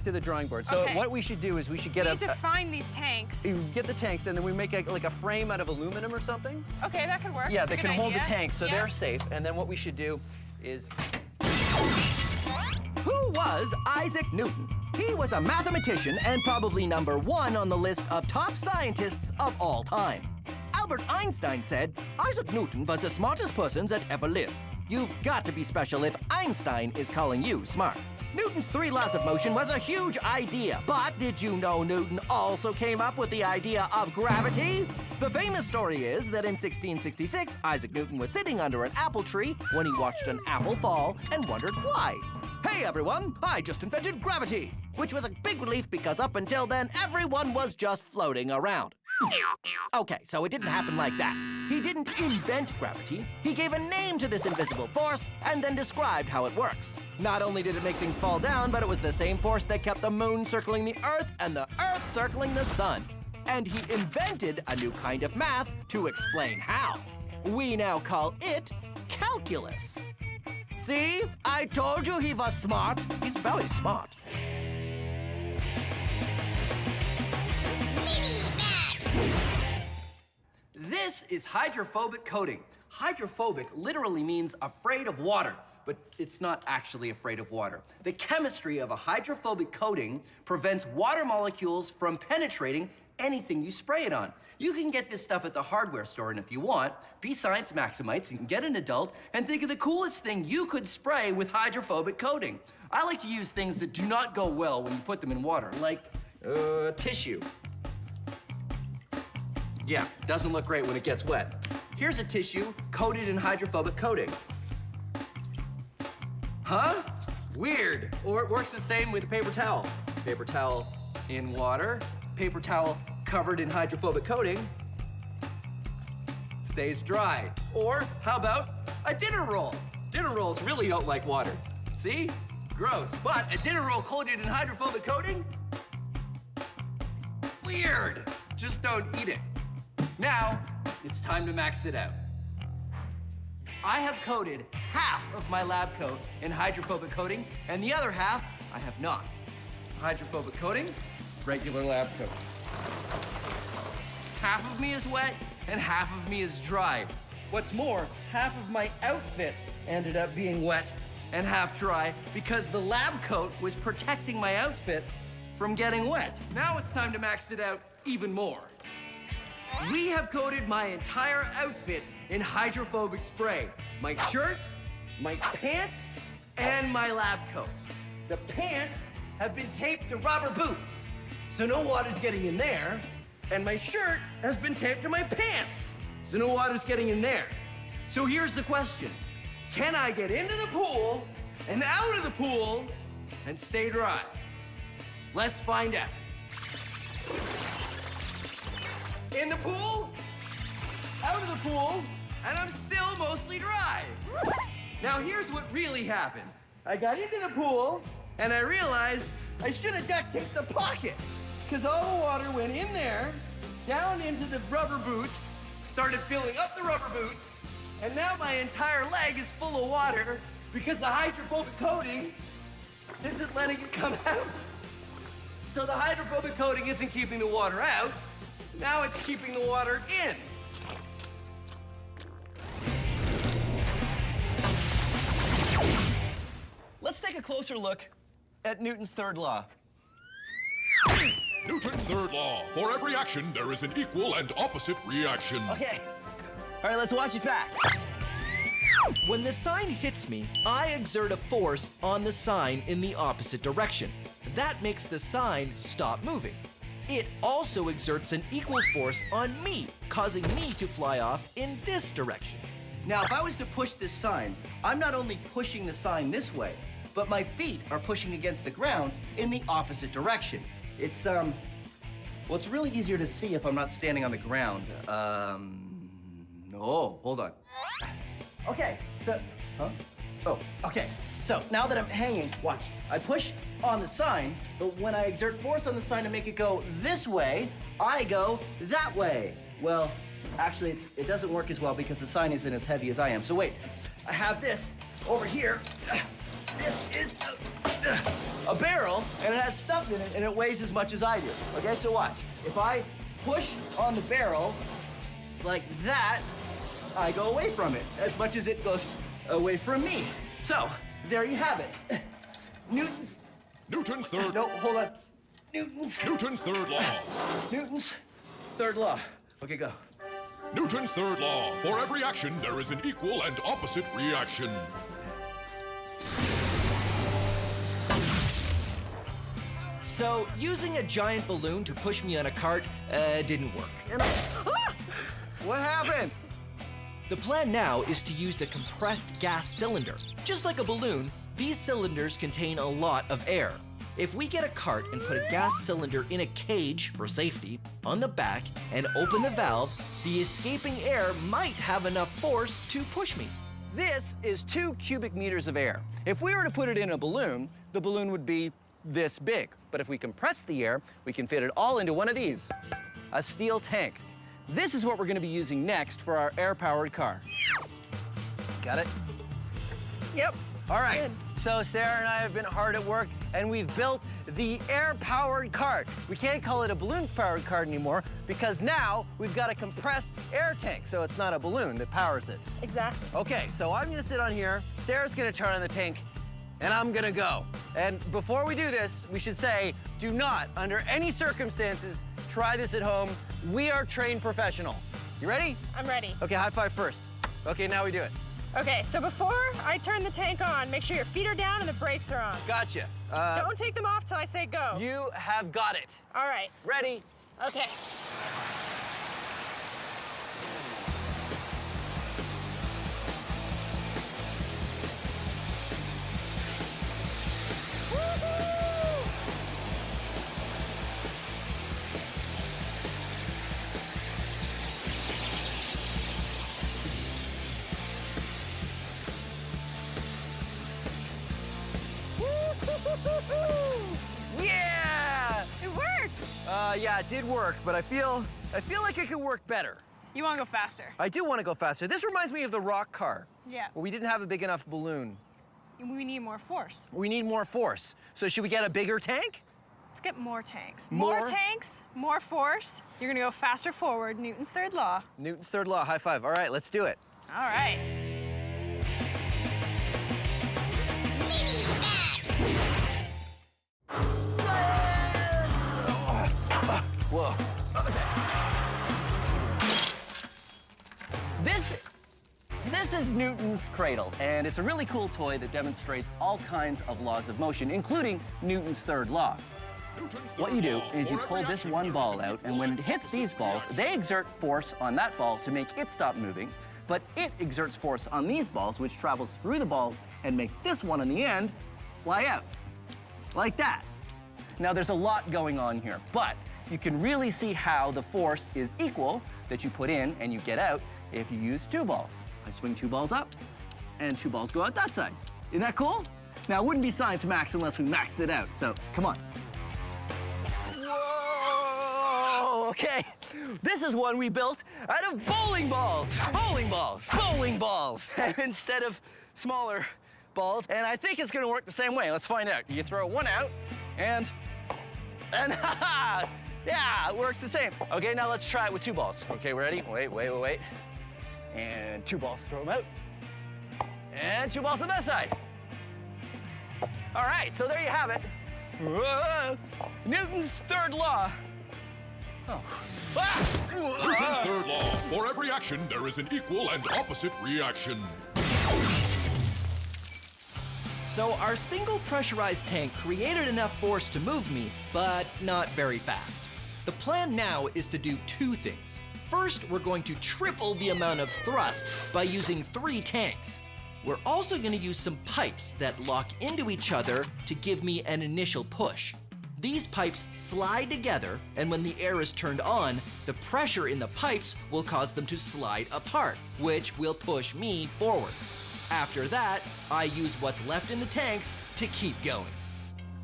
to the drawing board. So Okay. what we should do is we should get We need to find these tanks. Get the tanks, and then we make like a frame out of aluminum or something. Okay, that could work. Yeah, That's they a can good hold the idea. tanks, so Yeah. they're safe. And then what we should do is... Who was Isaac Newton? He was a mathematician and probably #1 on the list of top scientists of all time. Albert Einstein said, Isaac Newton was the smartest person that ever lived. You've got to be special if Einstein is calling you smart. Newton's 3 laws of motion was a huge idea, but did you know Newton also came up with the idea of gravity? The famous story is that in 1666, Isaac Newton was sitting under an apple tree when he watched an apple fall and wondered why. Hey everyone, I just invented gravity, which was a big relief because up until then, everyone was just floating around. Okay, so it didn't happen like that. He didn't invent gravity. He gave a name to this invisible force and then described how it works. Not only did it make things fall down, but it was the same force that kept the moon circling the Earth and the Earth circling the sun. And he invented a new kind of math to explain how. We now call it calculus. See? I told you he was smart. He's very smart. This is hydrophobic coating. Hydrophobic literally means afraid of water, but it's not actually afraid of water. The chemistry of a hydrophobic coating prevents water molecules from penetrating anything you spray it on. You can get this stuff at the hardware store, and if you want, be science maximites and get an adult and think of the coolest thing you could spray with hydrophobic coating. I like to use things that do not go well when you put them in water, like tissue. Yeah, doesn't look great when it gets wet. Here's a tissue coated in hydrophobic coating. Huh? Weird. Or it works the same with a paper towel. Paper towel in water, paper towel covered in hydrophobic coating, stays dry. Or how about a dinner roll? Dinner rolls really don't like water. See? Gross. But a dinner roll coated in hydrophobic coating? Weird. Just don't eat it. Now, it's time to max it out. I have coated half of my lab coat in hydrophobic coating, and the other half I have not. Hydrophobic coating, regular lab coat. Half of me is wet, and half of me is dry. What's more, half of my outfit ended up being wet and half dry because the lab coat was protecting my outfit from getting wet. Now it's time to max it out even more. We have coated my entire outfit in hydrophobic spray. My shirt, my pants, and my lab coat. The pants have been taped to rubber boots, so no water's getting in there. And my shirt has been taped to my pants, so no water's getting in there. So here's the question. Can I get into the pool and out of the pool and stay dry? Let's find out. In the pool, out of the pool, and I'm still mostly dry. Now here's what really happened. I got into the pool, and I realized I should have duct taped the pocket, because all the water went in there, down into the rubber boots, started filling up the rubber boots, and now my entire leg is full of water because the hydrophobic coating isn't letting it come out. So the hydrophobic coating isn't keeping the water out. Now it's keeping the water in. Let's take a closer look at Newton's third law. Newton's third law. For every action, there is an equal and opposite reaction. Okay. All right, let's watch it back. When the sign hits me, I exert a force on the sign in the opposite direction. That makes the sign stop moving. It also exerts an equal force on me, causing me to fly off in this direction. Now, if I was to push this sign, I'm not only pushing the sign this way, but my feet are pushing against the ground in the opposite direction. It's Well, it's really easier to see if I'm not standing on the ground. No, hold on. Okay, so, okay. So now that I'm hanging, watch. I push on the sign, but when I exert force on the sign to make it go this way, I go that way. Well, actually, it doesn't work as well because the sign isn't as heavy as I am. So wait, I have this over here. This is a barrel, and it has stuff in it, and it weighs as much as I do. Okay, so watch. If I push on the barrel like that, I go away from it as much as it goes away from me. So, there you have it. Newton's third. No, hold on. Newton's third law. Newton's third law. Okay, go. Newton's third law. For every action, there is an equal and opposite reaction. So, using a giant balloon to push me on a cart didn't work. What happened? The plan now is to use the compressed gas cylinder. Just like a balloon, these cylinders contain a lot of air. If we get a cart and put a gas cylinder in a cage for safety on the back and open the valve, the escaping air might have enough force to push me. This is 2 cubic meters of air. If we were to put it in a balloon, the balloon would be this big. But if we compress the air, we can fit it all into one of these, a steel tank. This is what we're going to be using next for our air-powered car. Got it? Yep. All right. So Sarah and I have been hard at work, and we've built the air-powered cart. We can't call it a balloon-powered cart anymore because now we've got a compressed air tank, so it's not a balloon that powers it. Exactly. Okay, so I'm gonna sit on here, Sarah's gonna turn on the tank, and I'm gonna go. And before we do this, we should say, do not, under any circumstances, try this at home. We are trained professionals. You ready? I'm ready. Okay, high five first. Okay, now we do it. Okay, so before I turn the tank on, make sure your feet are down and the brakes are on. Gotcha. Don't take them off till I say go. You have got it. All right. Ready? Okay. Yeah! It worked! Yeah, it did work, but I feel like it could work better. You want to go faster? I do want to go faster. This reminds me of the rock car. Yeah. Where we didn't have a big enough balloon. We need more force. We need more force. So should we get a bigger tank? Let's get more tanks. More? Tanks, more force. You're gonna go faster forward. Newton's third law. Newton's third law, high five. All right, let's do it. All right. Whoa. This is Newton's cradle, and it's a really cool toy that demonstrates all kinds of laws of motion, including Newton's third law. What you do is you pull this one ball out, and when it hits these balls, they exert force on that ball to make it stop moving, but it exerts force on these balls, which travels through the balls and makes this one on the end fly out, like that. Now, there's a lot going on here, but you can really see how the force is equal that you put in and you get out if you use 2 balls. I swing 2 balls up, and 2 balls go out that side. Isn't that cool? Now, it wouldn't be science max unless we maxed it out, so come on. Whoa, okay. This is one we built out of bowling balls. Bowling balls, bowling balls, instead of smaller balls. And I think it's gonna work the same way. Let's find out. You throw one out, and haha, yeah, it works the same. Okay, now let's try it with 2 balls. Okay, ready? Wait. And 2 balls, throw them out. And 2 balls on that side. All right, so there you have it. Whoa. Newton's third law. Oh. Ah! Newton's third law. For every action, there is an equal and opposite reaction. So our single pressurized tank created enough force to move me, but not very fast. The plan now is to do 2 things. First, we're going to triple the amount of thrust by using 3 tanks. We're also going to use some pipes that lock into each other to give me an initial push. These pipes slide together, and when the air is turned on, the pressure in the pipes will cause them to slide apart, which will push me forward. After that, I use what's left in the tanks to keep going.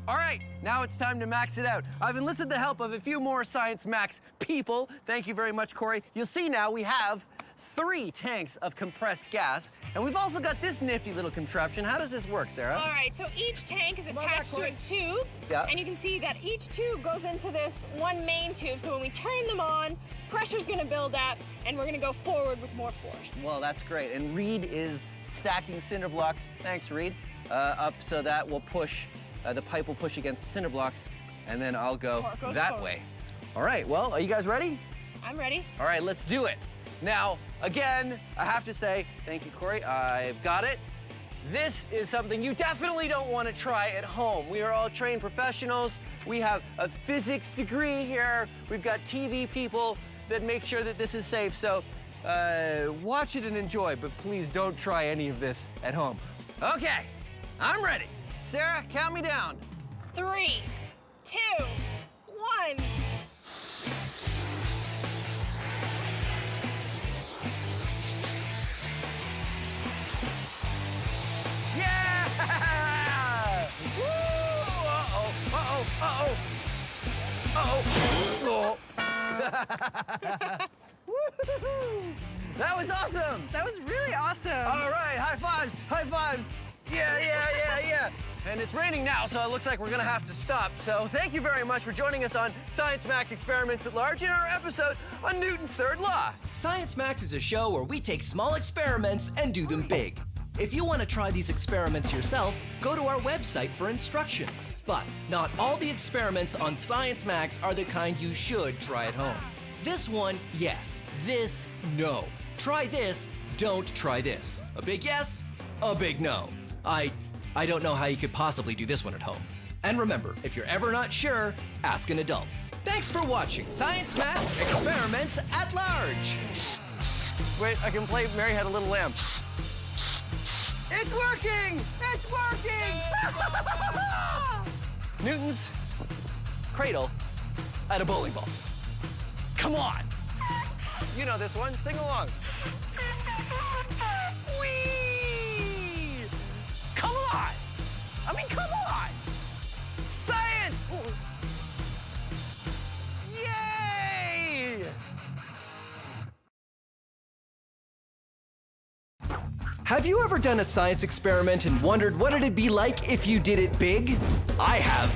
All right, now it's time to max it out. I've enlisted the help of a few more Science Max people. Thank you very much, Corey. You'll see now we have 3 tanks of compressed gas, and we've also got this nifty little contraption. How does this work, Sarah? All right, so each tank is attached to a tube, and you can see that each tube goes into this one main tube, so when we turn them on, pressure's gonna build up, and we're gonna go forward with more force. Well, that's great. And Reed is stacking cinder blocks, thanks Reed, up so that will push, the pipe will push against the cinder blocks, and then I'll go that way. All right, well, are you guys ready? I'm ready. All right, let's do it. Now, again, I have to say, thank you, Corey, I've got it. This is something you definitely don't want to try at home. We are all trained professionals. We have a physics degree here. We've got TV people that make sure that this is safe. So watch it and enjoy, but please don't try any of this at home. Okay, I'm ready. Sarah, count me down. 3, 2, 1. Yeah! Woo! Uh-oh, uh-oh, uh-oh. Uh-oh. Woo! That was awesome! That was really awesome. All right, high fives, high fives. Yeah, yeah, yeah, yeah. And it's raining now, so it looks like we're gonna have to stop. So thank you very much for joining us on Science Max Experiments at Large in our episode on Newton's third law. Science Max is a show where we take small experiments and do them big. If you want to try these experiments yourself, go to our website for instructions. But not all the experiments on Science Max are the kind you should try at home. This one, yes. This, no. Try this, don't try this. A big yes, a big no. I don't know how you could possibly do this one at home. And remember, if you're ever not sure, ask an adult. Thanks for watching Science Max Experiments at Large. Wait, I can play Mary Had a Little Lamb. It's working! It's working! Newton's cradle out of bowling balls. Come on! You know this one, sing along. Whee! Come on! I mean, come on! Science! Yay! Have you ever done a science experiment and wondered what it'd be like if you did it big? I have.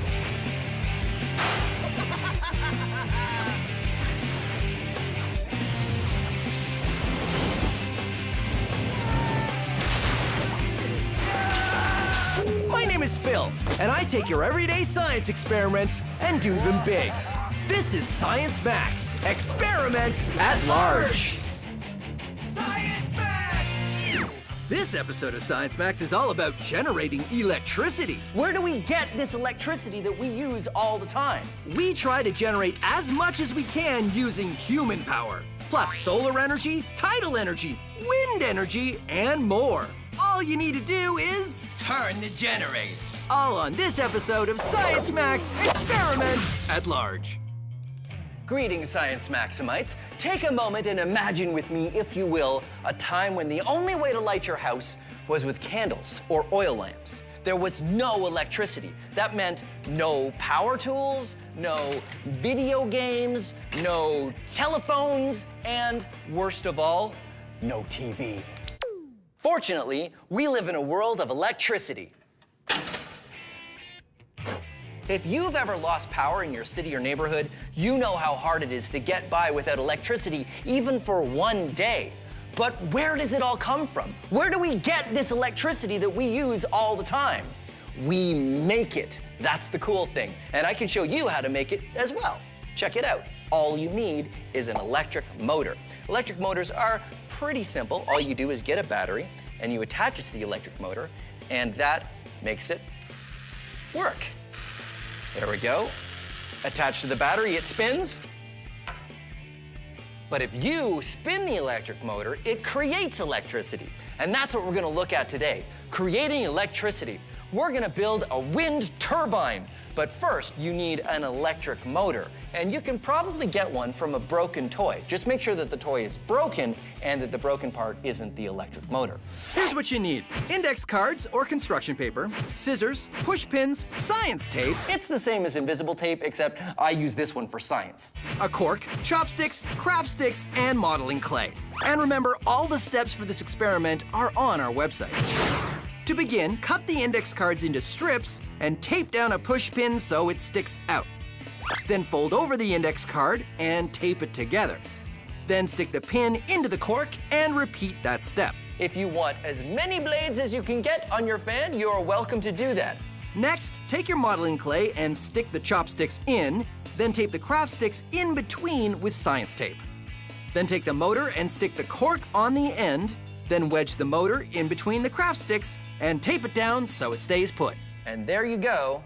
My name is Phil, and I take your everyday science experiments and do them big. This is Science Max, Experiments at Large. Science Max! This episode of Science Max is all about generating electricity. Where do we get this electricity that we use all the time? We try to generate as much as we can using human power, plus solar energy, tidal energy, wind energy, and more. All you need to do is turn the generator. All on this episode of Science Max Experiments at Large. Greetings, Science Maximites. Take a moment and imagine with me, if you will, a time when the only way to light your house was with candles or oil lamps. There was no electricity. That meant no power tools, no video games, no telephones, and worst of all, no TV. Fortunately, we live in a world of electricity. If you've ever lost power in your city or neighborhood, you know how hard it is to get by without electricity, even for one day. But where does it all come from? Where do we get this electricity that we use all the time? We make it. That's the cool thing. And I can show you how to make it as well. Check it out. All you need is an electric motor. Electric motors are pretty simple. All you do is get a battery and you attach it to the electric motor, and that makes it work. There we go. Attached to the battery, it spins. But if you spin the electric motor, it creates electricity. And that's what we're gonna look at today, creating electricity. We're gonna build a wind turbine. But first, you need an electric motor. And you can probably get one from a broken toy. Just make sure that the toy is broken and that the broken part isn't the electric motor. Here's what you need: index cards or construction paper, scissors, push pins, science tape. It's the same as invisible tape, except I use this one for science. A cork, chopsticks, craft sticks, and modeling clay. And remember, all the steps for this experiment are on our website. To begin, cut the index cards into strips and tape down a push pin so it sticks out. Then fold over the index card and tape it together. Then stick the pin into the cork and repeat that step. If you want as many blades as you can get on your fan, you're welcome to do that. Next, take your modeling clay and stick the chopsticks in, then tape the craft sticks in between with science tape. Then take the motor and stick the cork on the end, then wedge the motor in between the craft sticks and tape it down so it stays put. And there you go,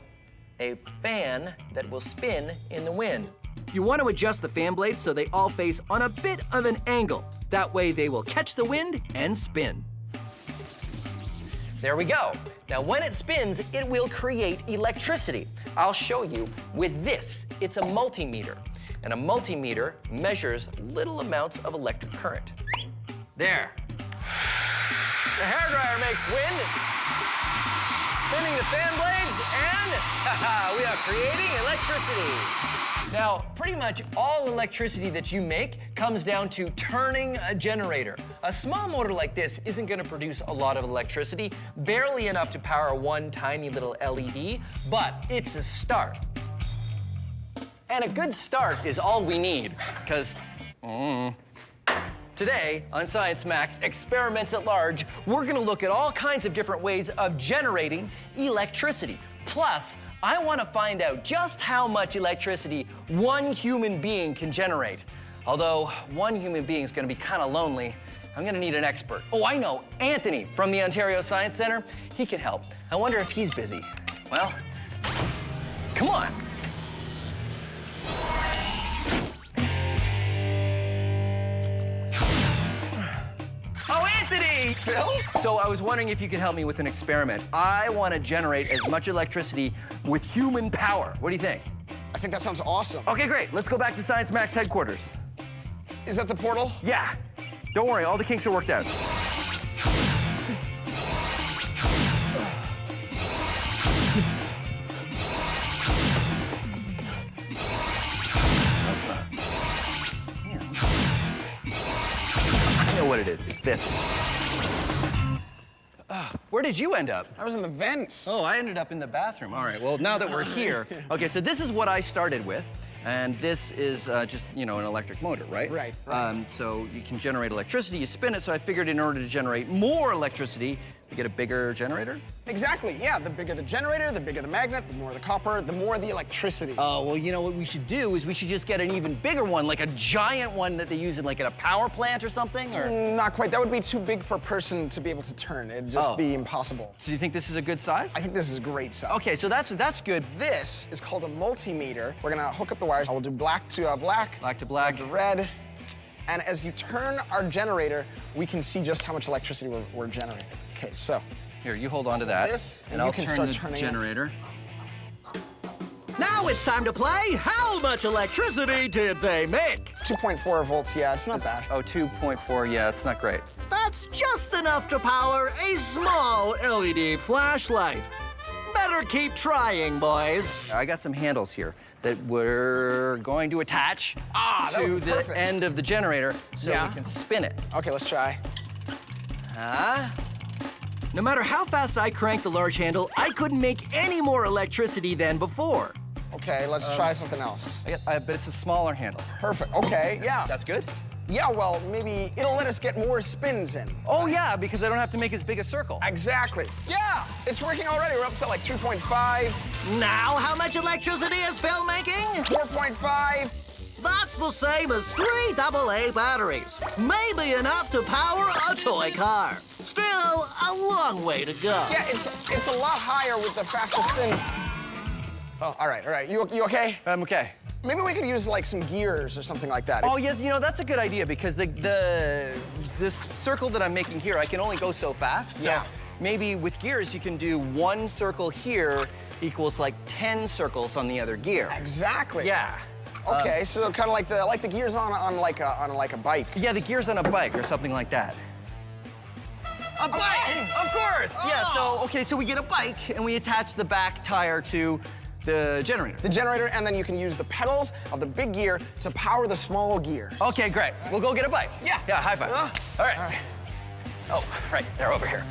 a fan that will spin in the wind. You want to adjust the fan blades so they all face on a bit of an angle. That way they will catch the wind and spin. There we go. Now when it spins, it will create electricity. I'll show you with this. It's a multimeter. And a multimeter measures little amounts of electric current. There. The hairdryer makes wind, spinning the fan blades, and we are creating electricity. Now, pretty much all electricity that you make comes down to turning a generator. A small motor like this isn't gonna produce a lot of electricity, barely enough to power one tiny little LED, but it's a start. And a good start is all we need, because today on Science Max Experiments at Large, we're gonna look at all kinds of different ways of generating electricity. Plus, I wanna find out just how much electricity one human being can generate. Although one human being is gonna be kinda lonely, I'm gonna need an expert. Oh, I know, Anthony from the Ontario Science Centre. He can help. I wonder if he's busy. Well, come on. Oh, Anthony! Phil? So I was wondering if you could help me with an experiment. I want to generate as much electricity with human power. What do you think? I think that sounds awesome. Okay, great. Let's go back to Science Max headquarters. Is that the portal? Yeah. Don't worry, all the kinks are worked out. I know what it is. It's this. Where did you end up? I was in the vents. Oh, I ended up in the bathroom. All right, well, now that we're here. Okay, so this is what I started with. And this is just, you know, an electric motor, right? Right. So you can generate electricity, you spin it, so I figured in order to generate more electricity, you get a bigger generator? Exactly, yeah. The bigger the generator, the bigger the magnet, the more the copper, the more the electricity. Oh, well, you know what we should do is we should just get an even bigger one, like a giant one that they use in like at a power plant or something, or? Not quite. That would be too big for a person to be able to turn. It'd just be impossible. So do you think this is a good size? I think this is a great size. Okay, so that's good. This is called a multimeter. We're gonna hook up the wires. I will do black to black. Black to black. To red. And as you turn our generator, we can see just how much electricity we're generating. Okay, so. Here, you hold on to that. This, and I'll you can turn start the turning generator. Now it's time to play. How much electricity did they make? 2.4 volts, yeah, it's not bad. Oh, 2.4, yeah, it's not great. That's just enough to power a small LED flashlight. Better keep trying, boys. I got some handles here that we're going to attach to the end of the generator so we can spin it. Okay, let's try. No matter how fast I cranked the large handle, I couldn't make any more electricity than before. Okay, let's try something else. But it's a smaller handle. Perfect, okay, yeah. That's good? Yeah, well, maybe it'll let us get more spins in. Oh, yeah, because I don't have to make as big a circle. Exactly. Yeah, it's working already. We're up to like 3.5. Now, how much electricity is Phil making? 4.5. That's the same as 3 AA batteries. Maybe enough to power a toy car. Still, a long way to go. Yeah, it's a lot higher with the faster spins. Oh, all right. You okay? I'm okay. Maybe we could use like some gears or something like that. Oh, yes, you know, that's a good idea because this circle that I'm making here, I can only go so fast. So maybe with gears you can do 1 circle here equals like 10 circles on the other gear. Exactly. Yeah. Okay, so kind of like the gears on like a bike. Yeah, the gears on a bike or something like that. A bike, of course. Yeah. So okay, so we get a bike and we attach the back tire to the generator. The generator, and then you can use the pedals of the big gear to power the small gears. Okay, great. We'll go get a bike. Yeah. Yeah, high five. All right. Oh, right, they're over here.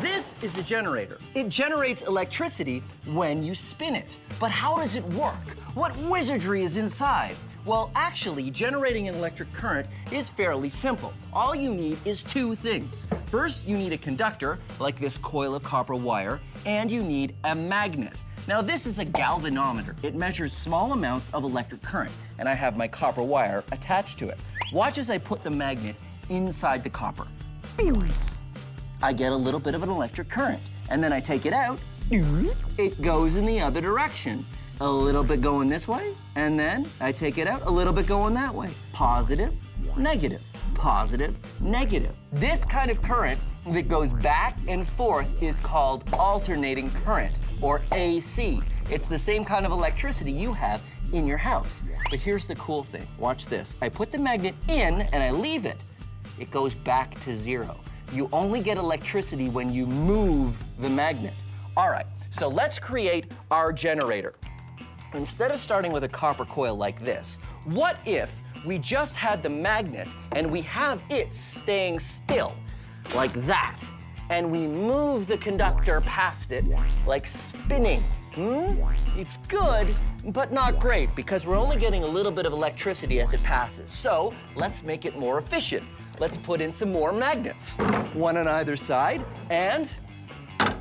This is a generator. It generates electricity when you spin it. But how does it work? What wizardry is inside? Well, actually, generating an electric current is fairly simple. All you need is 2 things. First, you need a conductor, like this coil of copper wire, and you need a magnet. Now, this is a galvanometer. It measures small amounts of electric current, and I have my copper wire attached to it. Watch as I put the magnet inside the copper. I get a little bit of an electric current, and then I take it out, it goes in the other direction. A little bit going this way, and then I take it out, a little bit going that way. Positive, negative, positive, negative. This kind of current that goes back and forth is called alternating current, or AC. It's the same kind of electricity you have in your house. But here's the cool thing. Watch this. I put the magnet in and I leave it. It goes back to 0. You only get electricity when you move the magnet. All right, so let's create our generator. Instead of starting with a copper coil like this, what if we just had the magnet and we have it staying still, like that, and we move the conductor past it, like spinning? It's good, but not great, because we're only getting a little bit of electricity as it passes. So let's make it more efficient. Let's put in some more magnets. 1 on either side, and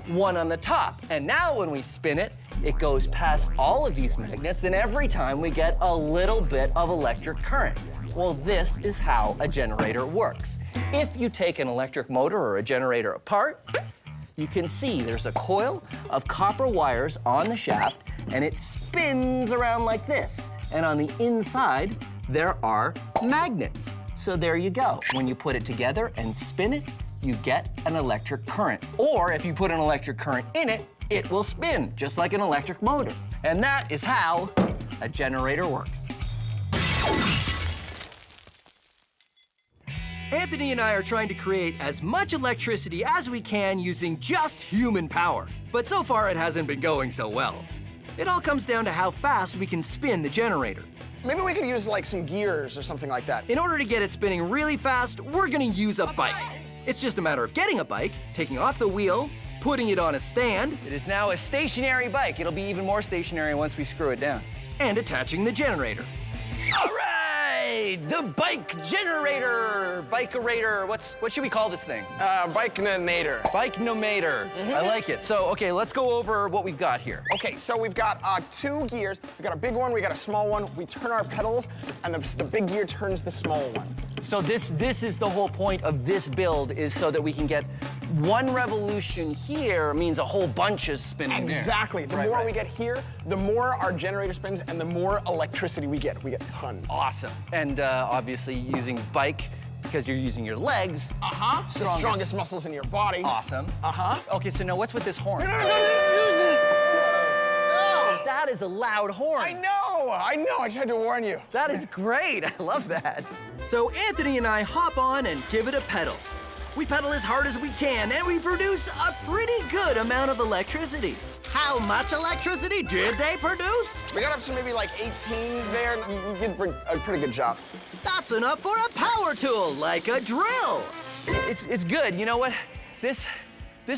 1 on the top. And now when we spin it, it goes past all of these magnets, and every time we get a little bit of electric current. Well, this is how a generator works. If you take an electric motor or a generator apart, you can see there's a coil of copper wires on the shaft, and it spins around like this. And on the inside, there are magnets. So there you go. When you put it together and spin it, you get an electric current. Or if you put an electric current in it, it will spin, just like an electric motor. And that is how a generator works. Anthony and I are trying to create as much electricity as we can using just human power. But so far, it hasn't been going so well. It all comes down to how fast we can spin the generator. Maybe we could use like some gears or something like that. In order to get it spinning really fast, we're gonna use a bike. It's just a matter of getting a bike, taking off the wheel, putting it on a stand. It is now a stationary bike. It'll be even more stationary once we screw it down. And attaching the generator. All right, the bike generator. Bike-orator, what should we call this thing? Bike-nomator. Bike-nomator. I like it. So, okay, let's go over what we've got here. Okay, so we've got 2 gears. We've got a big one, we got a small one. We turn our pedals, and the big gear turns the small one. So this is the whole point of this build, is so that we can get 1 revolution here means a whole bunch is spinning there. Exactly. The more we get here, the more our generator spins and the more electricity we get. We get tons. Awesome. And obviously using bike, because you're using your legs. The strongest muscles in your body. Awesome. Okay, so now what's with this horn? That is a loud horn. I know. I tried to warn you. That is great. I love that. So Anthony and I hop on and give it a pedal. We pedal as hard as we can, and we produce a pretty good amount of electricity. How much electricity did they produce? We got up to maybe like 18 there. You did a pretty good job. That's enough for a power tool, like a drill. It's good. You know what? This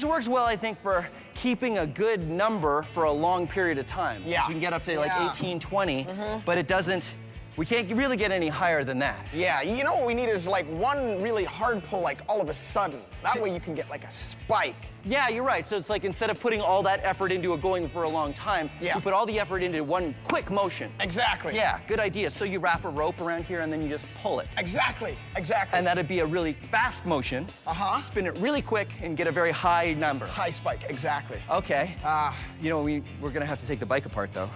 works well, I think, for keeping a good number for a long period of time. Yeah. So we can get up to like 18, 20, but it doesn't, we can't really get any higher than that. Yeah, you know what we need is like 1 really hard pull, like all of a sudden. That way you can get like a spike. Yeah, you're right. So it's like instead of putting all that effort into it going for a long time, you put all the effort into 1 quick motion. Exactly. Yeah, good idea. So you wrap a rope around here and then you just pull it. Exactly. And that'd be a really fast motion. Spin it really quick and get a very high number. High spike, exactly. Okay. You know, we're gonna have to take the bike apart though.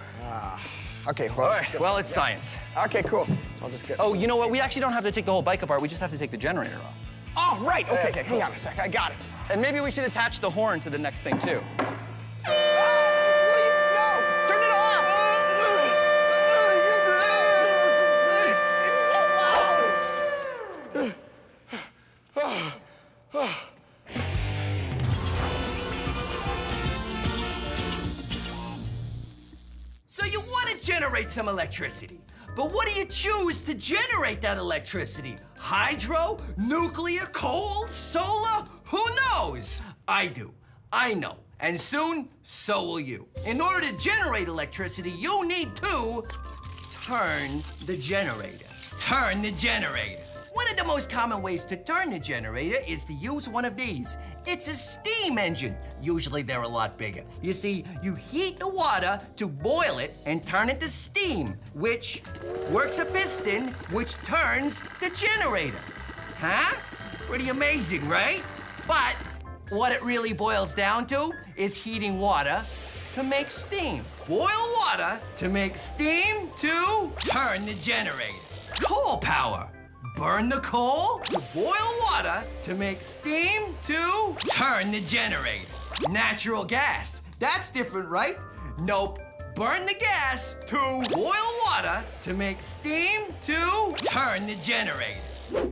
Okay, All right, well, it's science. Okay, cool. So I'll just get. Oh, you know what? We actually don't have to take the whole bike apart. We just have to take the generator off. Oh, right. Okay, Okay, hang cool. on a sec. I got it. And maybe we should attach the horn to the next thing, too. Turn it off! So you want to generate some electricity, but what do you choose to generate that electricity? Hydro, nuclear, coal, solar? Who knows? I do. I know. And soon, so will you. In order to generate electricity, you need to turn the generator. Turn the generator. One of the most common ways to turn the generator is to use one of these. It's a steam engine. Usually they're a lot bigger. You see, you heat the water to boil it and turn it to steam, which works a piston, which turns the generator. Huh? Pretty amazing, right? But what it really boils down to is heating water to make steam. Boil water to make steam to turn the generator. Coal power. Burn the coal to boil water to make steam to turn the generator. Natural gas. That's different, right? Nope. Burn the gas to boil water to make steam to turn the generator.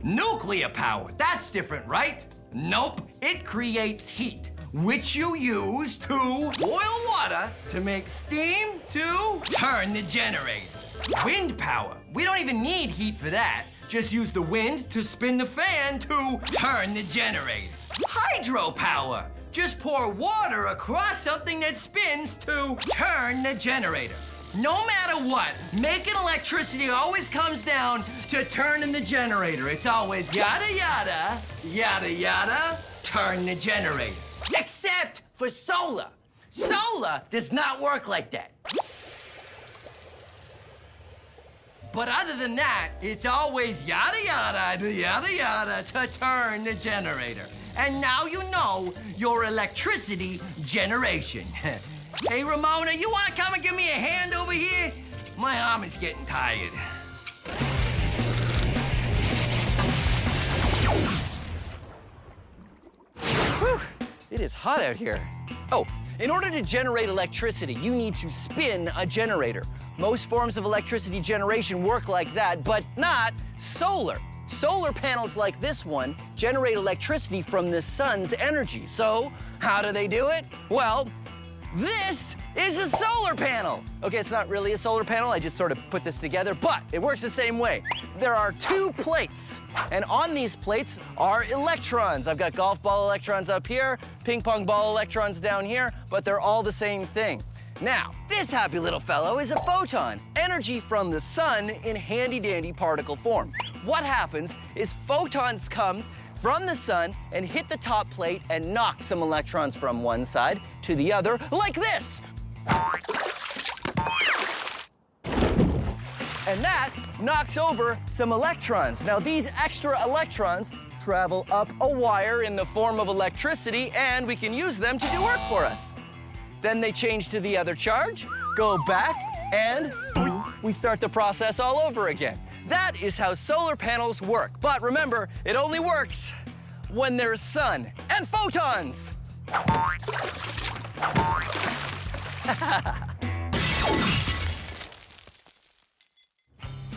Nuclear power. That's different, right? Nope. It creates heat, which you use to boil water to make steam to turn the generator. Wind power. We don't even need heat for that. Just use the wind to spin the fan to turn the generator. Hydropower. Just pour water across something that spins to turn the generator. No matter what, making electricity always comes down to turning the generator. It's always yada yada, yada yada, turn the generator. Except for solar. Solar does not work like that. But other than that, it's always yada yada to turn the generator. And now you know your electricity generation. Hey, Ramona, you wanna come and give me a hand over here? My arm is getting tired. Whew, it is hot out here. Oh, in order to generate electricity, you need to spin a generator. Most forms of electricity generation work like that, but not solar. Solar panels like this one generate electricity from the sun's energy. So, how do they do it? Well, this is a solar panel. Okay, it's not really a solar panel, I just sort of put this together, but it works the same way. There are two plates, and on these plates are electrons. I've got golf ball electrons up here, ping pong ball electrons down here, but they're all the same thing. Now, this happy little fellow is a photon, energy from the sun in handy-dandy particle form. What happens is photons come from the sun and hit the top plate and knock some electrons from one side to the other, like this. And that knocks over some electrons. Now, these extra electrons travel up a wire in the form of electricity, and we can use them to do work for us. Then they change to the other charge, go back, and we start the process all over again. That is how solar panels work. But remember, it only works when there's sun and photons.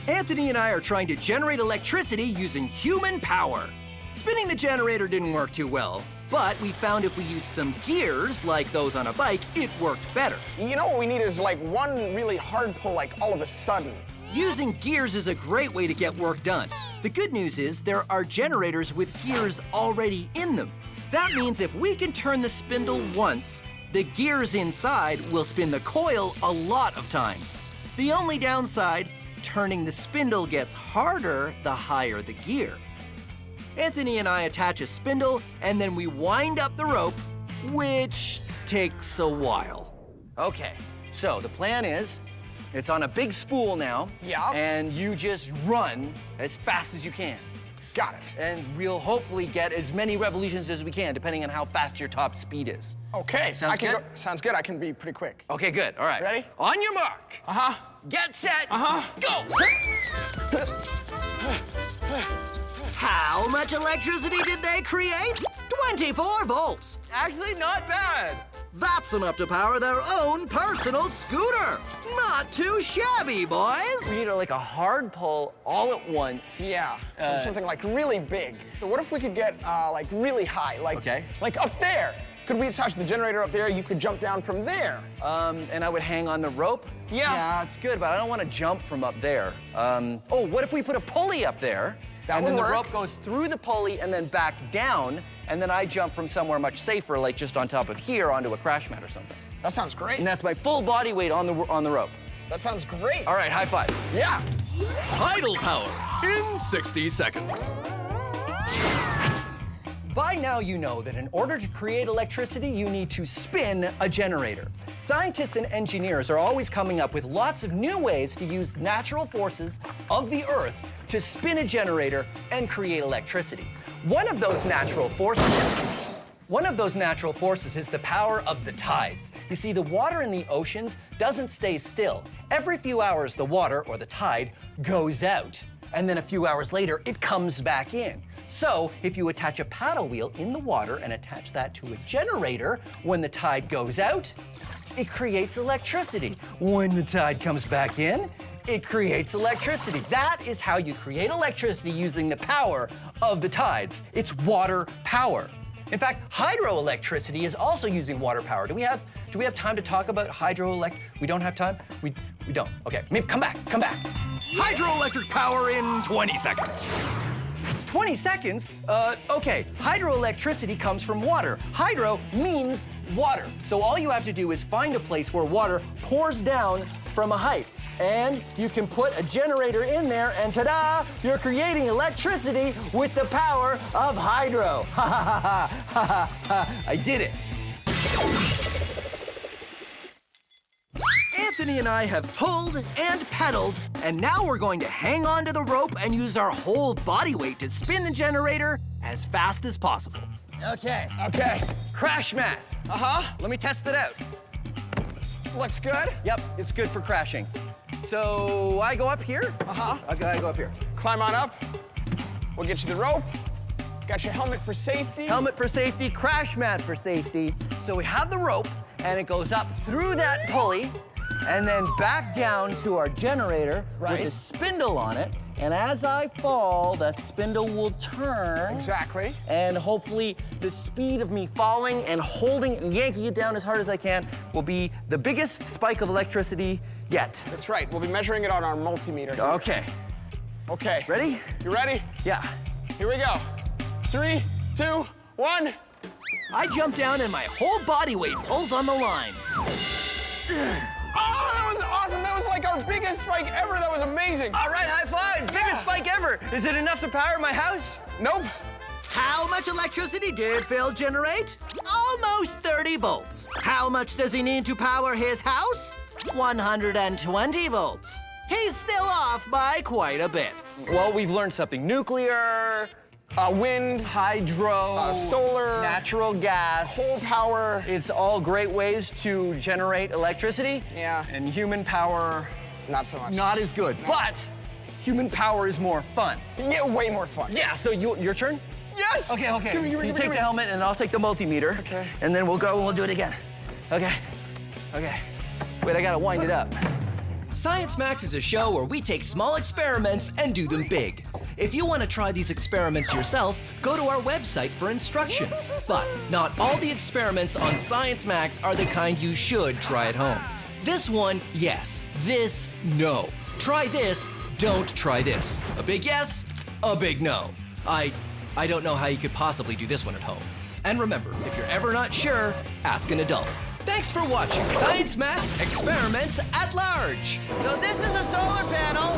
Anthony and I are trying to generate electricity using human power. Spinning the generator didn't work too well, but we found if we used some gears, like those on a bike, it worked better. You know what we need is like one really hard pull, like all of a sudden. Using gears is a great way to get work done. The good news is there are generators with gears already in them. That means if we can turn the spindle once, the gears inside will spin the coil a lot of times. The only downside, turning the spindle gets harder the higher the gear. Anthony and I attach a spindle, and then we wind up the rope, which takes a while. Okay, so the plan is, it's on a big spool now. Yeah. And you just run as fast as you can. Got it. And we'll hopefully get as many revolutions as we can, depending on how fast your top speed is. Okay. Sounds good? Sounds good. I can be pretty quick. Okay, good. All right. Ready? On your mark. Uh-huh. Get set. Uh-huh. Go. How much electricity did they create? 24 volts. Actually, not bad. That's enough to power their own personal scooter. Not too shabby, boys. We need like a hard pull all at once. Yeah, from something like really big. So what if we could get like really high, like up there? Could we attach the generator up there? You could jump down from there. And I would hang on the rope? Yeah. Yeah, it's good, but I don't want to jump from up there. Oh, what if we put a pulley up there? That would then work. the rope goes through the pulley and then back down, and then I jump from somewhere much safer, like just on top of here onto a crash mat or something. That sounds great. And that's my full body weight on the rope. That sounds great. All right, high fives. Yeah. Tidal power in 60 seconds. By now you know that in order to create electricity, you need to spin a generator. Scientists and engineers are always coming up with lots of new ways to use natural forces of the Earth to spin a generator and create electricity. One of those natural forces is the power of the tides. You see, the water in the oceans doesn't stay still. Every few hours, the water, or the tide, goes out. And then a few hours later, it comes back in. So, if you attach a paddle wheel in the water and attach that to a generator, when the tide goes out, it creates electricity. When the tide comes back in, it creates electricity. That is how you create electricity using the power of the tides. It's water power. In fact, hydroelectricity is also using water power. Do we have time to talk about hydroelect? We don't have time? We don't. Okay, maybe come back. Hydroelectric power in 20 seconds. 20 seconds? Okay, hydroelectricity comes from water. Hydro means water. So all you have to do is find a place where water pours down from a height. And you can put a generator in there, and ta-da, you're creating electricity with the power of hydro. Ha ha ha ha ha ha! I did it. Anthony and I have pulled and pedaled, and now we're going to hang on to the rope and use our whole body weight to spin the generator as fast as possible. Okay. Okay. Crash mat. Uh-huh. Let me test it out. Looks good. Yep, it's good for crashing. So I go up here. Uh-huh. Okay, I go up here. Climb on up. We'll get you the rope. Got your helmet for safety. Helmet for safety, crash mat for safety. So we have the rope, and it goes up through that pulley, and then back down to our generator with a spindle on it. And as I fall, the spindle will turn. Exactly. And hopefully the speed of me falling and holding and yanking it down as hard as I can will be the biggest spike of electricity yet. That's right. We'll be measuring it on our multimeter here. Okay. Okay. Ready? You ready? Yeah. Here we go. 3, 2, 1. I jump down and my whole body weight pulls on the line. Oh, that was awesome. That was like our biggest spike ever. That was amazing. All right, high fives. Biggest spike ever. Is it enough to power my house? Nope. How much electricity did Phil generate? Almost 30 volts. How much does he need to power his house? 120 volts. He's still off by quite a bit. Well, we've learned something. Nuclear, Wind, hydro, solar, natural gas, coal power. It's all great ways to generate electricity. Yeah. And human power, not so much. Not as good. No. But human power is more fun. Yeah, way more fun. Yeah, so your turn? Yes! Okay. Give me, you take the helmet and I'll take the multimeter. Okay. And then we'll go and we'll do it again. Okay. Wait, I gotta wind it up. Science Max is a show where we take small experiments and do them big. If you want to try these experiments yourself, go to our website for instructions. But not all the experiments on Science Max are the kind you should try at home. This one, yes. This, no. Try this, don't try this. A big yes, a big no. I don't know how you could possibly do this one at home. And remember, if you're ever not sure, ask an adult. Thanks for watching Science Max Experiments at Large. So this is a solar panel,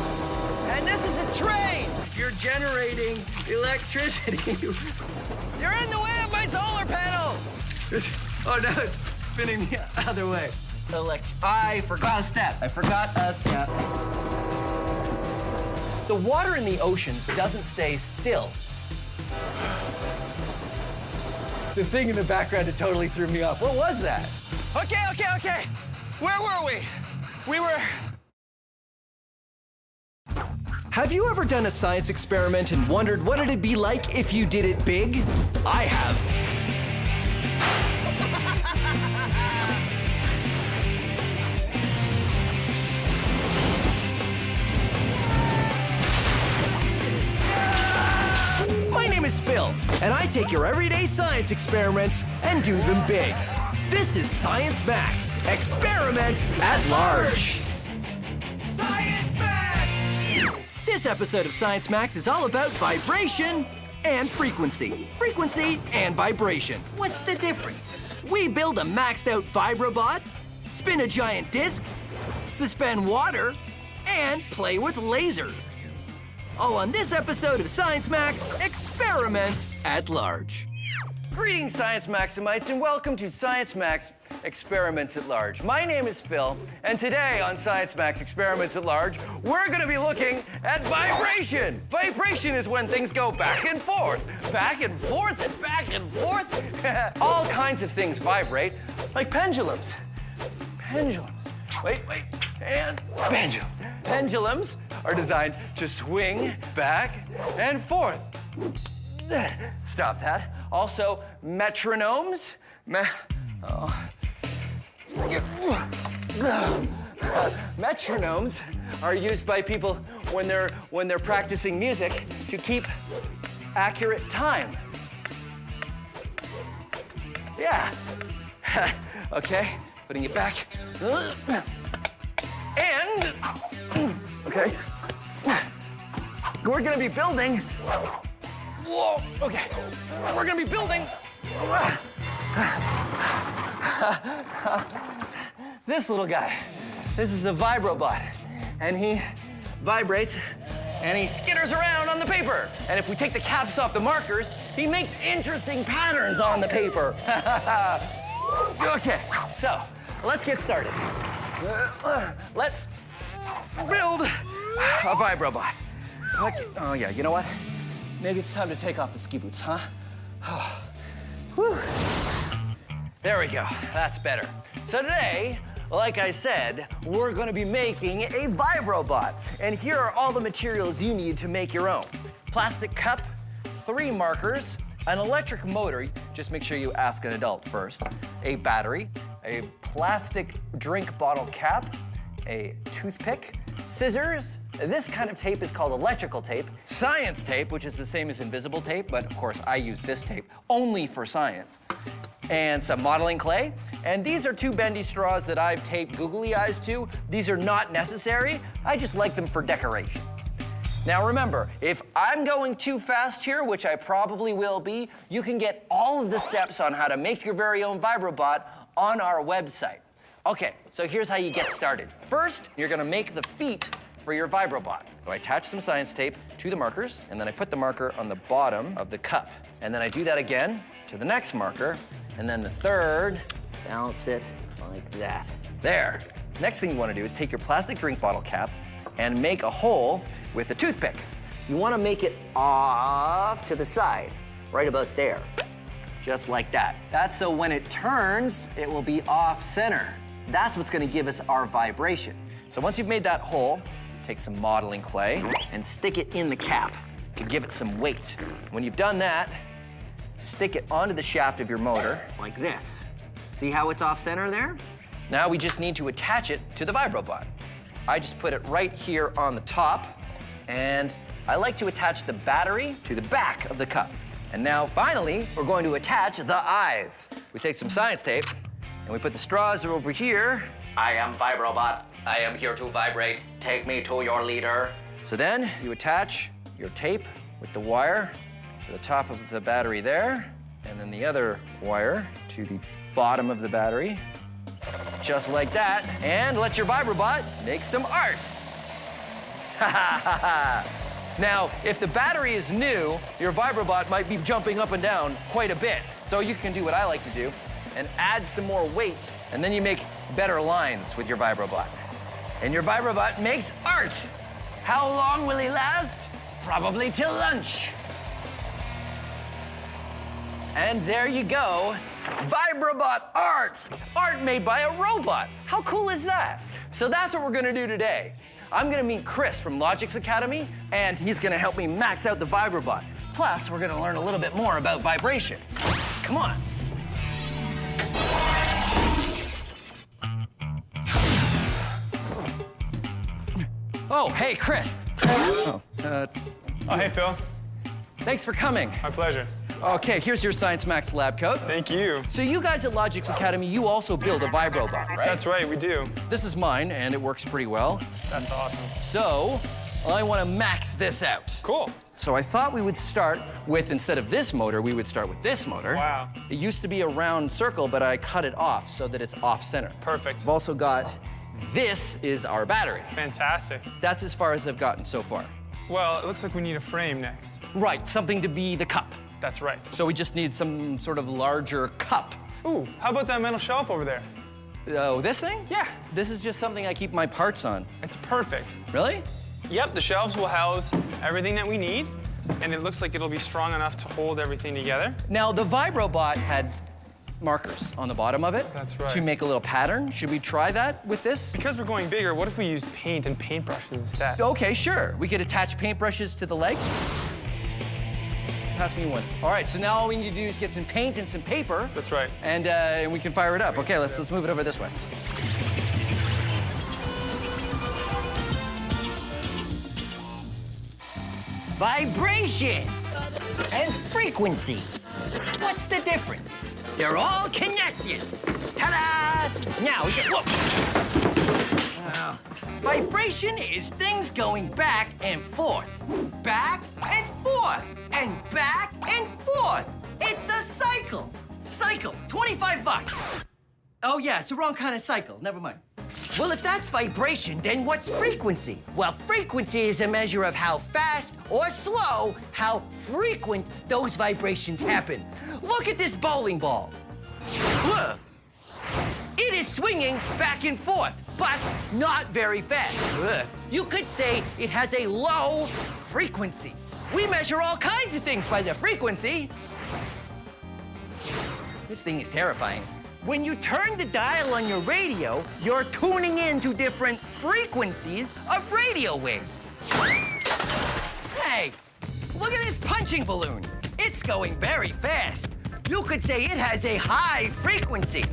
and this is a train. You're generating electricity. You're in the way of my solar panel. Oh, no, it's spinning the other way. I forgot a step. I forgot a step. The water in the oceans doesn't stay still. The thing in the background, it totally threw me off. What was that? Okay. Where were we? We were... Have you ever done a science experiment and wondered what it'd be like if you did it big? I have. My name is Phil, and I take your everyday science experiments and do them big. This is Science Max, Experiments at Large. Science Max! This episode of Science Max is all about vibration and frequency. Frequency and vibration. What's the difference? We build a maxed out Vibrobot, spin a giant disc, suspend water, and play with lasers. All on this episode of Science Max, Experiments at Large. Greetings, Science Maximites, and welcome to Science Max Experiments at Large. My name is Phil, and today on Science Max Experiments at Large, we're going to be looking at vibration. Vibration is when things go back and forth, and back and forth. All kinds of things vibrate, like pendulums. Wait, and pendulum. Pendulums are designed to swing back and forth. Stop that. Also, metronomes. Metronomes are used by people when they're practicing music to keep accurate time. Yeah. Okay, putting it back. And okay, we're gonna be building. Whoa, okay. We're gonna be building this little guy. This is a Vibrobot, and he vibrates and he skitters around on the paper. And if we take the caps off the markers, he makes interesting patterns on the paper. Okay, so let's get started. Let's build a Vibrobot. Okay. Oh yeah, you know what? Maybe it's time to take off the ski boots, huh? Whew. There we go, that's better. So today, like I said, we're gonna be making a Vibrobot. And here are all the materials you need to make your own. Plastic cup, 3 markers, an electric motor, just make sure you ask an adult first, a battery, a plastic drink bottle cap, a toothpick, scissors. This kind of tape is called electrical tape. Science tape, which is the same as invisible tape, but of course I use this tape only for science. And some modeling clay. And these are 2 bendy straws that I've taped googly eyes to. These are not necessary. I just like them for decoration. Now remember, if I'm going too fast here, which I probably will be, you can get all of the steps on how to make your very own Vibrobot on our website. Okay, so here's how you get started. First, you're gonna make the feet for your Vibrobot. So I attach some science tape to the markers, and then I put the marker on the bottom of the cup. And then I do that again to the next marker, and then the third, balance it like that. There. Next thing you wanna do is take your plastic drink bottle cap and make a hole with a toothpick. You wanna make it off to the side, right about there. Just like that. That's so when it turns, it will be off center. That's what's gonna give us our vibration. So once you've made that hole, take some modeling clay and stick it in the cap to give it some weight. When you've done that, stick it onto the shaft of your motor like this. See how it's off center there? Now we just need to attach it to the Vibrobot. I just put it right here on the top, and I like to attach the battery to the back of the cup. And now, finally, we're going to attach the eyes. We take some science tape, and we put the straws over here. I am Vibrobot. I am here to vibrate. Take me to your leader. So then, you attach your tape with the wire to the top of the battery there, and then the other wire to the bottom of the battery, just like that, and let your Vibrobot make some art. Ha ha ha ha. Now, if the battery is new, your Vibrobot might be jumping up and down quite a bit. So you can do what I like to do and add some more weight, and then you make better lines with your Vibrobot. And your Vibrobot makes art. How long will he last? Probably till lunch. And there you go. Vibrobot art! Art made by a robot. How cool is that? So that's what we're gonna do today. I'm gonna meet Chris from Logix Academy, and he's gonna help me max out the Vibrobot. Plus, we're gonna learn a little bit more about vibration. Come on. Oh, hey, Chris. Oh, hey, Phil. Thanks for coming. My pleasure. Okay, here's your Science Max lab coat. Thank you. So you guys at Logix Academy, you also build a Vibrobot, right? That's right, we do. This is mine, and it works pretty well. That's awesome. So, I want to max this out. Cool. So I thought we would start with, instead of this motor, we would start with this motor. Wow. It used to be a round circle, but I cut it off so that it's off-center. Perfect. I've also got, this is our battery. Fantastic. That's as far as I've gotten so far. Well, it looks like we need a frame next. Right, something to be the cup. That's right. So we just need some sort of larger cup. Ooh, how about that metal shelf over there? Oh, this thing? Yeah. This is just something I keep my parts on. It's perfect. Really? Yep, the shelves will house everything that we need, and it looks like it'll be strong enough to hold everything together. Now, the Vibrobot had markers on the bottom of it. That's right. To make a little pattern. Should we try that with this? Because we're going bigger, what if we used paint and paintbrushes instead? Okay, sure. We could attach paintbrushes to the legs. Pass me one. All right, so now all we need to do is get some paint and some paper. That's right. And we can fire it up. Okay, let's move it over this way. Vibration and frequency. What's the difference? They're all connected. Ta-da! Now, whoa. Vibration is things going back and forth. Back and forth. And back and forth. It's a cycle. Cycle, 25 bucks. Oh yeah, it's the wrong kind of cycle. Never mind. Well, if that's vibration, then what's frequency? Well, frequency is a measure of how fast or slow, how frequent those vibrations happen. Look at this bowling ball. Look. It is swinging back and forth, but not very fast. You could say it has a low frequency. We measure all kinds of things by the frequency. This thing is terrifying. When you turn the dial on your radio, you're tuning in to different frequencies of radio waves. Hey, look at this punching balloon. It's going very fast. You could say it has a high frequency.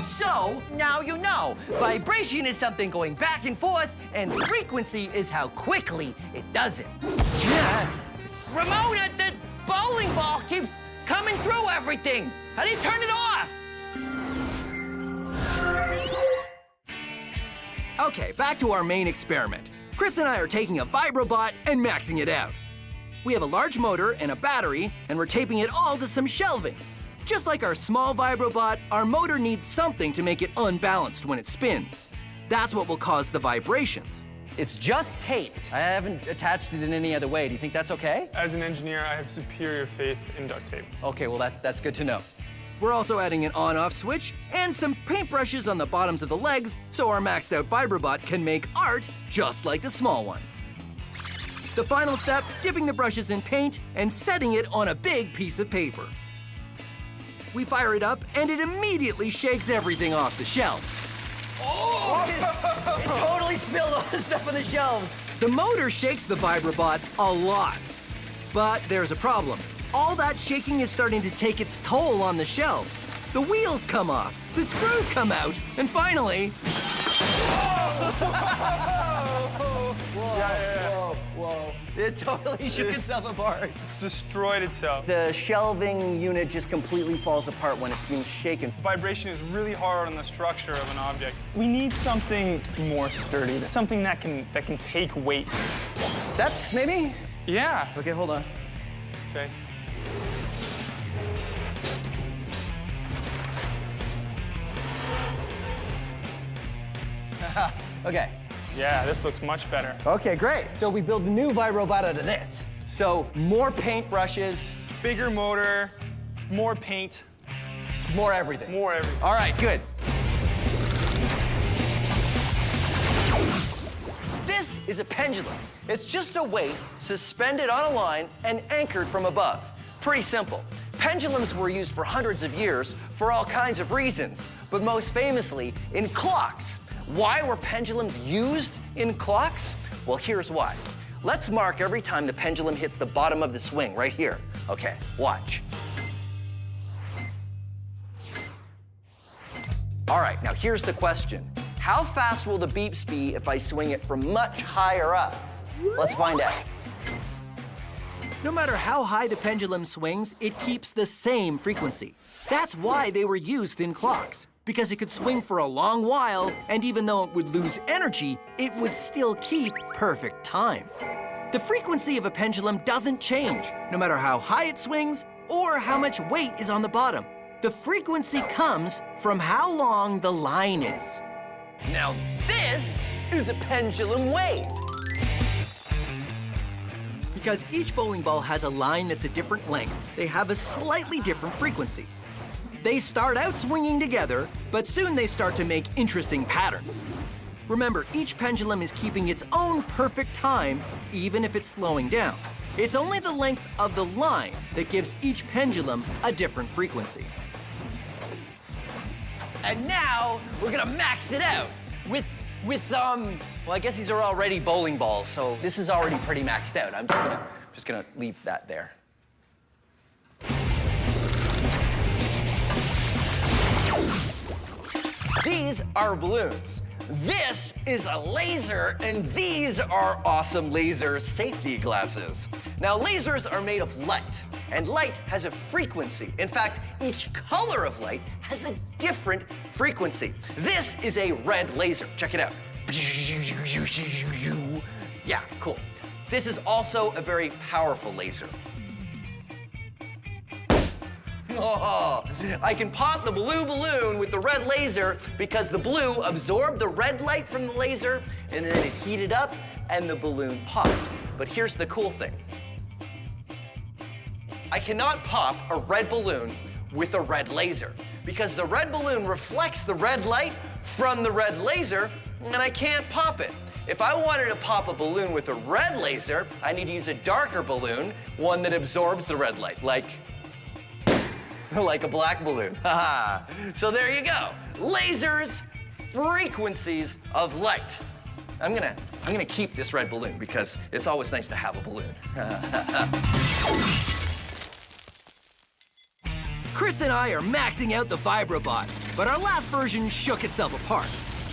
So, now you know. Vibration is something going back and forth, and frequency is how quickly it does it. Ramona, the bowling ball keeps coming through everything. How do you turn it off? Okay, back to our main experiment. Chris and I are taking a Vibrobot and maxing it out. We have a large motor and a battery, and we're taping it all to some shelving. Just like our small Vibrobot, our motor needs something to make it unbalanced when it spins. That's what will cause the vibrations. It's just taped. I haven't attached it in any other way. Do you think that's okay? As an engineer, I have superior faith in duct tape. Okay, well, that's good to know. We're also adding an on-off switch and some paintbrushes on the bottoms of the legs so our maxed out Vibrobot can make art just like the small one. The final step, dipping the brushes in paint and setting it on a big piece of paper. We fire it up and it immediately shakes everything off the shelves. Oh! It totally spilled all the stuff on the shelves. The motor shakes the Vibrobot a lot. But there's a problem. All that shaking is starting to take its toll on the shelves. The wheels come off, the screws come out, and finally... Whoa. It totally shook itself apart. Destroyed itself. The shelving unit just completely falls apart when it's being shaken. Vibration is really hard on the structure of an object. We need something more sturdy, something that can take weight. Steps, maybe? Yeah. Okay, hold on. Okay. Okay. Yeah, this looks much better. Okay, great. So we build the new Vibrobot out of this. So more paintbrushes. Bigger motor, more paint. More everything. More everything. All right, good. This This is a pendulum. It's just a weight suspended on a line and anchored from above. Pretty simple. Pendulums were used for hundreds of years for all kinds of reasons, but most famously in clocks. Why were pendulums used in clocks? Well, here's why. Let's mark every time the pendulum hits the bottom of the swing right here. Okay, watch. All right, now here's the question. How fast will the beeps be if I swing it from much higher up? Let's find out. No matter how high the pendulum swings, it keeps the same frequency. That's why they were used in clocks, because it could swing for a long while, and even though it would lose energy, it would still keep perfect time. The frequency of a pendulum doesn't change, no matter how high it swings or how much weight is on the bottom. The frequency comes from how long the line is. Now this is a pendulum wave. Because each bowling ball has a line that's a different length, they have a slightly different frequency. They start out swinging together, but soon they start to make interesting patterns. Remember, each pendulum is keeping its own perfect time, even if it's slowing down. It's only the length of the line that gives each pendulum a different frequency. And now we're gonna max it out with well, I guess these are already bowling balls, so this is already pretty maxed out. I'm just gonna leave that there. These are balloons. This is a laser, and these are awesome laser safety glasses. Now, lasers are made of light, and light has a frequency. In fact, each color of light has a different frequency. This is a red laser. Check it out. Yeah, cool. This is also a very powerful laser. Oh, I can pop the blue balloon with the red laser because the blue absorbed the red light from the laser and then it heated up and the balloon popped. But here's the cool thing. I cannot pop a red balloon with a red laser because the red balloon reflects the red light from the red laser and I can't pop it. If I wanted to pop a balloon with a red laser, I need to use a darker balloon, one that absorbs the red light, like a black balloon. So there you go. Lasers, frequencies of light. I'm gonna keep this red balloon because it's always nice to have a balloon. Chris and I are maxing out the Vibrobot, but our last version shook itself apart.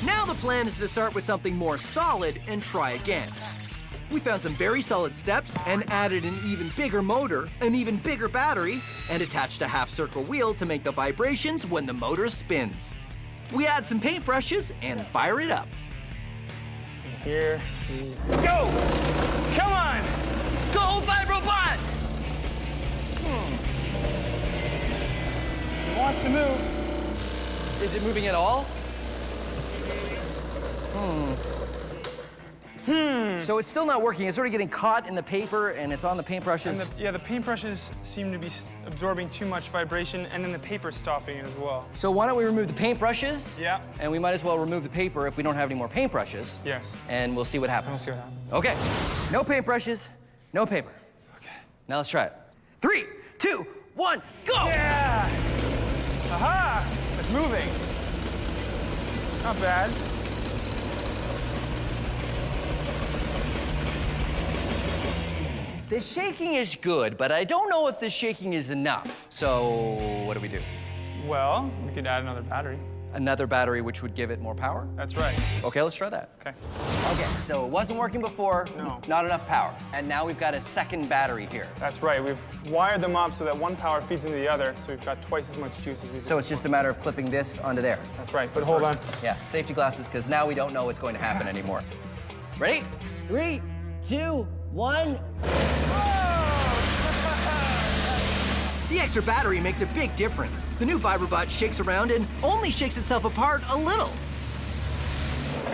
Now the plan is to start with something more solid and try again. We found some very solid steps and added an even bigger motor, an even bigger battery, and attached a half-circle wheel to make the vibrations when the motor spins. We add some paintbrushes and fire it up. Here we go! Come on! Go, Vibrobot! It wants to move. Is it moving at all? So it's still not working. It's sort of getting caught in the paper and it's on the paintbrushes. And the paintbrushes seem to be absorbing too much vibration and then the paper's stopping it as well. So why don't we remove the paintbrushes? Yeah. And we might as well remove the paper if we don't have any more paintbrushes. Yes. And we'll see what happens. We'll see what happens. Okay. No paintbrushes, no paper. Okay. Now let's try it. 3, 2, 1, go! Yeah! Aha! It's moving. Not bad. The shaking is good, but I don't know if the shaking is enough. So what do we do? Well, we could add another battery. Another battery which would give it more power? That's right. Okay, let's try that. Okay. Okay, so it wasn't working before. No. Not enough power. And now we've got a second battery here. That's right. We've wired them up so that one power feeds into the other, so we've got twice as much juice as we do. So it's just a matter of clipping this onto there. That's right, but hold on. Yeah, safety glasses, because now we don't know what's going to happen anymore. Ready? 3, 2, 1. The extra battery makes a big difference. The new Vibrobot shakes around and only shakes itself apart a little.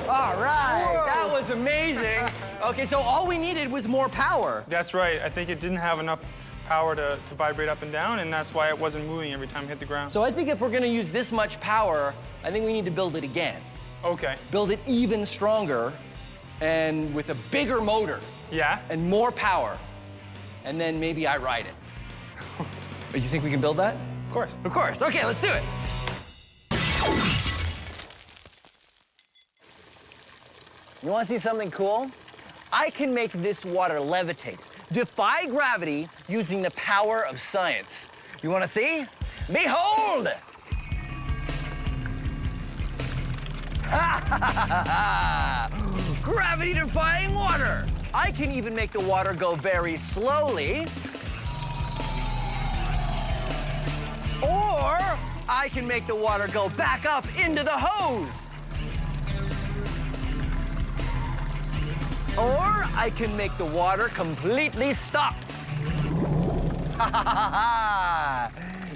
All right, that was amazing. Okay, so all we needed was more power. That's right. I think it didn't have enough power to vibrate up and down, and that's why it wasn't moving every time it hit the ground. So I think if we're gonna use this much power, I think we need to build it again. Okay. Build it even stronger and with a bigger motor. Yeah? And more power. And then maybe I ride it. You think we can build that? Of course. Of course. Okay, let's do it. You want to see something cool? I can make this water levitate, defy gravity using the power of science. You want to see? Behold! Gravity-defying water! I can even make the water go very slowly. Or I can make the water go back up into the hose. Or I can make the water completely stop.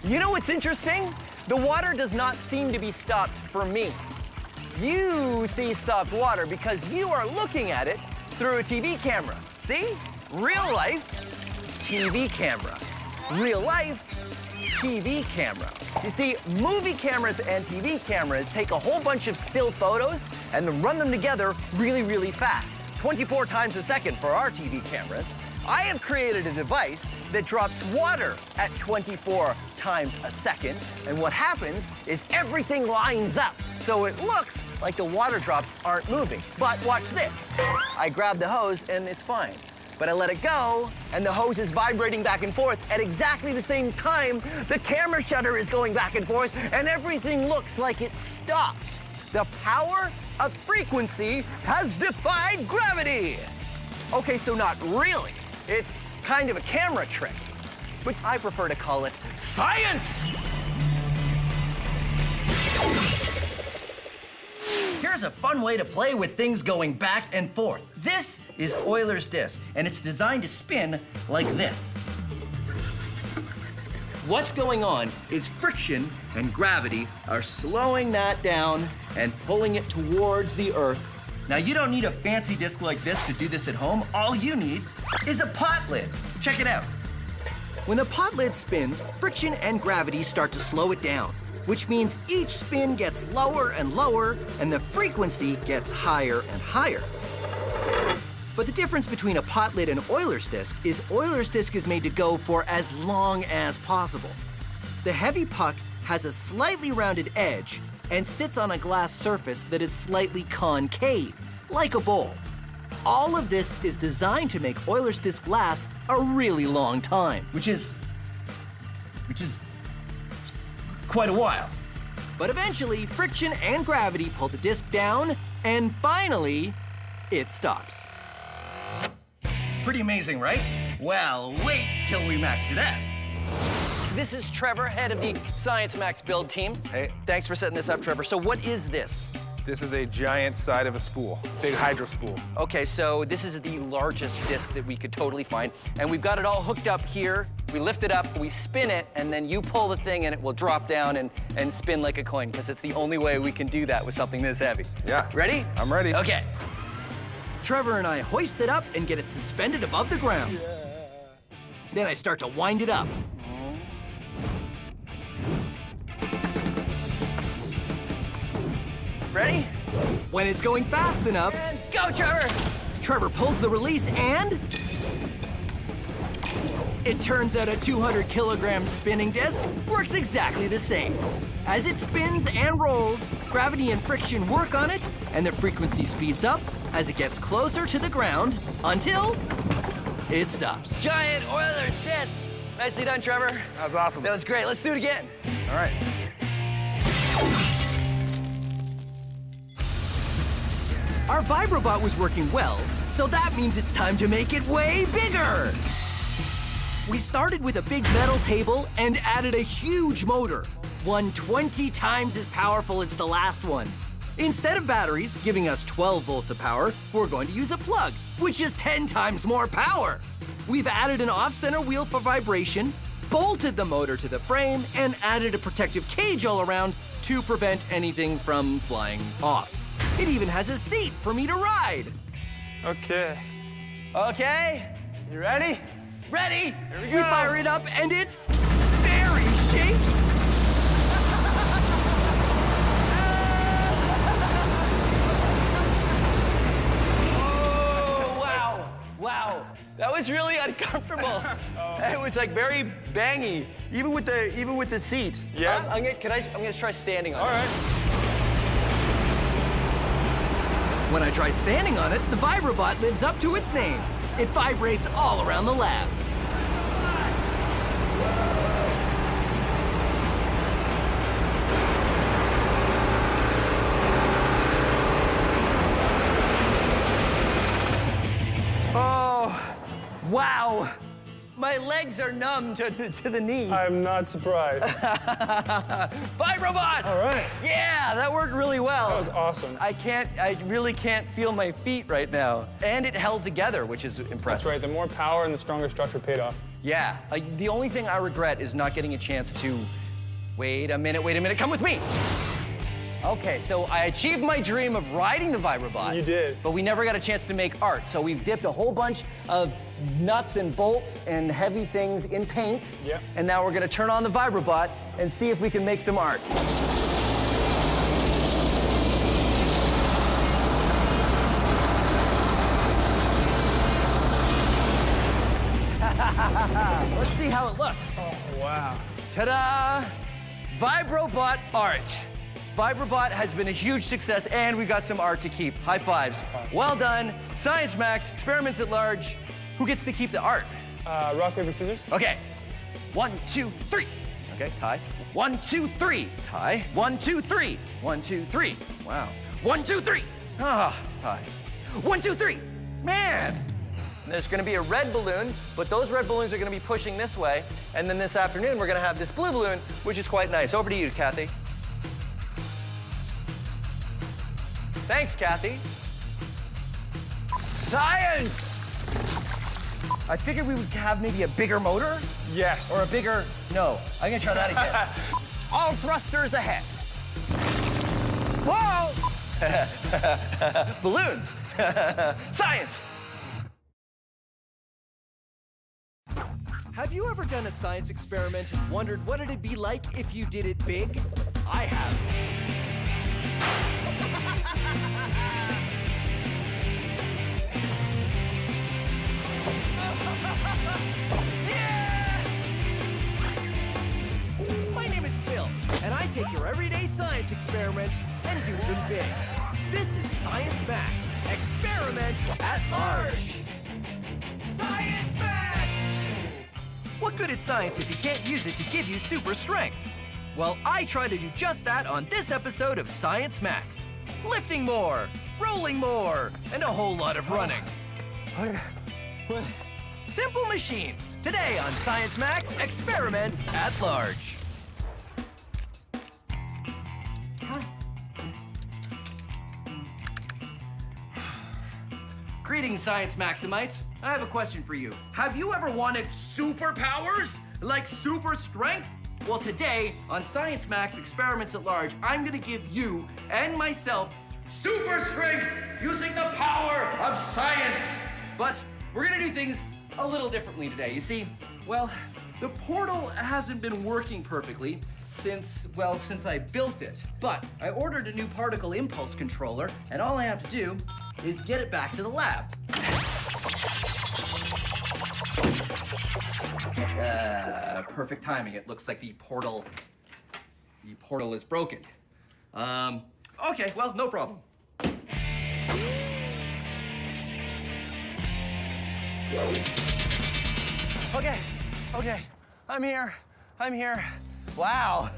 You know what's interesting? The water does not seem to be stopped for me. You see stopped water because you are looking at it through a TV camera. See? Real life, TV camera. Real life, TV camera. You see, movie cameras and TV cameras take a whole bunch of still photos and then run them together really, really fast. 24 times a second for our TV cameras. I have created a device that drops water at 24 times a second, and what happens is everything lines up. So it looks like the water drops aren't moving. But watch this. I grab the hose and it's fine. But I let it go, and the hose is vibrating back and forth at exactly the same time the camera shutter is going back and forth, and everything looks like it stopped. The power of frequency has defied gravity. Okay, so not really. It's kind of a camera trick, but I prefer to call it science. Here's a fun way to play with things going back and forth. This is Euler's disk, and it's designed to spin like this. What's going on is friction and gravity are slowing that down and pulling it towards the Earth. Now, you don't need a fancy disc like this to do this at home. All you need is a pot lid. Check it out. When the pot lid spins, friction and gravity start to slow it down, which means each spin gets lower and lower, and the frequency gets higher and higher. But the difference between a pot lid and Euler's disk is Euler's disk is made to go for as long as possible. The heavy puck has a slightly rounded edge and sits on a glass surface that is slightly concave, like a bowl. All of this is designed to make Euler's disk last a really long time, which is quite a while. But eventually, friction and gravity pull the disk down, and finally, it stops. Pretty amazing, right? Well, wait till we max it out. This is Trevor, head of the Science Max build team. Hey. Thanks for setting this up, Trevor. So what is this? This is a giant side of a spool, big hydro spool. Okay, so this is the largest disc that we could totally find, and we've got it all hooked up here. We lift it up, we spin it, and then you pull the thing and it will drop down and spin like a coin, because it's the only way we can do that with something this heavy. Yeah. Ready? I'm ready. Okay. Trevor and I hoist it up and get it suspended above the ground. Yeah. Then I start to wind it up. Ready? When it's going fast enough... And go, Trevor! Trevor pulls the release and... It turns out a 200-kilogram spinning disc works exactly the same. As it spins and rolls, gravity and friction work on it, and the frequency speeds up as it gets closer to the ground until it stops. Giant Euler's disc. Nicely done, Trevor. That was awesome. That was great. Let's do it again. All right. Our Vibrobot was working well, so that means it's time to make it way bigger. We started with a big metal table and added a huge motor, one 20 times as powerful as the last one. Instead of batteries giving us 12 volts of power, we're going to use a plug, which is 10 times more power. We've added an off-center wheel for vibration, bolted the motor to the frame, and added a protective cage all around to prevent anything from flying off. It even has a seat for me to ride. Okay. Okay. You ready? Ready? Here we go. We fire it up, and it's very shaky. was really uncomfortable. It was like very bangy, even with the seat. Yeah. I'm gonna try standing on it. All right. When I try standing on it, the Vibrobot lives up to its name. It vibrates all around the lab. Oh, wow. My legs are numb to the knee. I'm not surprised. Vibrobot! All right. Yeah, that worked really well. That was awesome. I really can't feel my feet right now. And it held together, which is impressive. That's right, the more power and the stronger structure paid off. Yeah, the only thing I regret is not getting a chance to, wait a minute, come with me. Okay, so I achieved my dream of riding the Vibrobot. You did. But we never got a chance to make art. So we've dipped a whole bunch of nuts and bolts and heavy things in paint. Yeah. And now we're gonna turn on the Vibrobot and see if we can make some art. Let's see how it looks. Oh, wow. Ta-da! Vibrobot art. Vibrobot has been a huge success, and we got some art to keep. High fives. Well done. Science Max, experiments at large. Who gets to keep the art? Rock, paper, scissors. Okay. 1, 2, 3. Okay, tie. 1, 2, 3. Tie. 1, 2, 3. 1, 2, 3. Wow. 1, 2, 3. Ah, tie. 1, 2, 3. Man! There's gonna be a red balloon, but those red balloons are gonna be pushing this way. And then this afternoon, we're gonna have this blue balloon, which is quite nice. Over to you, Kathy. Thanks, Kathy. Science! I figured we would have maybe a bigger motor. Yes. Or a bigger, no. I'm gonna try that again. All thrusters ahead. Whoa! Balloons. Science. Have you ever done a science experiment and wondered what it'd be like if you did it big? I have. My name is Phil, and I take your everyday science experiments and do them big. This is Science Max, experiments at large. Science Max! What good is science if you can't use it to give you super strength? Well, I try to do just that on this episode of Science Max. Lifting more, rolling more, and a whole lot of running. Simple machines. Today on Science Max, experiments at large. Greetings, Science Maximites. I have a question for you. Have you ever wanted superpowers? Like super strength? Well, today on Science Max Experiments at Large, I'm gonna give you and myself super strength using the power of science. But we're gonna do things a little differently today. You see, well, the portal hasn't been working perfectly since I built it. But I ordered a new particle impulse controller, and all I have to do is get it back to the lab. Perfect timing. It looks like the portal is broken. Okay, well, no problem. Okay, I'm here. Wow.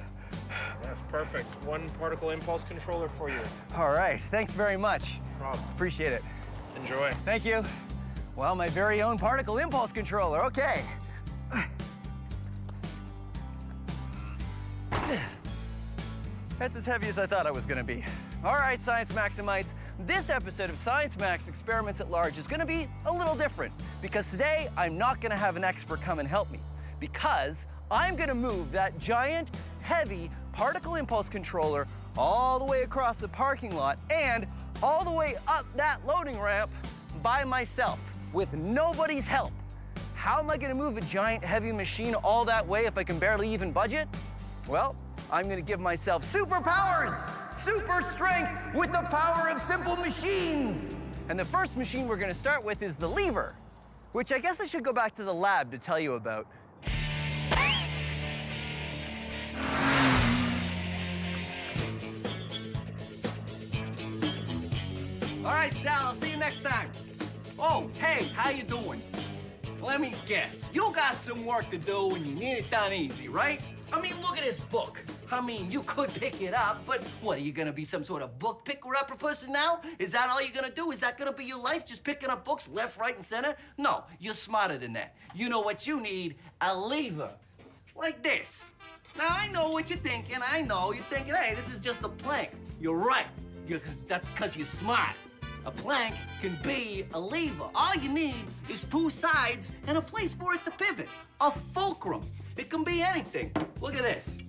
That's perfect. One particle impulse controller for you. All right, thanks very much. No problem. Appreciate it. Enjoy. Thank you. Well, my very own particle impulse controller, okay. That's as heavy as I thought it was gonna be. All right, Science Maximites, this episode of Science Max Experiments at Large is gonna be a little different because today I'm not gonna have an expert come and help me because I'm gonna move that giant, heavy particle impulse controller all the way across the parking lot and all the way up that loading ramp by myself with nobody's help. How am I gonna move a giant, heavy machine all that way if I can barely even budget? Well, I'm gonna give myself superpowers, super strength with the power of simple machines. And the first machine we're gonna start with is the lever. which I guess I should go back to the lab to tell you about. All right, Sal, I'll see you next time. Oh, hey, how you doing? Let me guess, you got some work to do and you need it done easy, right? I mean, look at this book. I mean, you could pick it up, but what, are you gonna be some sort of book picker-upper person now? Is that all you're gonna do? Is that gonna be your life, just picking up books left, right, and center? No, you're smarter than that. You know what you need? A lever, like this. Now, I know what you're thinking. I know you're thinking, hey, this is just a plank. You're right. That's because you're smart. A plank can be a lever. All you need is two sides and a place for it to pivot. A fulcrum. It can be anything. Look at this.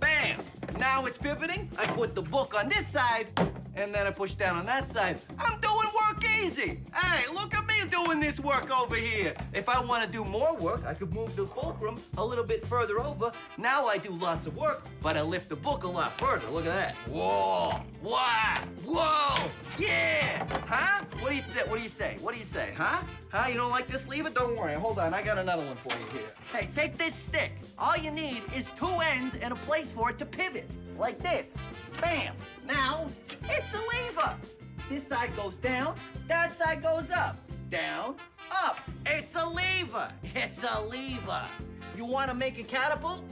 Bam! Now it's pivoting. I put the book on this side, and then I push down on that side. I'm doing work easy. Hey, look at me doing this work over here. If I want to do more work, I could move the fulcrum a little bit further over. Now I do lots of work, but I lift the book a lot further. Look at that. Whoa! Wow! Whoa! Yeah! Huh? What do you say? What do you say? Huh? Huh? You don't like this lever? Don't worry. Hold on. I got another one for you here. Hey, take this stick. All you need is two ends and a place for it to pivot. Like this. Bam! Now, it's a lever. This side goes down, that side goes up. Down, up. It's a lever. It's a lever. You want to make a catapult?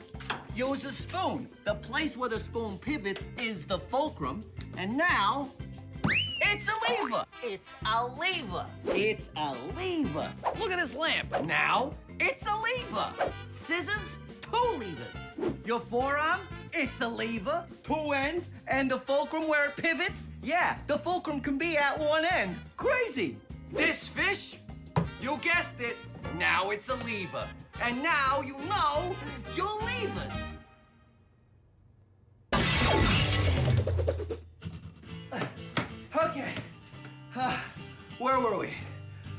Use a spoon. The place where the spoon pivots is the fulcrum. And now, it's a lever. It's a lever. It's a lever. Look at this lamp. Now, it's a lever. Scissors, two levers. Your forearm, it's a lever, two ends, and the fulcrum where it pivots, yeah, the fulcrum can be at one end. Crazy. This fish, you guessed it, now it's a lever. And now you know your levers. Okay, where were we?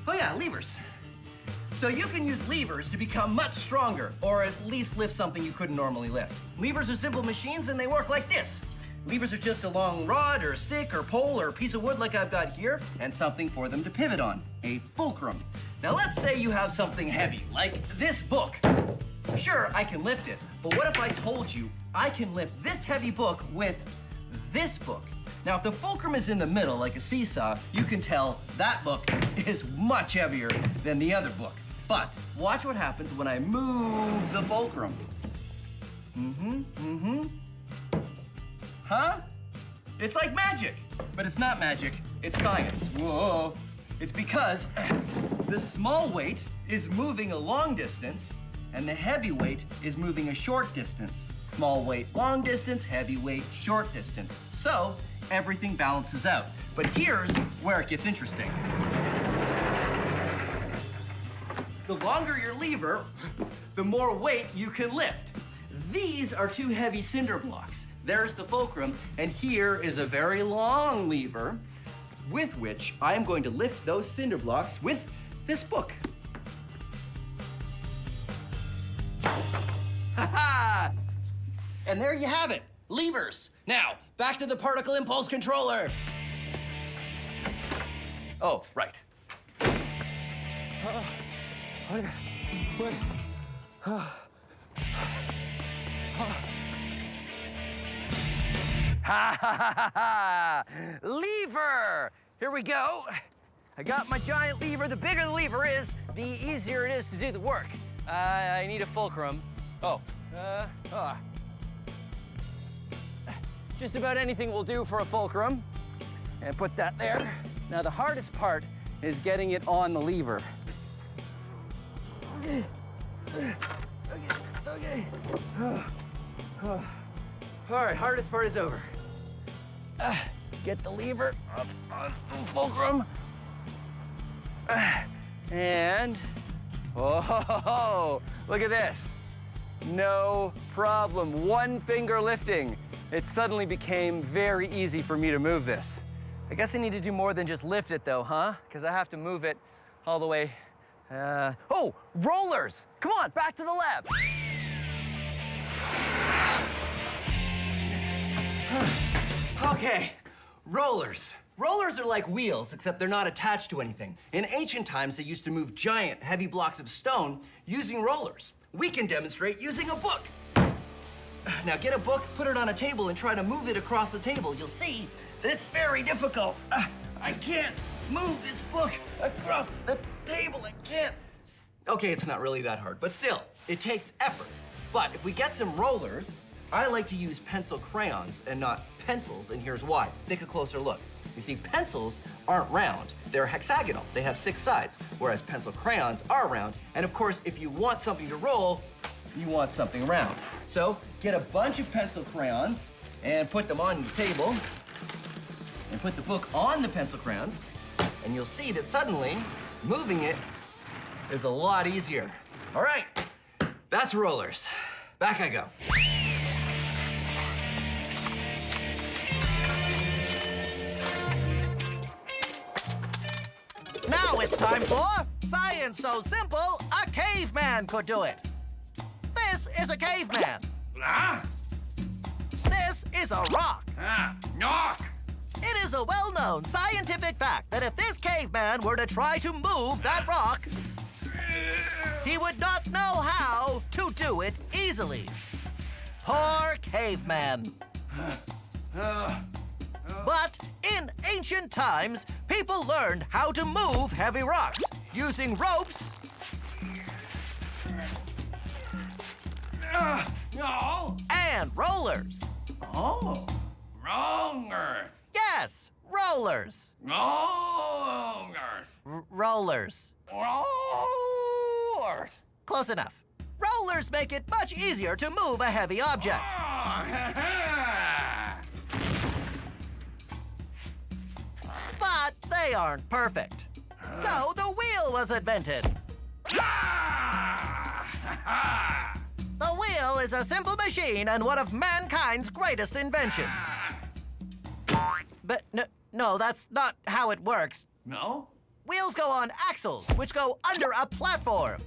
Oh yeah, levers. So you can use levers to become much stronger, or at least lift something you couldn't normally lift. Levers are simple machines and they work like this. Levers are just a long rod or a stick or pole or a piece of wood like I've got here, and something for them to pivot on, a fulcrum. Now let's say you have something heavy, like this book. Sure, I can lift it, but what if I told you I can lift this heavy book with this book? Now, if the fulcrum is in the middle, like a seesaw, you can tell that book is much heavier than the other book. But watch what happens when I move the fulcrum. Huh? It's like magic, but it's not magic, it's science. Whoa. It's because the small weight is moving a long distance, and the heavy weight is moving a short distance. Small weight, long distance, heavy weight, short distance. So, everything balances out. But here's where it gets interesting. The longer your lever, the more weight you can lift. These are two heavy cinder blocks. There's the fulcrum, and here is a very long lever with which I am going to lift those cinder blocks with this book. Ha-ha! And there you have it, levers. Now, back to the particle impulse controller. Oh, right. Ha ha ha ha! Lever! Here we go. I got my giant lever. The bigger the lever is, the easier it is to do the work. I need a fulcrum. Just about anything will do for a fulcrum. And put that there. Now the hardest part is getting it on the lever. Okay. All right, hardest part is over. Get the lever up on the fulcrum. And, oh, look at this. No problem, one finger lifting. It suddenly became very easy for me to move this. I guess I need to do more than just lift it though, huh? Because I have to move it all the way. Oh, rollers! Come on, back to the lab. Okay, rollers. Rollers are like wheels, except they're not attached to anything. In ancient times, they used to move giant, heavy blocks of stone using rollers. We can demonstrate using a book. Now get a book, put it on a table, and try to move it across the table. You'll see that it's very difficult. I can't move this book across the table. I can't. Okay, it's not really that hard, but still, it takes effort. But if we get some rollers, I like to use pencil crayons and not pencils, and here's why. Take a closer look. You see, pencils aren't round. They're hexagonal. They have 6 sides, whereas pencil crayons are round. And of course, if you want something to roll, you want something round. So get a bunch of pencil crayons and put them on the table and put the book on the pencil crayons, and you'll see that suddenly moving it is a lot easier. All right, that's rollers. Back I go. Now it's time for Science So Simple, a Caveman Could Do It. This is a caveman. This is a rock. Knock! It is a well-known scientific fact that if this caveman were to try to move that rock, he would not know how to do it easily. Poor caveman. But in ancient times, people learned how to move heavy rocks using ropes No! and rollers. Oh, wrong Earth. Yes, rollers. Wrong Earth. Rollers. Wrong Earth. Close enough. Rollers make it much easier to move a heavy object. But they aren't perfect. So the wheel was invented. The wheel is a simple machine and one of mankind's greatest inventions. But no, that's not how it works. No? Wheels go on axles, which go under a platform.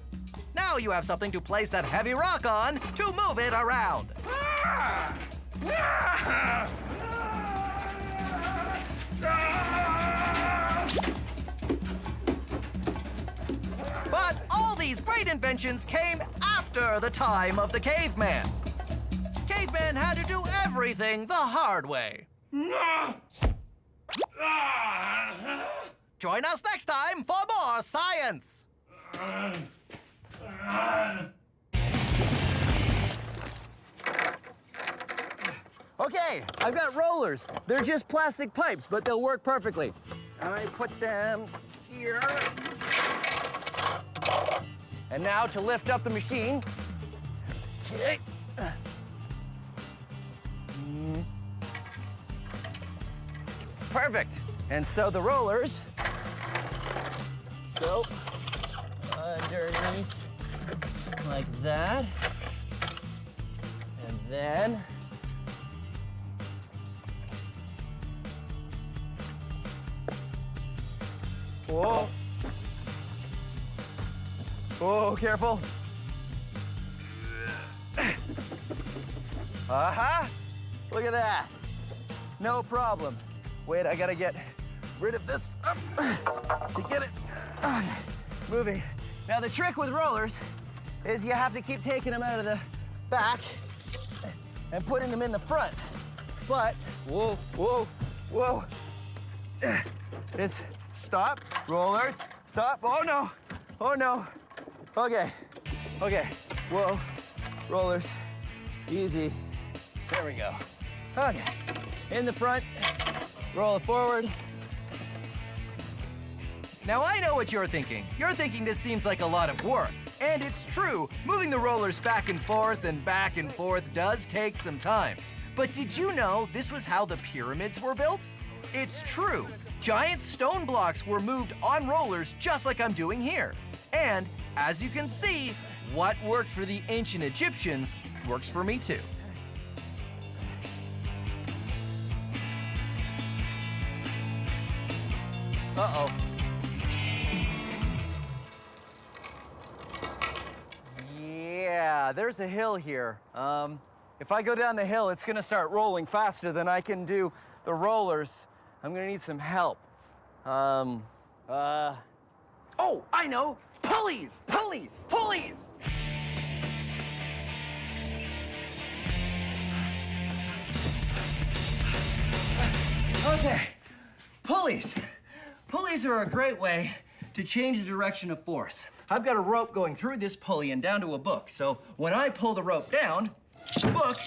Now you have something to place that heavy rock on to move it around. But all these great inventions came after the time of the caveman. Cavemen had to do everything the hard way. Join us next time for more science. Okay, I've got rollers. They're just plastic pipes, but they'll work perfectly. I put them here. And now to lift up the machine. Okay. Perfect. And so the rollers go underneath like that. And then whoa. Whoa, careful. Uh-huh. Look at that. No problem. Wait, I gotta get rid of this up to get it moving. Now, the trick with rollers is you have to keep taking them out of the back and putting them in the front. But, whoa, whoa, whoa. It's stop, rollers, stop. Oh, no. Oh, no. Okay, okay. Whoa, rollers, easy. There we go. Okay, in the front, roll it forward. Now I know what you're thinking. You're thinking this seems like a lot of work. And it's true, moving the rollers back and forth does take some time. But did you know this was how the pyramids were built? It's true. Giant stone blocks were moved on rollers just like I'm doing here. And as you can see, what worked for the ancient Egyptians works for me too. Uh-oh. Yeah, there's a hill here. If I go down the hill, it's gonna start rolling faster than I can do the rollers. I'm gonna need some help. Oh, I know! Pulleys! Pulleys! Pulleys! Okay, pulleys. Pulleys are a great way to change the direction of force. I've got a rope going through this pulley and down to a book. So when I pull the rope down, the book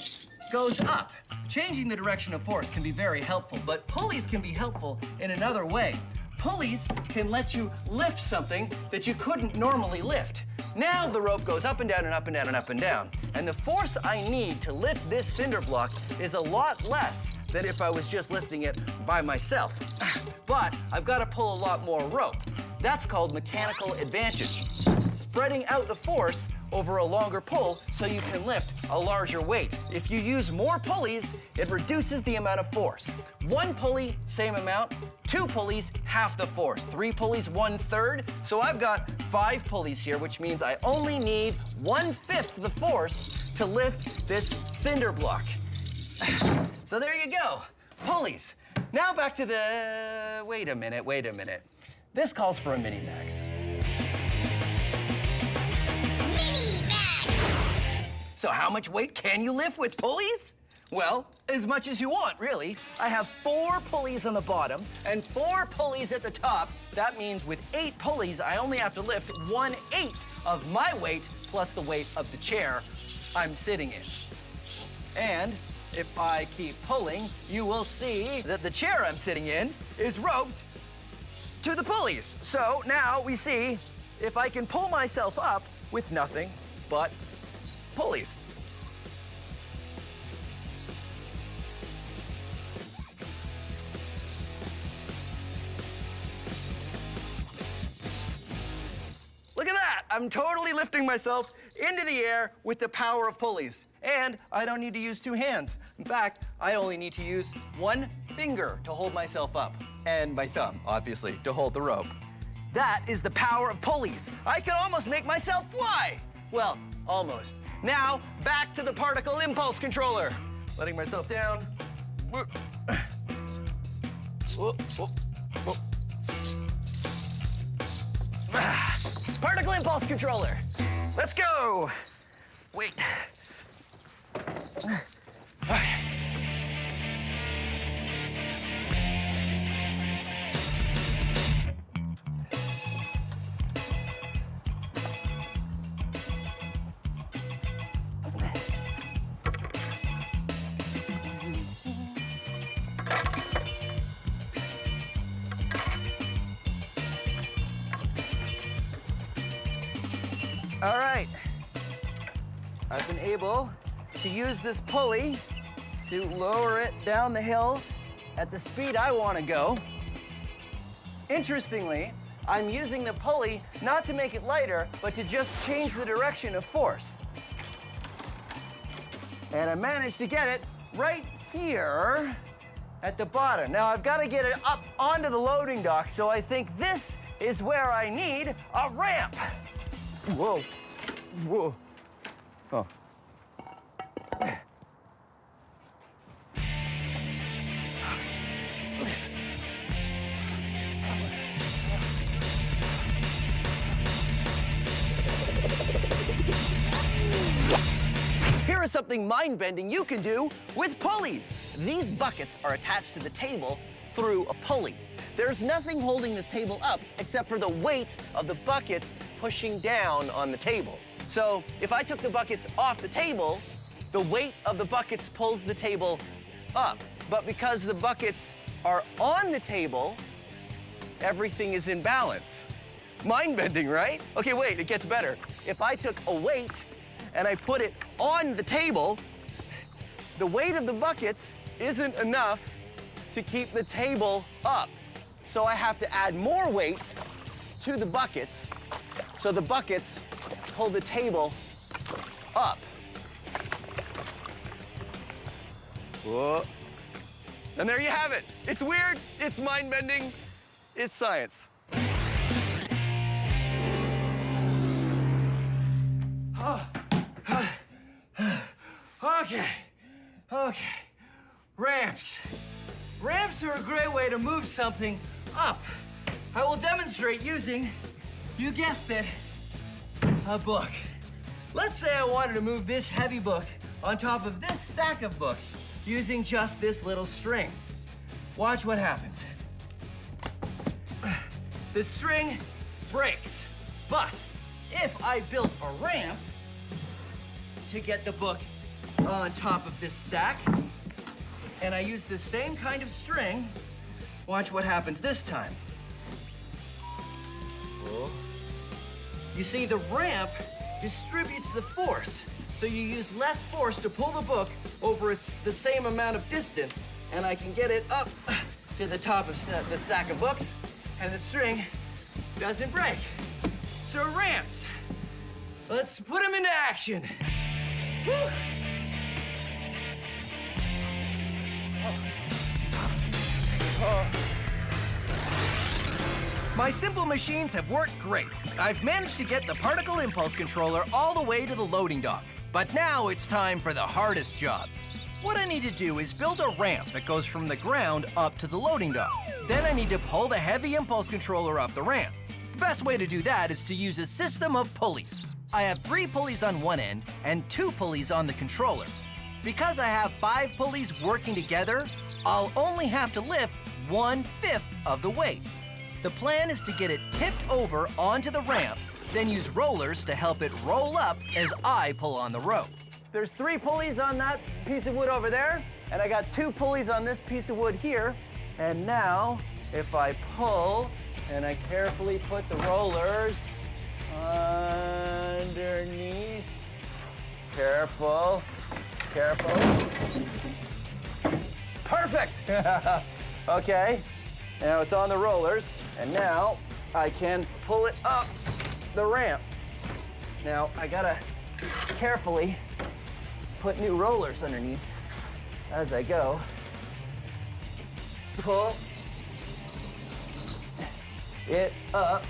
goes up. Changing the direction of force can be very helpful, but pulleys can be helpful in another way. Pulleys can let you lift something that you couldn't normally lift. Now the rope goes up and down and up and down and up and down. And the force I need to lift this cinder block is a lot less than if I was just lifting it by myself. But I've got to pull a lot more rope. That's called mechanical advantage. Spreading out the force over a longer pull so you can lift a larger weight. If you use more pulleys, it reduces the amount of force. 1 pulley, same amount. 2 pulleys, half the force. 3 pulleys, 1/3. So I've got 5 pulleys here, which means I only need 1/5 the force to lift this cinder block. So there you go, pulleys. Now back to the, wait a minute. This calls for a mini-max. So how much weight can you lift with pulleys? Well, as much as you want, really. I have 4 pulleys on the bottom and 4 pulleys at the top. That means with 8 pulleys, I only have to lift 1/8 of my weight plus the weight of the chair I'm sitting in. And if I keep pulling, you will see that the chair I'm sitting in is roped to the pulleys. So now we see if I can pull myself up with nothing but pulleys. Look at that! I'm totally lifting myself into the air with the power of pulleys. And I don't need to use 2 hands. In fact, I only need to use 1 finger to hold myself up. And my thumb, obviously, to hold the rope. That is the power of pulleys. I can almost make myself fly. Well, almost. Now, back to the particle impulse controller. Letting myself down. Particle impulse controller. Let's go. Wait. All right, I've been able to use this pulley to lower it down the hill at the speed I want to go. Interestingly, I'm using the pulley not to make it lighter, but to just change the direction of force. And I managed to get it right here at the bottom. Now I've got to get it up onto the loading dock, so I think this is where I need a ramp. Whoa, whoa, oh. Here is something mind-bending you can do with pulleys. These buckets are attached to the table through a pulley. There's nothing holding this table up except for the weight of the buckets pushing down on the table. So if I took the buckets off the table, the weight of the buckets pulls the table up. But because the buckets are on the table, everything is in balance. Mind-bending, right? Okay, wait, it gets better. If I took a weight and I put it on the table, the weight of the buckets isn't enough to keep the table up. So I have to add more weight to the buckets so the buckets pull the table up. Whoa. And there you have it. It's weird, it's mind-bending, it's science. Okay. Ramps. Ramps are a great way to move something up. I will demonstrate using, you guessed it, a book. Let's say I wanted to move this heavy book on top of this stack of books using just this little string. Watch what happens. The string breaks, but if I built a ramp to get the book on top of this stack, and I use the same kind of string, watch what happens this time. You see, the ramp distributes the force, so you use less force to pull the book over the same amount of distance, and I can get it up to the top of the stack of books, and the string doesn't break. So ramps, let's put them into action. Woo. My simple machines have worked great. I've managed to get the particle impulse controller all the way to the loading dock. But now it's time for the hardest job. What I need to do is build a ramp that goes from the ground up to the loading dock. Then I need to pull the heavy impulse controller up the ramp. The best way to do that is to use a system of pulleys. I have 3 pulleys on one end and 2 pulleys on the controller. Because I have 5 pulleys working together, I'll only have to lift 1/5 of the weight. The plan is to get it tipped over onto the ramp, then use rollers to help it roll up as I pull on the rope. There's 3 pulleys on that piece of wood over there, and I got 2 pulleys on this piece of wood here. And now, if I pull, and I carefully put the rollers underneath. Careful, careful. Perfect! Okay, now it's on the rollers, and now I can pull it up the ramp. Now I gotta carefully put new rollers underneath as I go. Pull it up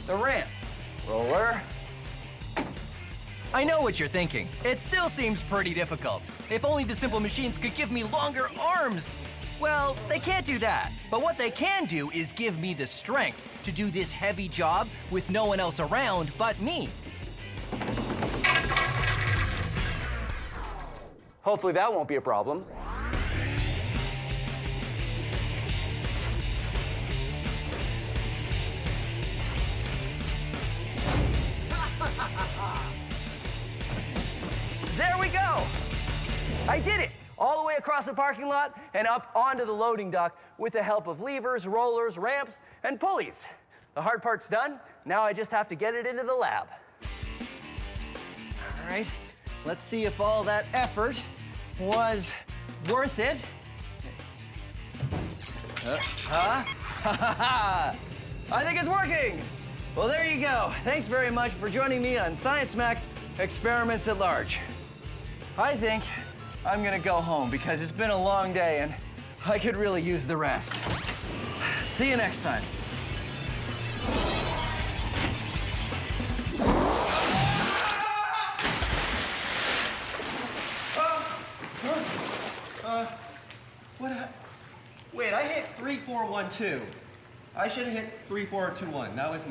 the ramp. Roller. I know what you're thinking. It still seems pretty difficult. If only the simple machines could give me longer arms. Well, they can't do that. But what they can do is give me the strength to do this heavy job with no one else around but me. Hopefully that won't be a problem. There we go! I did it! All the way across the parking lot and up onto the loading dock with the help of levers, rollers, ramps, and pulleys. The hard part's done. Now I just have to get it into the lab. All right, let's see if all that effort was worth it. I think it's working! Well, there you go. Thanks very much for joining me on Science Max Experiments at Large. I think I'm gonna go home because it's been a long day and I could really use the rest. See you next time. Wait, I hit 3, 4, 1, 2. I should have hit 3, 4, 2, 1. That was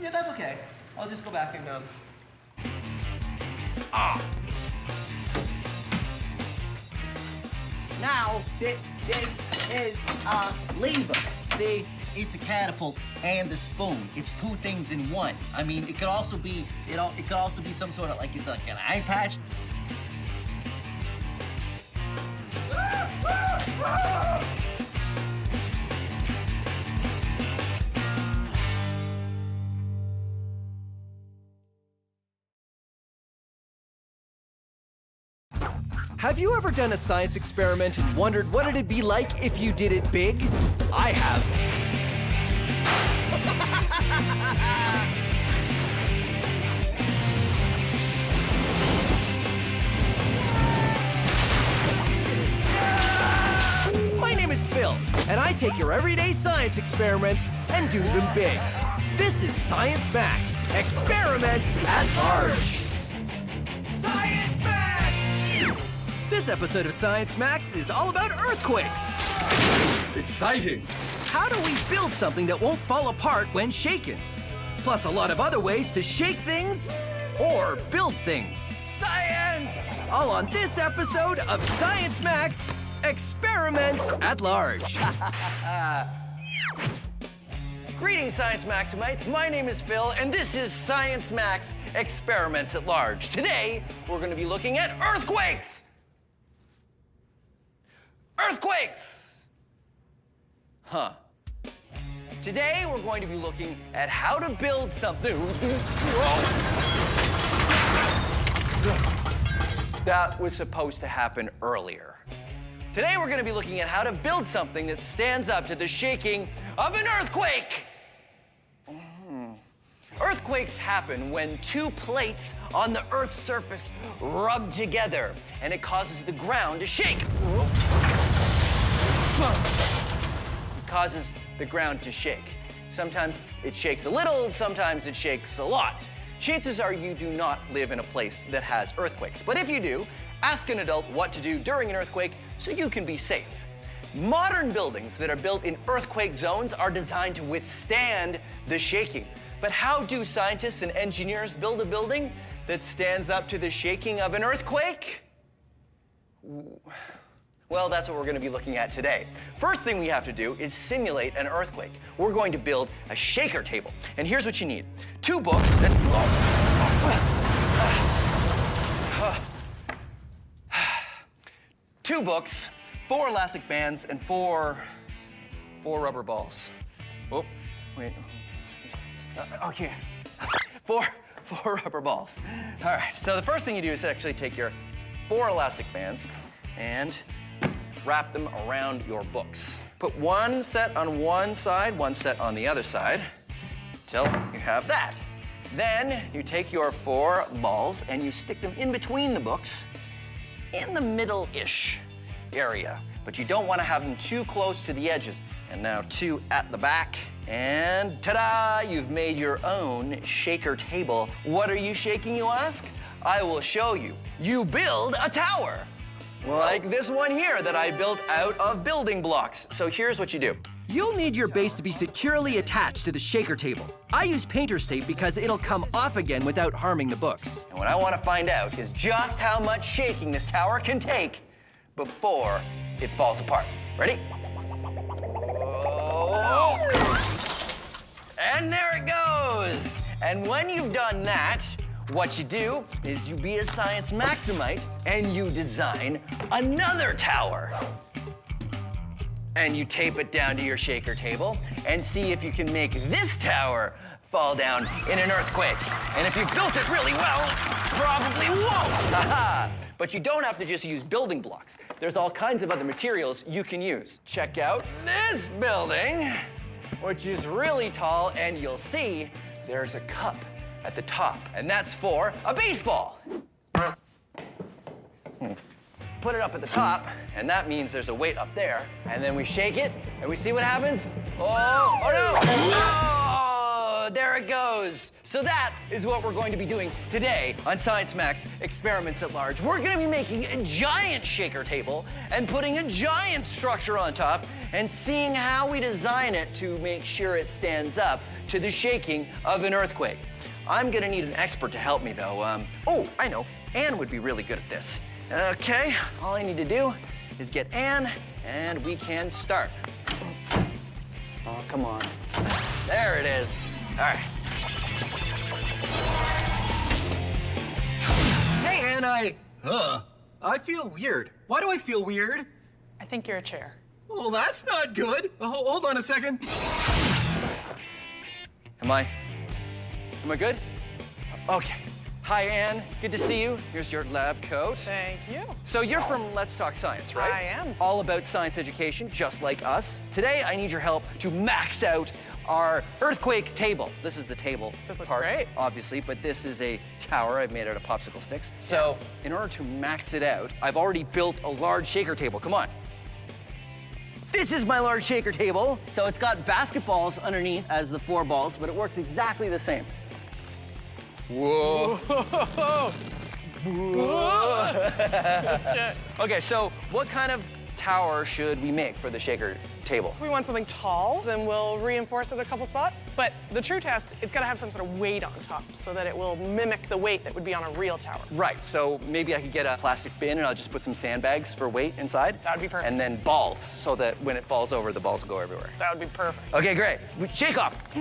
yeah, that's okay. I'll just go back and Now, this is a lever. See, it's a catapult and the spoon. It's 2 things in one. I mean, it could also be, it could also be some sort of, like, it's like an eye patch. Have you ever done a science experiment and wondered what it'd be like if you did it big? I have. My name is Phil, and I take your everyday science experiments and do them big. This is Science Max, Experiments at Large. Science Max! This This episode of Science Max is all about earthquakes. Exciting. How do we build something that won't fall apart when shaken? Plus a lot of other ways to shake things or build things. Science! All on this episode of Science Max Experiments at Large. Greetings, Science Maximites. My name is Phil, and this is Science Max Experiments at Large. Today, we're going to be looking at earthquakes. Earthquakes! Huh. Today, we're going to be looking at how to build something. That was supposed to happen earlier. Today, we're going to be looking at how to build something that stands up to the shaking of an earthquake. Earthquakes happen when two plates on the Earth's surface rub together, and it causes the ground to shake. It causes the ground to shake. Sometimes it shakes a little, sometimes it shakes a lot. Chances are you do not live in a place that has earthquakes. But if you do, ask an adult what to do during an earthquake so you can be safe. Modern buildings that are built in earthquake zones are designed to withstand the shaking. But how do scientists and engineers build a building that stands up to the shaking of an earthquake? Well, that's what we're going to be looking at today. First thing we have to do is simulate an earthquake. We're going to build a shaker table. And here's what you need. 2 books and... 2 books, 4 elastic bands, and 4 rubber balls. Oh, wait. Okay. 4 rubber balls. All right, so the first thing you do is actually take your 4 elastic bands and wrap them around your books. Put 1 set on one side, 1 set on the other side, till you have that. Then you take your 4 balls and you stick them in between the books in the middle-ish area. But you don't want to have them too close to the edges. And now 2 at the back. And ta-da! You've made your own shaker table. What are you shaking, you ask? I will show you. You build a tower. Like this one here that I built out of building blocks. So here's what you do. You'll need your base to be securely attached to the shaker table. I use painter's tape because it'll come off again without harming the books. And what I want to find out is just how much shaking this tower can take before it falls apart. Ready? Oh. And there it goes. And when you've done that, what you do is you be a Science Maximite and you design another tower. And you tape it down to your shaker table and see if you can make this tower fall down in an earthquake. And if you built it really well, probably won't. Haha. But you don't have to just use building blocks. There's all kinds of other materials you can use. Check out this building, which is really tall, and you'll see there's a cup at the top, and that's for a baseball. Put it up at the top, and that means there's a weight up there, and then we shake it, and we see what happens. Oh no! Oh, there it goes. So that is what we're going to be doing today on Science Max Experiments at Large. We're going to be making a giant shaker table and putting a giant structure on top and seeing how we design it to make sure it stands up to the shaking of an earthquake. I'm gonna need an expert to help me though. Oh, I know, Anne would be really good at this. Okay, all I need to do is get Anne and we can start. Oh, come on. There it is. All right. Hey, Anne, I feel weird. Why do I feel weird? I think you're a chair. Well, that's not good. Hold on a second. Am I good? Okay. Hi, Anne. Good to see you. Here's your lab coat. Thank you. So you're from Let's Talk Science, right? I am. All about science education, just like us. Today, I need your help to max out our earthquake table. This is the table This looks part, great. obviously, but this is a tower I've made out of popsicle sticks. So in order to max it out, I've already built a large shaker table. Come on. This is my large shaker table. So it's got basketballs underneath as the 4 balls, but it works exactly the same. Whoa. Okay, so what kind of tower should we make for the shaker table? If we want something tall, then we'll reinforce it a couple spots. But the true test, it's got to have some sort of weight on top so that it will mimic the weight that would be on a real tower. Right, so maybe I could get a plastic bin and I'll just put some sandbags for weight inside. That would be perfect. And then balls, so that when it falls over, the balls will go everywhere. That would be perfect. Okay, great. Shake off. I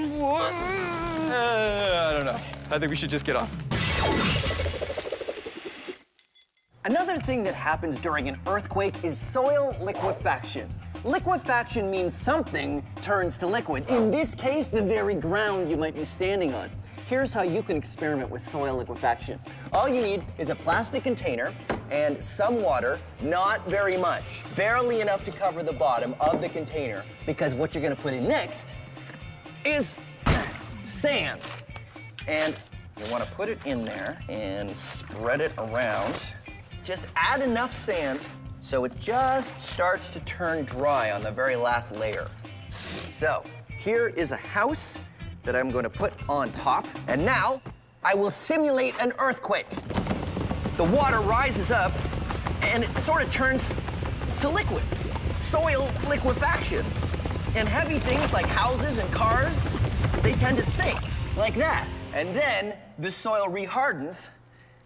don't know. I think we should just get off. Another thing that happens during an earthquake is soil liquefaction. Liquefaction means something turns to liquid. In this case, the very ground you might be standing on. Here's how you can experiment with soil liquefaction. All you need is a plastic container and some water, not very much, barely enough to cover the bottom of the container, because what you're gonna put in next is sand. And you wanna put it in there and spread it around. Just add enough sand so it just starts to turn dry on the very last layer. So here is a house that I'm going to put on top. And now I will simulate an earthquake. The water rises up and it sort of turns to liquid. Soil liquefaction. And heavy things like houses and cars, they tend to sink like that. And then the soil rehardens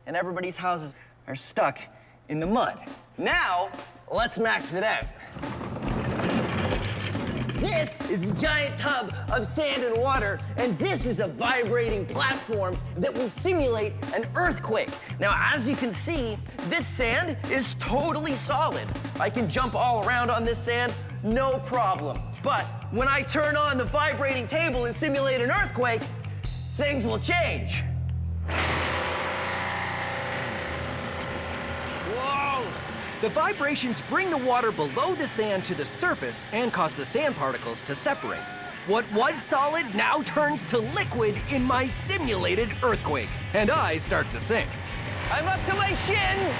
and everybody's houses are stuck in the mud. Now, let's max it out. This is a giant tub of sand and water, and this is a vibrating platform that will simulate an earthquake. Now, as you can see, this sand is totally solid. I can jump all around on this sand, no problem. But when I turn on the vibrating table and simulate an earthquake, things will change. The vibrations bring the water below the sand to the surface and cause the sand particles to separate. What was solid now turns to liquid in my simulated earthquake, and I start to sink. I'm up to my shins!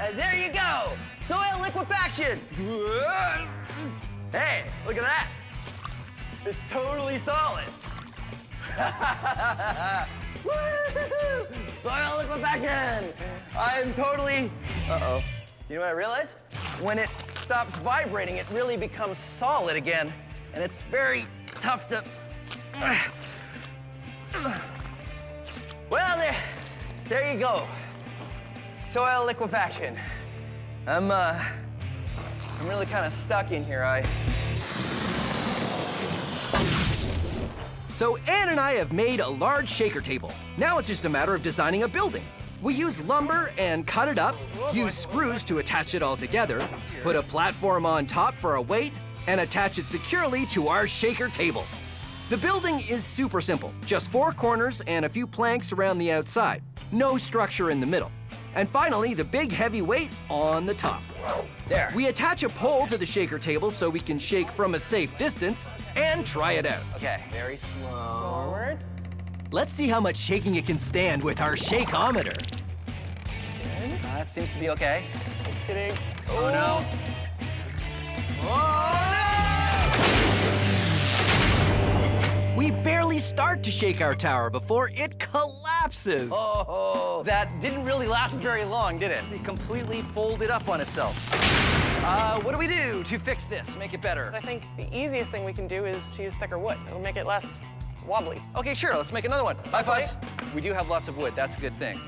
And there you go, soil liquefaction. Hey, look at that. It's totally solid. Woo-hoo-hoo! Soil liquefaction! I'm totally... Uh-oh. You know what I realized? When it stops vibrating, it really becomes solid again, and it's very tough to... Well, there you go. Soil liquefaction. I'm really kind of stuck in here. So Ann and I have made a large shaker table. Now it's just a matter of designing a building. We use lumber and cut it up, use screws to attach it all together, put a platform on top for a weight, and attach it securely to our shaker table. The building is super simple, just 4 corners and a few planks around the outside. No structure in the middle. And finally, the big heavy weight on the top. There. We attach a pole to the shaker table so we can shake from a safe distance and try it out. Okay, very slow. Forward. Let's see how much shaking it can stand with our shakeometer. That seems to be okay. Kidding. Oh no. We barely start to shake our tower before it collapses. Oh, that didn't really last very long, did it? It completely folded up on itself. What do we do to fix this, make it better? I think the easiest thing we can do is to use thicker wood. It'll make it less wobbly. Okay, sure, let's make another one. High fives. We do have lots of wood, that's a good thing.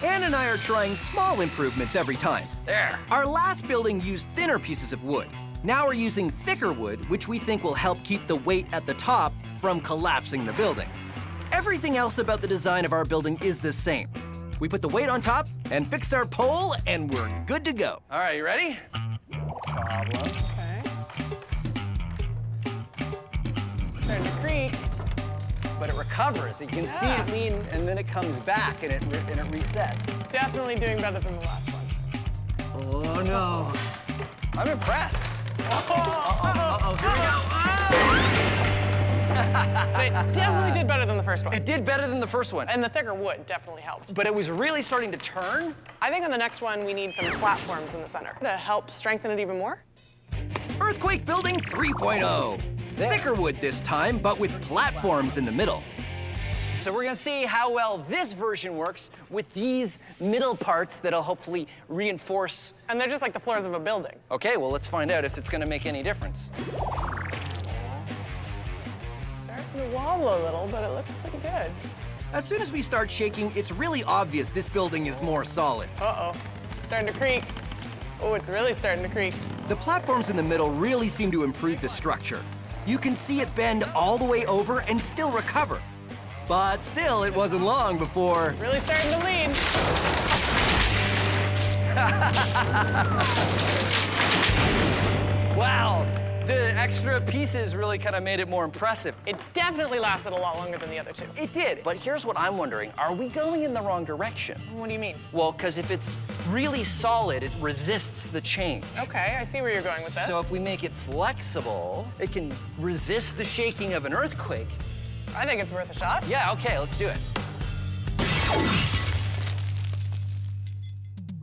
Ann and I are trying small improvements every time. There. Our last building used thinner pieces of wood. Now we're using thicker wood, which we think will help keep the weight at the top from collapsing the building. Everything else about the design of our building is the same. We put the weight on top and fix our pole, and we're good to go. All right, you ready? Okay. Starting to creak. But it recovers. You can see it lean, and then it comes back, and it resets. Definitely doing better than the last one. Oh, no. I'm impressed. Uh-oh, here we go. It definitely did better than the first one. It did better than the first one. And the thicker wood definitely helped. But it was really starting to turn. I think on the next one, we need some platforms in the center to help strengthen it even more. Earthquake Building 3.0. Thicker wood this time, but with platforms in the middle. So we're gonna see how well this version works with these middle parts that'll hopefully reinforce. And they're just like the floors of a building. Okay, well, let's find out if it's gonna make any difference. Starting to wobble a little, but it looks pretty good. As soon as we start shaking, it's really obvious this building is more solid. Uh-oh, starting to creak. Oh, it's really starting to creak. The platforms in the middle really seem to improve the structure. You can see it bend all the way over and still recover. But still, it wasn't long before... Really starting to lean. Wow, the extra pieces really kind of made it more impressive. It definitely lasted a lot longer than the other two. It did, but here's what I'm wondering. Are we going in the wrong direction? What do you mean? Well, because if it's really solid, it resists the change. Okay, I see where you're going with this. So if we make it flexible, it can resist the shaking of an earthquake. I think it's worth a shot. Yeah, okay, let's do it.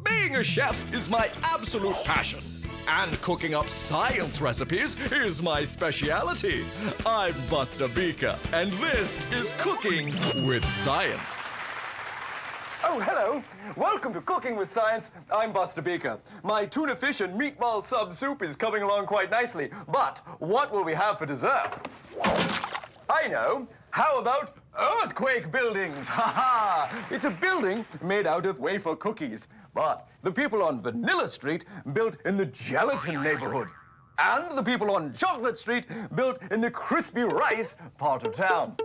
Being a chef is my absolute passion. And cooking up science recipes is my speciality. I'm Buster Beaker, and this is Cooking with Science. Oh, hello. Welcome to Cooking with Science. I'm Buster Beaker. My tuna fish and meatball sub soup is coming along quite nicely. But what will we have for dessert? I know. How about earthquake buildings? Ha ha! It's a building made out of wafer cookies. But the people on Vanilla Street built in the gelatin neighborhood. And the people on Chocolate Street built in the crispy rice part of town.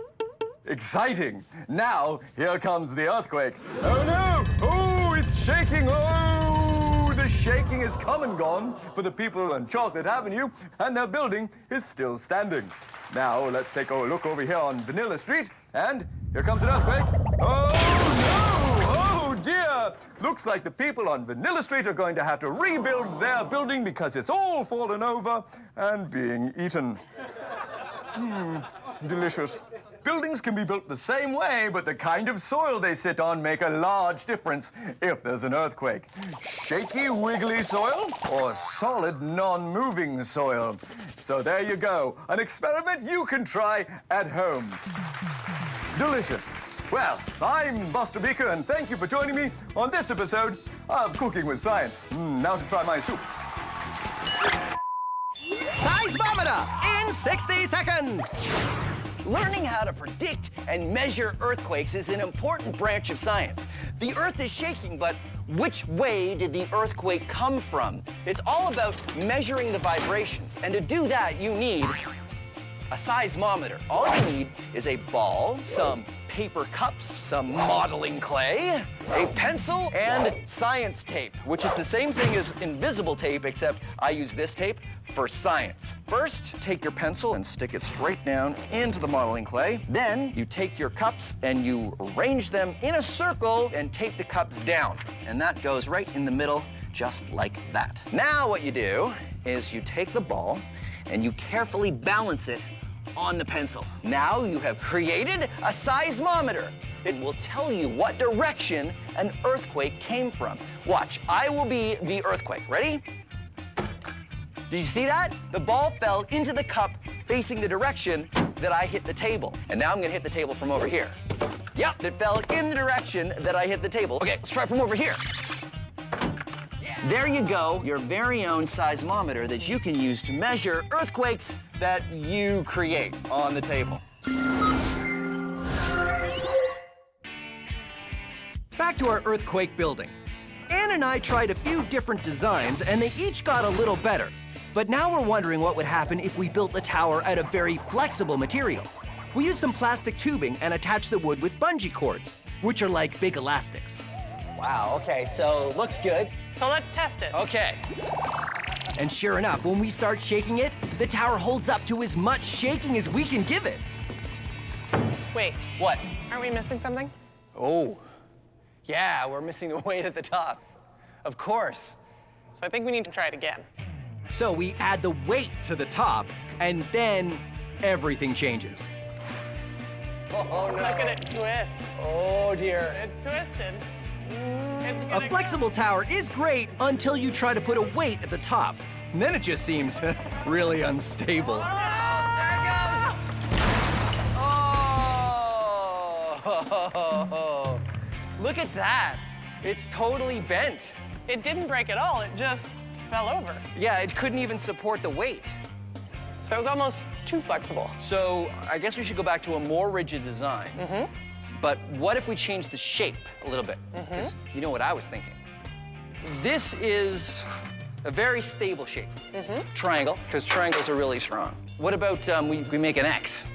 Exciting. Now, here comes the earthquake. Oh no! Oh, it's shaking! Oh, the shaking is come and gone for the people on Chocolate Avenue, and their building is still standing. Now, let's take a look over here on Vanilla Street, and here comes an earthquake. Oh no! Oh dear! Looks like the people on Vanilla Street are going to have to rebuild their building because it's all fallen over and being eaten. Delicious. Buildings can be built the same way, but the kind of soil they sit on make a large difference if there's an earthquake. Shaky, wiggly soil or solid, non-moving soil. So there you go, an experiment you can try at home. Delicious. Well, I'm Buster Beaker, and thank you for joining me on this episode of Cooking with Science. Now to try my soup. Seismometer in 60 seconds! Learning how to predict and measure earthquakes is an important branch of science. The Earth is shaking, but which way did the earthquake come from? It's all about measuring the vibrations, and to do that, you need a seismometer. All you need is a ball, some paper cups, some modeling clay, a pencil, and science tape, which is the same thing as invisible tape, except I use this tape for science. First, take your pencil and stick it straight down into the modeling clay. Then, you take your cups and you arrange them in a circle and tape the cups down. And that goes right in the middle, just like that. Now what you do is you take the ball and you carefully balance it on the pencil. Now you have created a seismometer. It will tell you what direction an earthquake came from. Watch, I will be the earthquake. Ready? Did you see that? The ball fell into the cup facing the direction that I hit the table. And now I'm gonna hit the table from over here. Yep, it fell in the direction that I hit the table. Okay, let's try from over here. There you go, your very own seismometer that you can use to measure earthquakes that you create on the table. Back to our earthquake building. Ann and I tried a few different designs, and they each got a little better. But now we're wondering what would happen if we built the tower out of very flexible material. We used some plastic tubing and attached the wood with bungee cords, which are like big elastics. Wow, okay, so looks good. So let's test it. Okay. And sure enough, when we start shaking it, the tower holds up to as much shaking as we can give it. Wait. What? Aren't we missing something? Oh, yeah, we're missing the weight at the top. Of course. So I think we need to try it again. So we add the weight to the top, and then everything changes. Oh, no. Look at it twist. Oh, dear. It's twisted. A flexible tower is great until you try to put a weight at the top. And then it just seems really unstable. There it Whoa! Look at that. It's totally bent. It didn't break at all. It just fell over. Yeah, it couldn't even support the weight. So it was almost too flexible. So I guess we should go back to a more rigid design. But what if we change the shape a little bit? 'Cause you know what I was thinking? This is a very stable shape. Triangle, because triangles are really strong. What about we make an X?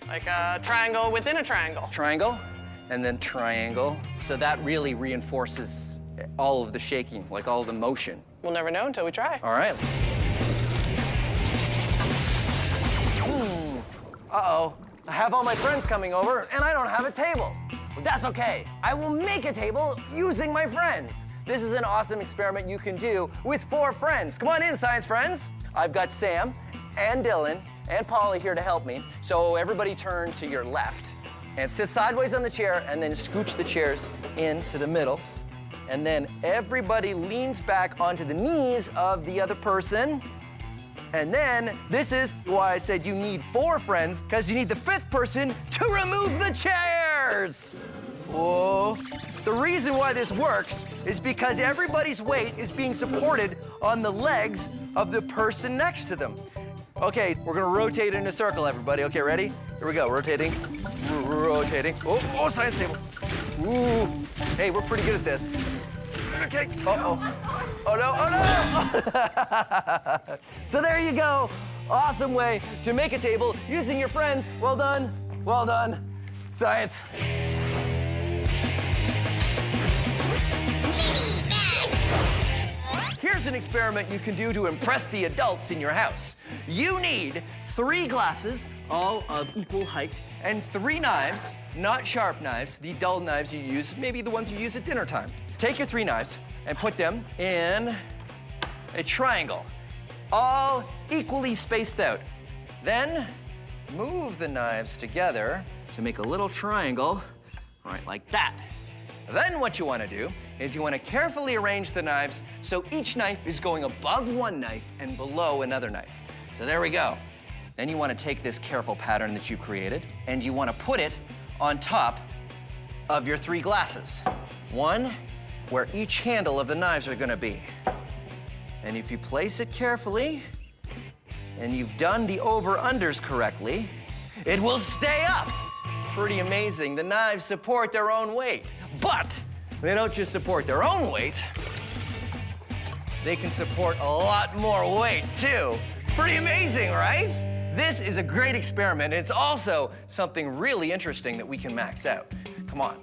Like a triangle within a triangle. Triangle, and then triangle. So that really reinforces all of the shaking, like all of the motion. We'll never know until we try. All right. Uh-oh. I have all my friends coming over, and I don't have a table. But that's okay. I will make a table using my friends. This is an awesome experiment you can do with 4 friends. Come on in, science friends. I've got Sam and Dylan and Polly here to help me. So everybody turn to your left and sit sideways on the chair, and then scooch the chairs into the middle. And then everybody leans back onto the knees of the other person. And then this is why I said you need 4 friends, because you need the 5th person to remove the chairs. Whoa. The reason why this works is because everybody's weight is being supported on the legs of the person next to them. Okay, we're gonna rotate in a circle, everybody. Okay, ready? Here we go, rotating, rotating. Oh, science table. Ooh, hey, we're pretty good at this. Okay, uh-oh. Oh no, oh no! So there you go. Awesome way to make a table using your friends. Well done, science. Here's an experiment you can do to impress the adults in your house. You need 3 glasses, all of equal height, and 3 knives, not sharp knives, the dull knives you use, maybe the ones you use at dinner time. Take your 3 knives and put them in a triangle, all equally spaced out. Then move the knives together to make a little triangle, all right, like that. Then what you want to do is you want to carefully arrange the knives so each knife is going above one knife and below another knife. So there we go. Then you want to take this careful pattern that you created and you want to put it on top of your 3 glasses. One where each handle of the knives are going to be. And if you place it carefully and you've done the over-unders correctly, it will stay up. Pretty amazing. The knives support their own weight. But they don't just support their own weight, they can support a lot more weight too. Pretty amazing, right? This is a great experiment. It's also something really interesting that we can max out. Come on.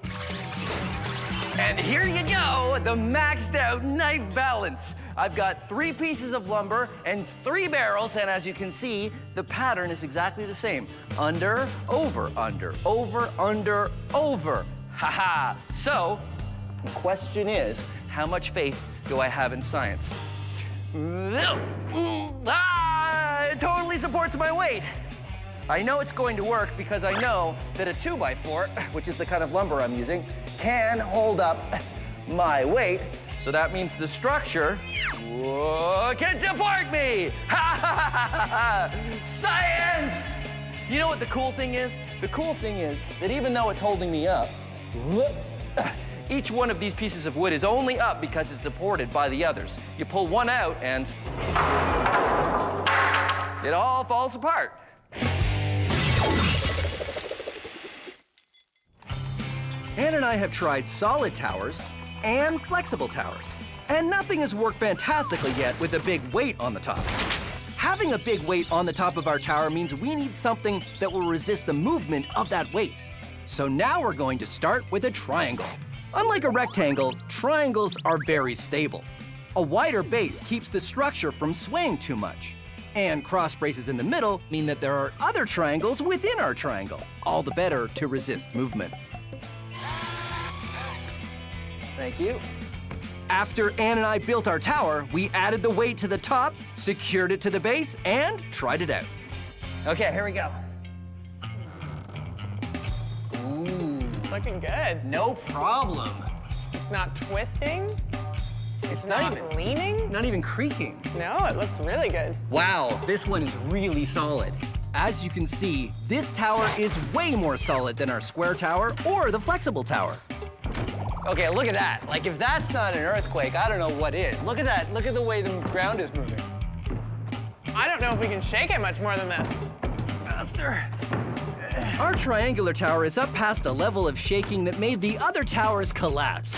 And here you go, the maxed out knife balance. I've got 3 pieces of lumber and 3 barrels, and as you can see, the pattern is exactly the same. Under, over, under, over, under, over. Ha-ha. So, the question is, how much faith do I have in science? It totally supports my weight. I know it's going to work because I know that a 2x4, which is the kind of lumber I'm using, can hold up my weight. So that means the structure can support me. Science! You know what the cool thing is? The cool thing is that even though it's holding me up, each one of these pieces of wood is only up because it's supported by the others. You pull one out and it all falls apart. Ann and I have tried solid towers and flexible towers, and nothing has worked fantastically yet with a big weight on the top. Having a big weight on the top of our tower means we need something that will resist the movement of that weight. So now we're going to start with a triangle. Unlike a rectangle, triangles are very stable. A wider base keeps the structure from swaying too much. And cross braces in the middle mean that there are other triangles within our triangle, all the better to resist movement. Thank you. After Ann and I built our tower, we added the weight to the top, secured it to the base, and tried it out. Okay, here we go. Ooh. Looking good. No problem. It's not twisting. It's not even leaning. Not even creaking. No, it looks really good. Wow, this one is really solid. As you can see, this tower is way more solid than our square tower or the flexible tower. Okay, look at that. Like, if that's not an earthquake, I don't know what is. Look at that. Look at the way the ground is moving. I don't know if we can shake it much more than this. Faster. Our triangular tower is up past a level of shaking that made the other towers collapse.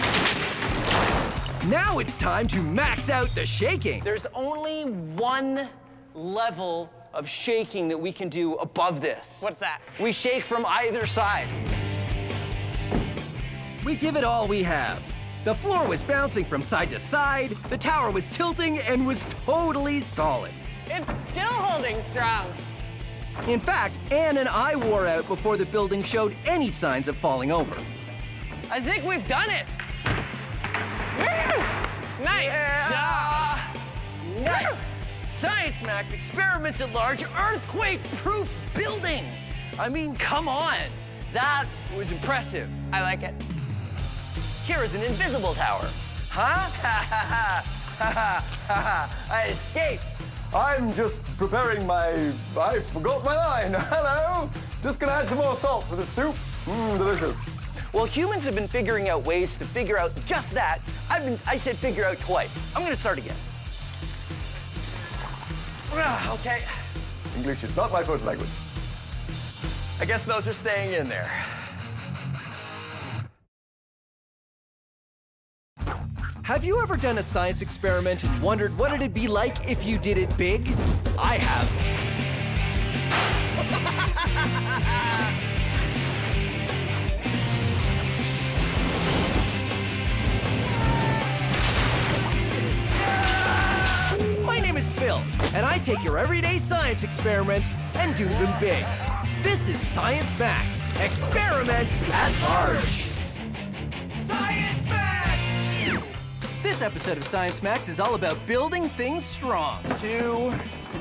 Now it's time to max out the shaking. There's only one level of shaking that we can do above this. What's that? We shake from either side. We give it all we have. The floor was bouncing from side to side, the tower was tilting and was totally solid. It's still holding strong. In fact, Anne and I wore out before the building showed any signs of falling over. I think we've done it. Nice. Yeah. Nice. Science Max experiments at large earthquake-proof building. I mean, come on. That was impressive. I like it. Here is an invisible tower. Huh? I escaped. I'm just preparing my... I forgot my line. Hello. Just gonna add some more salt to the soup. Delicious. Well, humans have been figuring out ways to figure out just that. I said figure out twice. I'm gonna start again. Okay. English is not my first language. I guess those are staying in there. Have you ever done a science experiment and wondered what it'd be like if you did it big? I have. My name is Phil, and I take your everyday science experiments and do them big. This is Science Max, experiments at large. Science Max! This episode of Science Max is all about building things strong. 2.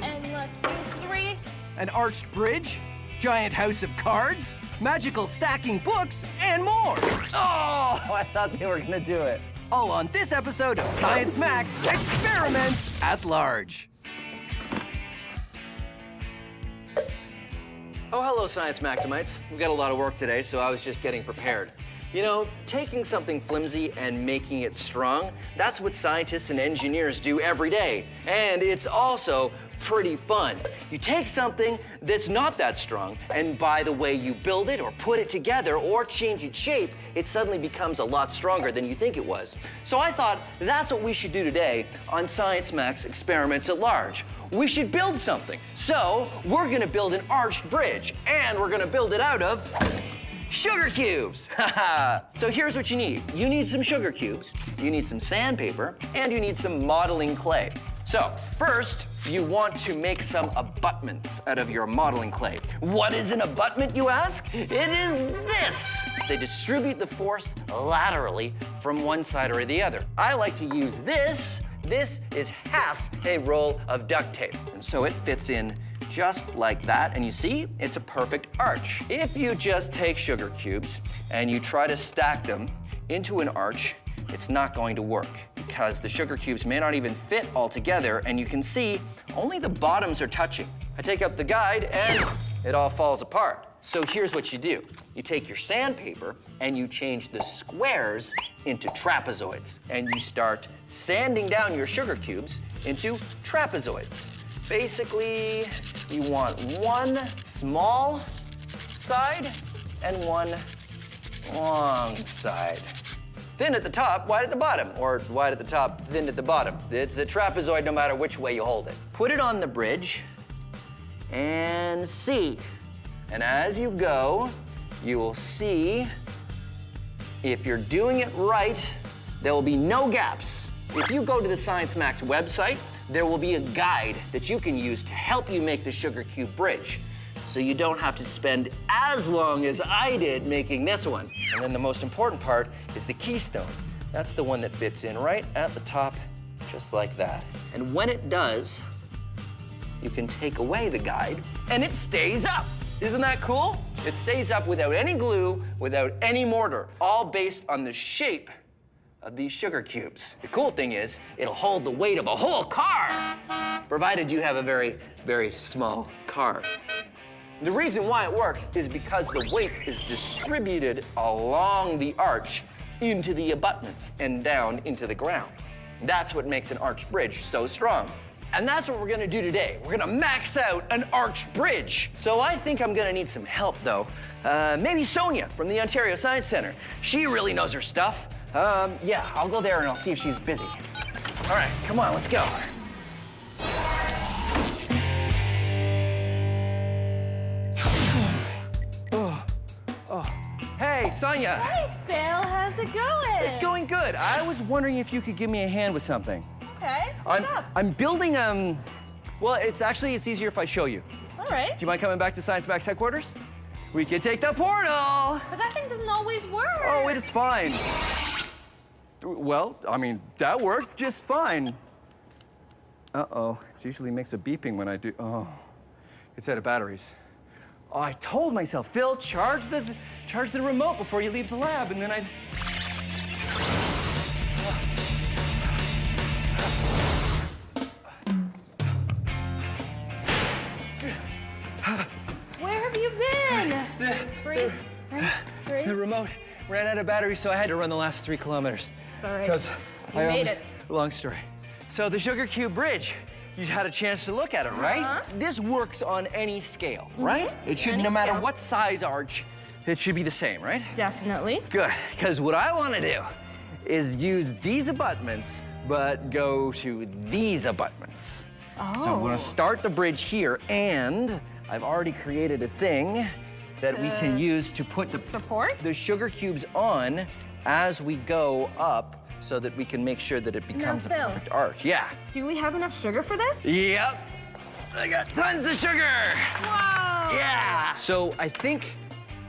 And let's do 3. An arched bridge, giant house of cards, magical stacking books, and more. Oh, I thought they were gonna do it. All on this episode of Science Max, experiments at large. Oh, hello, Science Maximites. We've got a lot of work today, so I was just getting prepared. You know, taking something flimsy and making it strong, that's what scientists and engineers do every day. And it's also pretty fun. You take something that's not that strong, and by the way you build it or put it together or change its shape, it suddenly becomes a lot stronger than you think it was. So I thought that's what we should do today on Science Max Experiments at Large. We should build something. So we're gonna build an arched bridge, and we're gonna build it out of sugar cubes. So here's what you need. You need some sugar cubes, you need some sandpaper, and you need some modeling clay. So first, you want to make some abutments out of your modeling clay. What is an abutment, you ask? It is this. They distribute the force laterally from one side or the other. I like to use this. This is half a roll of duct tape. And so it fits in just like that, and you see, it's a perfect arch. If you just take sugar cubes and you try to stack them into an arch, it's not going to work because the sugar cubes may not even fit all together, and you can see only the bottoms are touching. I take up the guide and it all falls apart. So here's what you do. You take your sandpaper and you change the squares into trapezoids, and you start sanding down your sugar cubes into trapezoids. Basically, you want one small side and one long side. Thin at the top, wide at the bottom, or wide at the top, thin at the bottom. It's a trapezoid no matter which way you hold it. Put it on the bridge and see. And as you go, you will see if you're doing it right, there will be no gaps. If you go to the Science Max website, there will be a guide that you can use to help you make the sugar cube bridge, so you don't have to spend as long as I did making this one. And then the most important part is the keystone. That's the one that fits in right at the top, just like that. And when it does, you can take away the guide and it stays up. Isn't that cool? It stays up without any glue, without any mortar, all based on the shape of these sugar cubes. The cool thing is, it'll hold the weight of a whole car, provided you have a very, very small car. The reason why it works is because the weight is distributed along the arch into the abutments and down into the ground. That's what makes an arch bridge so strong. And that's what we're gonna do today. We're gonna max out an arch bridge. So I think I'm gonna need some help though. Maybe Sonia from the Ontario Science Center. She really knows her stuff. Yeah, I'll go there and I'll see if she's busy. All right, come on, let's go. Hey, Sonia. Hey, Phil, how's it going? It's going good. I was wondering if you could give me a hand with something. Okay, what's up? I'm building, well, it's easier if I show you. All right. Do you mind coming back to Science Max headquarters? We can take the portal. But that thing doesn't always work. Oh, it is fine. Well, I mean, that worked just fine. Uh-oh, it usually makes a beeping when I do, oh, it's out of batteries. Oh, I told myself, Phil, charge the remote before you leave the lab, and then I... Where have you been? Breathe. The remote ran out of batteries, so I had to run the last 3 kilometers. It's all right. Because You made it. Long story. So the Sugar Cube Bridge, you had a chance to look at it, right? This works on any scale, right? It should, no matter what size arch, it should be the same, right? Definitely. Good, because what I want to do is use these abutments, but go to these abutments. Oh. So we're gonna start the bridge here, and I've already created a thing that we can use to put the sugar cubes on as we go up, so that we can make sure that it becomes a perfect arch. Yeah. Do we have enough sugar for this? Yep. I got tons of sugar. Wow. Yeah. So I think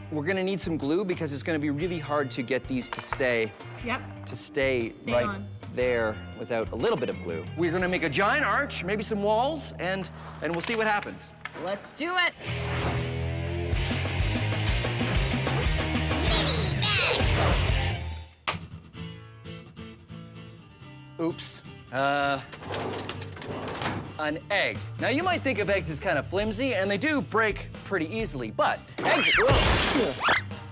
we're gonna need some glue because it's gonna be really hard to get these to stay. Yep. To stay right on. there without a little bit of glue. We're gonna make a giant arch, maybe some walls, and we'll see what happens. Let's do it. Oops. An egg. Now you might think of eggs as kind of flimsy, and they do break pretty easily, but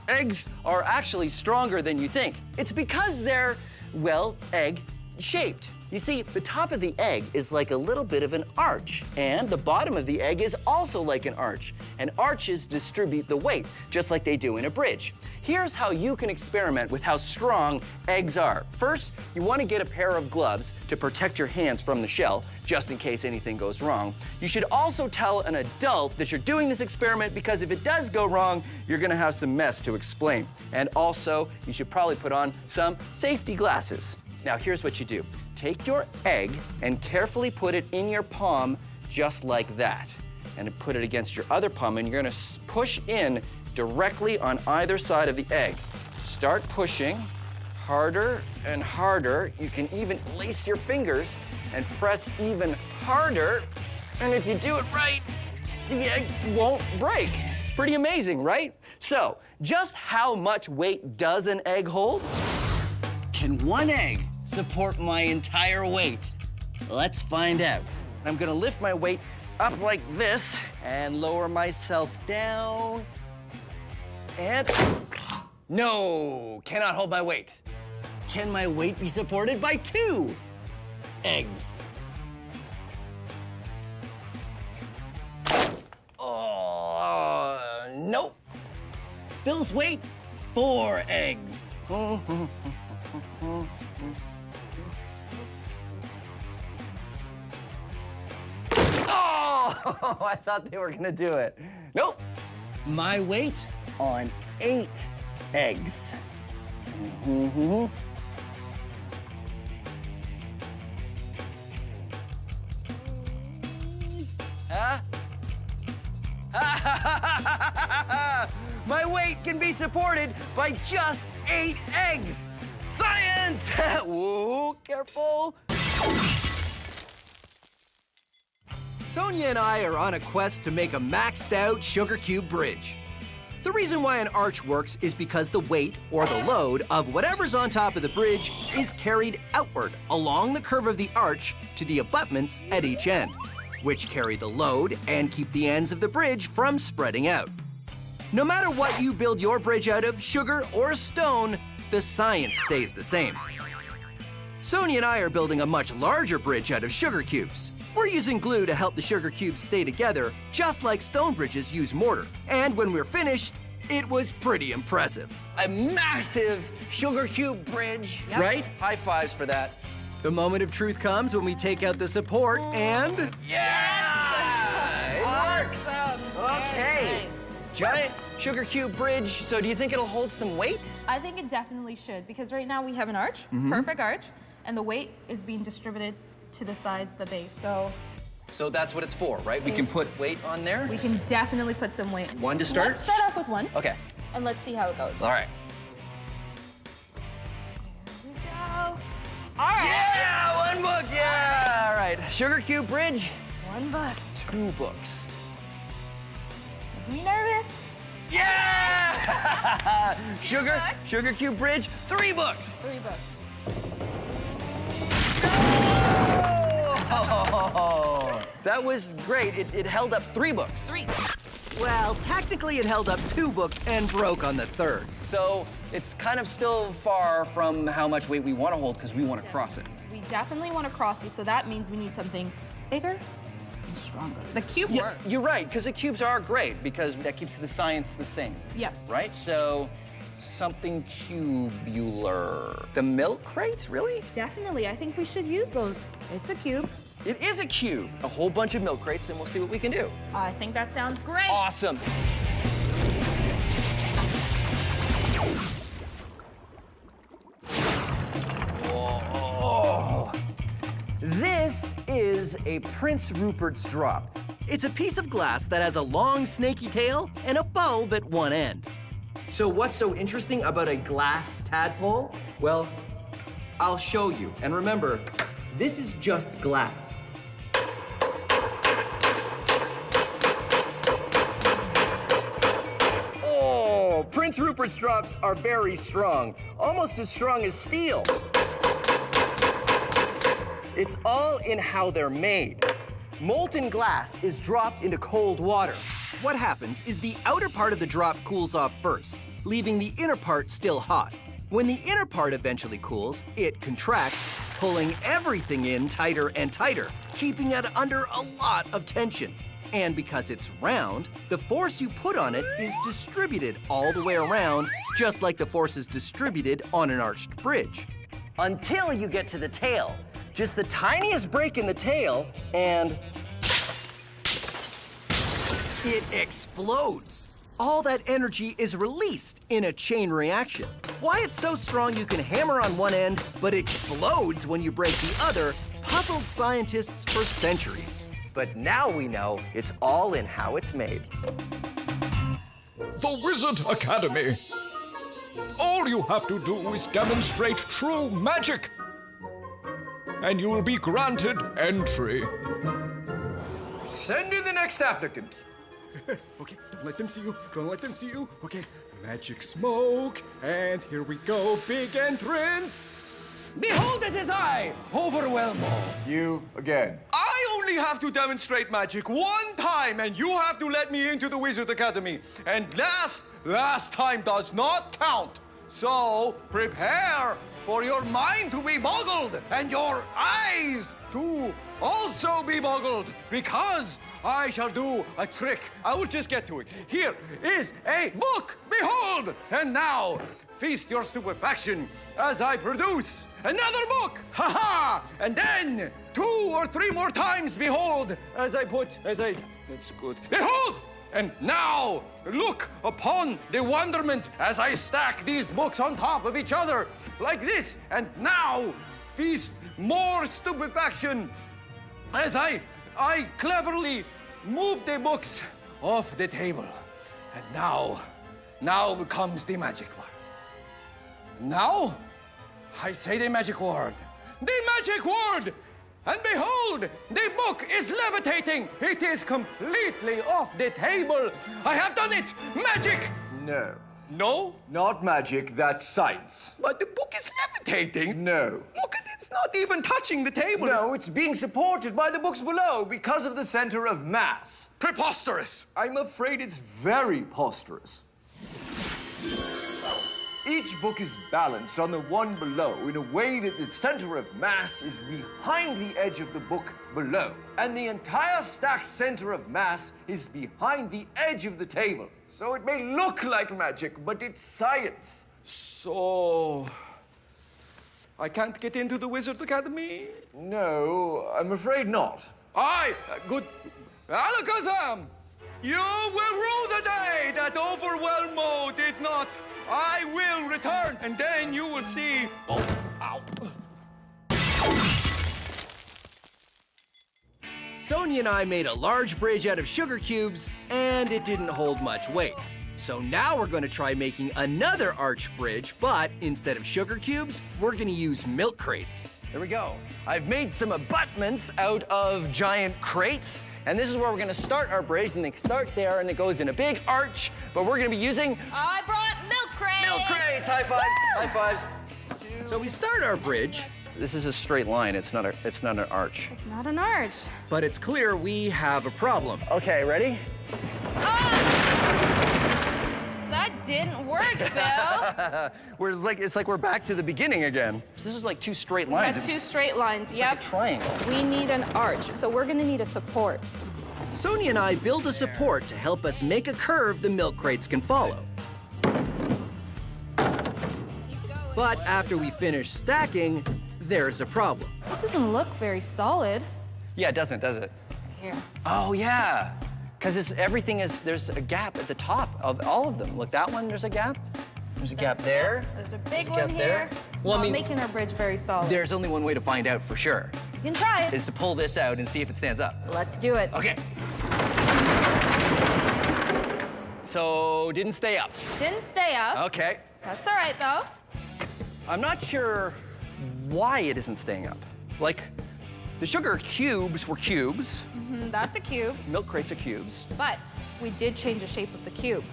eggs are actually stronger than you think. It's because they're, well, egg-shaped. You see, the top of the egg is like a little bit of an arch, and the bottom of the egg is also like an arch. And arches distribute the weight, just like they do in a bridge. Here's how you can experiment with how strong eggs are. First, you want to get a pair of gloves to protect your hands from the shell, just in case anything goes wrong. You should also tell an adult that you're doing this experiment because if it does go wrong, you're gonna have some mess to explain. And also, you should probably put on some safety glasses. Now, here's what you do. Take your egg and carefully put it in your palm just like that. And put it against your other palm, and you're gonna push in directly on either side of the egg. Start pushing harder and harder. You can even lace your fingers and press even harder. And if you do it right, the egg won't break. Pretty amazing, right? So, just how much weight does an egg hold? Can one egg support my entire weight? Let's find out. I'm gonna lift my weight up like this and lower myself down. And no, cannot hold my weight. Can my weight be supported by 2 eggs? Oh, nope. Phil's weight, 4 eggs. Oh, I thought they were gonna do it. Nope. My weight on 8 eggs. Huh? My weight can be supported by just 8 eggs. Science! Whoa, careful. Sonia and I are on a quest to make a maxed out sugar cube bridge. The reason why an arch works is because the weight, or the load, of whatever's on top of the bridge is carried outward along the curve of the arch to the abutments at each end. which carry the load and keep the ends of the bridge from spreading out. No matter what you build your bridge out of, sugar or stone, the science stays the same. Sonia and I are building a much larger bridge out of sugar cubes. We're using glue to help the sugar cubes stay together, just like stone bridges use mortar. And when we're finished, it was pretty impressive. A massive sugar cube bridge, right? High fives for that. The moment of truth comes when we take out the support and... Yeah! It works! Okay. Giant sugar cube bridge. So do you think it'll hold some weight? I think it definitely should, because right now we have an arch, perfect arch, and the weight is being distributed to the sides, the base. So that's what it's for, right? We can put weight on there? We can definitely put some weight. One to start? Let's start off with one. Okay. And let's see how it goes. All right. Here we go. All right. Yeah, one book, yeah! All right, sugar cube bridge. One book. 2 books. Are you nervous? Yeah! Sugar cube bridge, 3 books. 3 books. Oh, that was great. It held up 3 books. 3. Well, technically it held up 2 books and broke on the 3rd. So it's kind of still far from how much weight we want to hold because we want to cross it. We definitely want to cross it, so that means we need something bigger and stronger. The cube works. You're right, because the cubes are great because that keeps the science the same. Yep. Right? So something cubular. The milk crate, really? Definitely. I think we should use those. It's a cube. It is a cube. A whole bunch of milk crates, and we'll see what we can do. I think that sounds great. Awesome. Whoa. This is a Prince Rupert's drop. It's a piece of glass that has a long snaky tail and a bulb at one end. So what's so interesting about a glass tadpole? Well, I'll show you. And remember, this is just glass. Oh, Prince Rupert's drops are very strong, almost as strong as steel. It's all in how they're made. Molten glass is dropped into cold water. What happens is the outer part of the drop cools off first, leaving the inner part still hot. When the inner part eventually cools, it contracts, pulling everything in tighter and tighter, keeping it under a lot of tension. And because it's round, the force you put on it is distributed all the way around, just like the force is distributed on an arched bridge. Until you get to the tail. Just the tiniest break in the tail, and it explodes. All that energy is released in a chain reaction. Why it's so strong you can hammer on one end, but explodes when you break the other, puzzled scientists for centuries. But now we know it's all in how it's made. The Wizard Academy. All you have to do is demonstrate true magic, and you will be granted entry. Send in the next applicant. Okay, don't let them see you. Don't let them see you. Okay, magic smoke. And here we go. Big entrance. Behold, it is I, Overwhelmo. You again. I only have to demonstrate magic one time, and you have to let me into the Wizard Academy. And last time does not count. So prepare for your mind to be boggled and your eyes to also be boggled, because I shall do a trick. I will just get to it. Here is a book, behold! And now, feast your stupefaction as I produce another book, ha-ha! And then 2 or 3 more times, behold, that's good. Behold! And now, look upon the wonderment as I stack these books on top of each other, like this. And now, feast more stupefaction as I cleverly move the books off the table. And now comes the magic word. Now, I say the magic word. The magic word! And behold, the book is levitating. It is completely off the table. I have done it. Magic! No. No? Not magic, that's science. But the book is levitating. No. Look at its It's not even touching the table. No, it's being supported by the books below because of the center of mass. Preposterous. I'm afraid it's very posterous. Each book is balanced on the one below in a way that the center of mass is behind the edge of the book below. And the entire stack's center of mass is behind the edge of the table. So it may look like magic, but it's science. So... I can't get into the Wizard Academy? No, I'm afraid not. Aye, good. Alakazam! You will rule the day that Overwhelmo did not. I will return, and then you will see. Oh, ow. Sonia and I made a large bridge out of sugar cubes, and it didn't hold much weight. So now we're going to try making another arch bridge, but instead of sugar cubes, we're going to use milk crates. There we go. I've made some abutments out of giant crates, and this is where we're gonna start our bridge, and they start there, and it goes in a big arch, but we're gonna be using... I brought milk crates! Milk crates! High fives! High fives! So we start our bridge. This is a straight line, it's not an arch. It's not an arch. But it's clear we have a problem. Okay, ready? That didn't work, Phil. It's like we're back to the beginning again. This is like two straight lines. We got two straight lines, it's yep. like a triangle. We need an arch, so we're gonna need a support. Sonia and I build a support to help us make a curve the milk crates can follow. But after we finish stacking, there's a problem. It doesn't look very solid. Yeah, it doesn't, does it? Here. Oh, yeah. Because there's a gap at the top of all of them. Look, that one, there's a gap. There's a gap there. There's a big a one gap here. there. It's Well, I not mean, making our bridge very solid. There's only one way to find out for sure. You can try it. Is to pull this out and see if it stands up. Let's do it. Okay. So, didn't stay up. Didn't stay up. Okay. That's all right, though. I'm not sure why it isn't staying up. Like, the sugar cubes were cubes. That's a cube. Milk crates are cubes. But we did change the shape of the cube.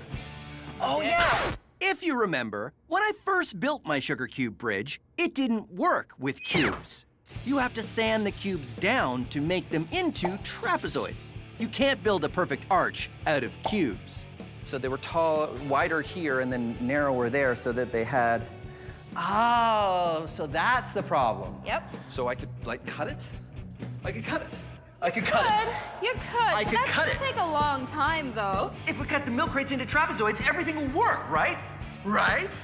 Oh, yeah! If you remember, when I first built my sugar cube bridge, it didn't work with cubes. You have to sand the cubes down to make them into trapezoids. You can't build a perfect arch out of cubes. So they were wider here and then narrower there so that they had... Oh, so that's the problem. Yep. So I could, like, cut it? I could cut it. I could cut it. You could. I could cut it. That's gonna take a long time, though. If we cut the milk crates into trapezoids, everything will work, right? Right?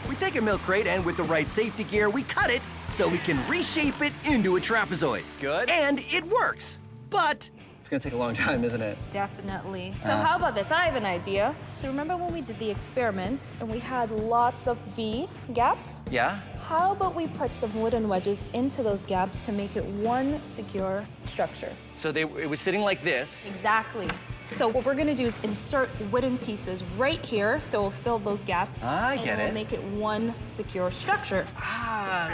We take a milk crate and with the right safety gear, we cut it so we can reshape it into a trapezoid. Good. And it works. But it's gonna take a long time, isn't it? Definitely. So how about this? I have an idea. So remember when we did the experiments and we had lots of V gaps? Yeah? How about we put some wooden wedges into those gaps to make it one secure structure? So it was sitting like this. Exactly. So what we're gonna do is insert wooden pieces right here, so we'll fill those gaps. I get and we'll it. make it one secure structure.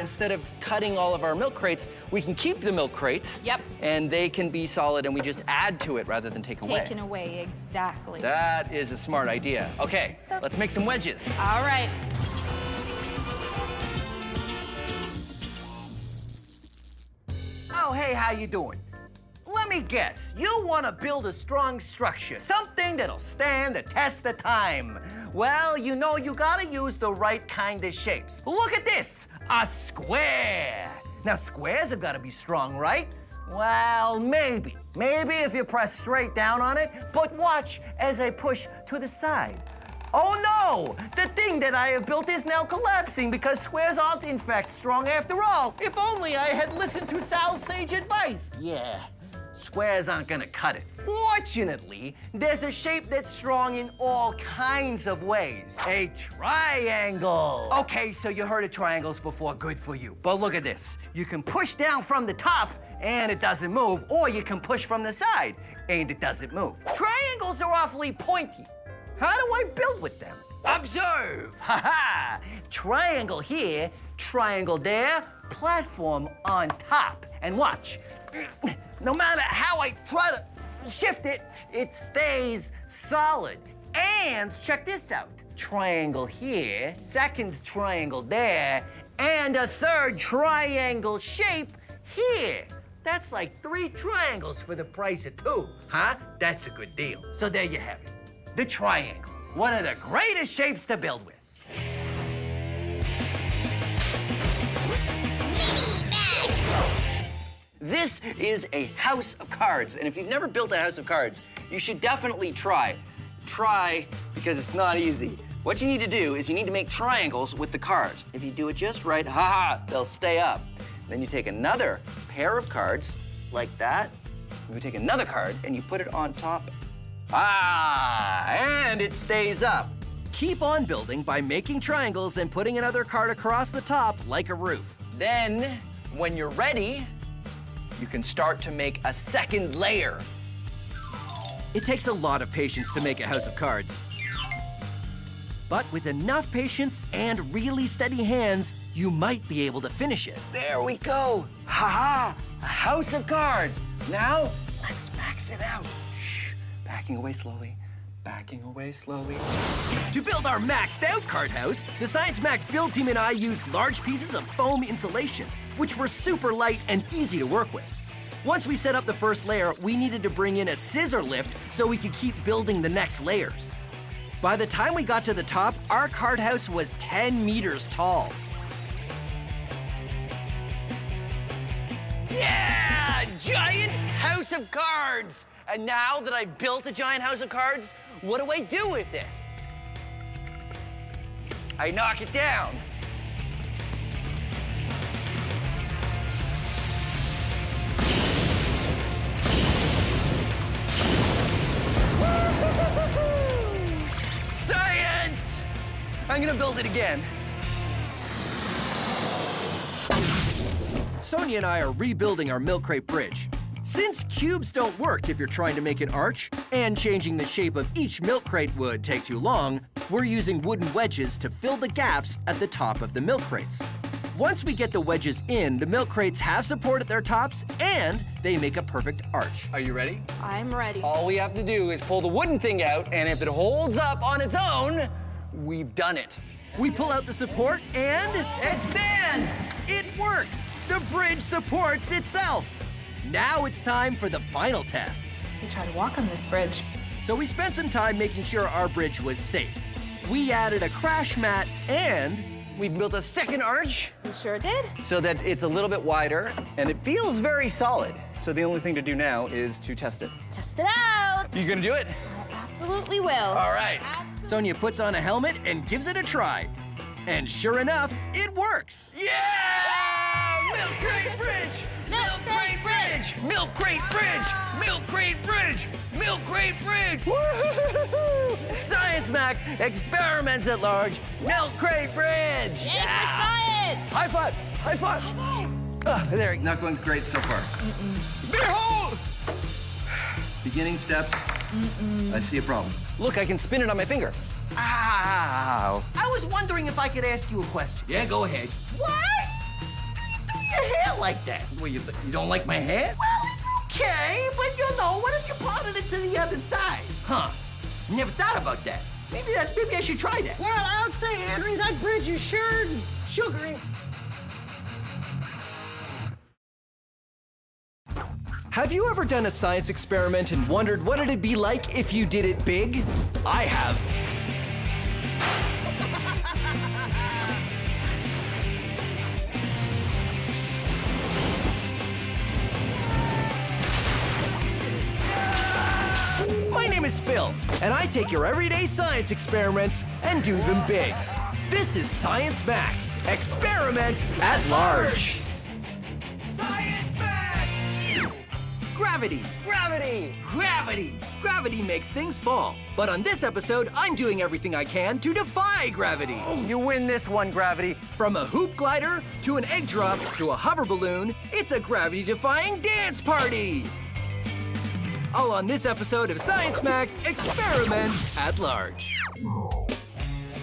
Instead of cutting all of our milk crates, we can keep the milk crates. Yep. And they can be solid, and we just add to it rather than take away. Taken away, exactly. That is a smart idea. Okay, let's make some wedges. All right. Oh, hey, how you doing? Let me guess, you want to build a strong structure, something that'll stand the test of time. Well, you know you gotta use the right kind of shapes. Look at this, a square. Now, squares have gotta be strong, right? Well, maybe. Maybe if you press straight down on it, but watch as I push to the side. Oh no! The thing that I have built is now collapsing because squares aren't in fact strong after all. If only I had listened to Sal's sage advice. Yeah, squares aren't gonna cut it. Fortunately, there's a shape that's strong in all kinds of ways. A triangle. Okay, so you heard of triangles before, good for you. But look at this. You can push down from the top and it doesn't move, or you can push from the side and it doesn't move. Triangles are awfully pointy. How do I build with them? Observe! Ha-ha! Triangle here, triangle there, platform on top. And watch. No matter how I try to shift it, it stays solid. And check this out. Triangle here, second triangle there, And a third triangle shape here. That's like 3 triangles for the price of 2, huh? That's a good deal. So there you have it. The triangle, one of the greatest shapes to build with. This is a house of cards, and if you've never built a house of cards, you should definitely try. Try, because it's not easy. What you need to do is you need to make triangles with the cards. If you do it just right, they'll stay up. Then you take another pair of cards, like that. You take another card, and you put it on top. And it stays up. Keep on building by making triangles and putting another card across the top like a roof. Then, when you're ready, you can start to make a second layer. It takes a lot of patience to make a house of cards. But with enough patience and really steady hands, you might be able to finish it. There we go. A house of cards. Now, let's max it out. Shh, backing away slowly. Backing away slowly. To build our maxed out card house, the Science Max build team and I used large pieces of foam insulation, which were super light and easy to work with. Once we set up the first layer, we needed to bring in a scissor lift so we could keep building the next layers. By the time we got to the top, our card house was 10 meters tall. Yeah! Giant house of cards! And now that I've built a giant house of cards, what do I do with it? I knock it down. Science! I'm gonna build it again. Sonia and I are rebuilding our milk crate bridge. Since cubes don't work if you're trying to make an arch, and changing the shape of each milk crate would take too long, we're using wooden wedges to fill the gaps at the top of the milk crates. Once we get the wedges in, the milk crates have support at their tops, and they make a perfect arch. Are you ready? I'm ready. All we have to do is pull the wooden thing out, and if it holds up on its own, we've done it. We pull out the support, and it stands! It works! The bridge supports itself! Now it's time for the final test. We try to walk on this bridge. So we spent some time making sure our bridge was safe. We added a crash mat, and we built a second arch. We sure did. So that it's a little bit wider, and it feels very solid. So the only thing to do now is to test it. Test it out. You gonna do it? I absolutely will. All right. Sonia puts on a helmet and gives it a try. And sure enough, it works. Yeah! Milk crate bridge! Milk crate bridge! Milk crate bridge! Milk crate bridge! Milk crate bridge! Woo-hoo-hoo-hoo! Science Max experiments at large. Milk crate bridge! Yay for science! High five! High five! There, not going great so far. Behold! Beginning steps. I see a problem. Look, I can spin it on my finger. Ow! I was wondering if I could ask you a question. Yeah, go ahead. What? Do your hair like that? Well, you don't like my hair? Well, it's okay, but you know, what if you parted it to the other side? Huh. Never thought about that. Maybe I should try that. Well, I'll say, Henry, that bridge is sure sugary. Have you ever done a science experiment and wondered what it'd be like if you did it big? I have. My name is Phil, and I take your everyday science experiments and do them big. This is Science Max, experiments at large. Science Max! Gravity. Gravity! Gravity! Gravity makes things fall. But on this episode, I'm doing everything I can to defy gravity. You win this one, Gravity. From a hoop glider, to an egg drop, to a hover balloon, it's a gravity-defying dance party! All on this episode of Science Max Experiments at Large.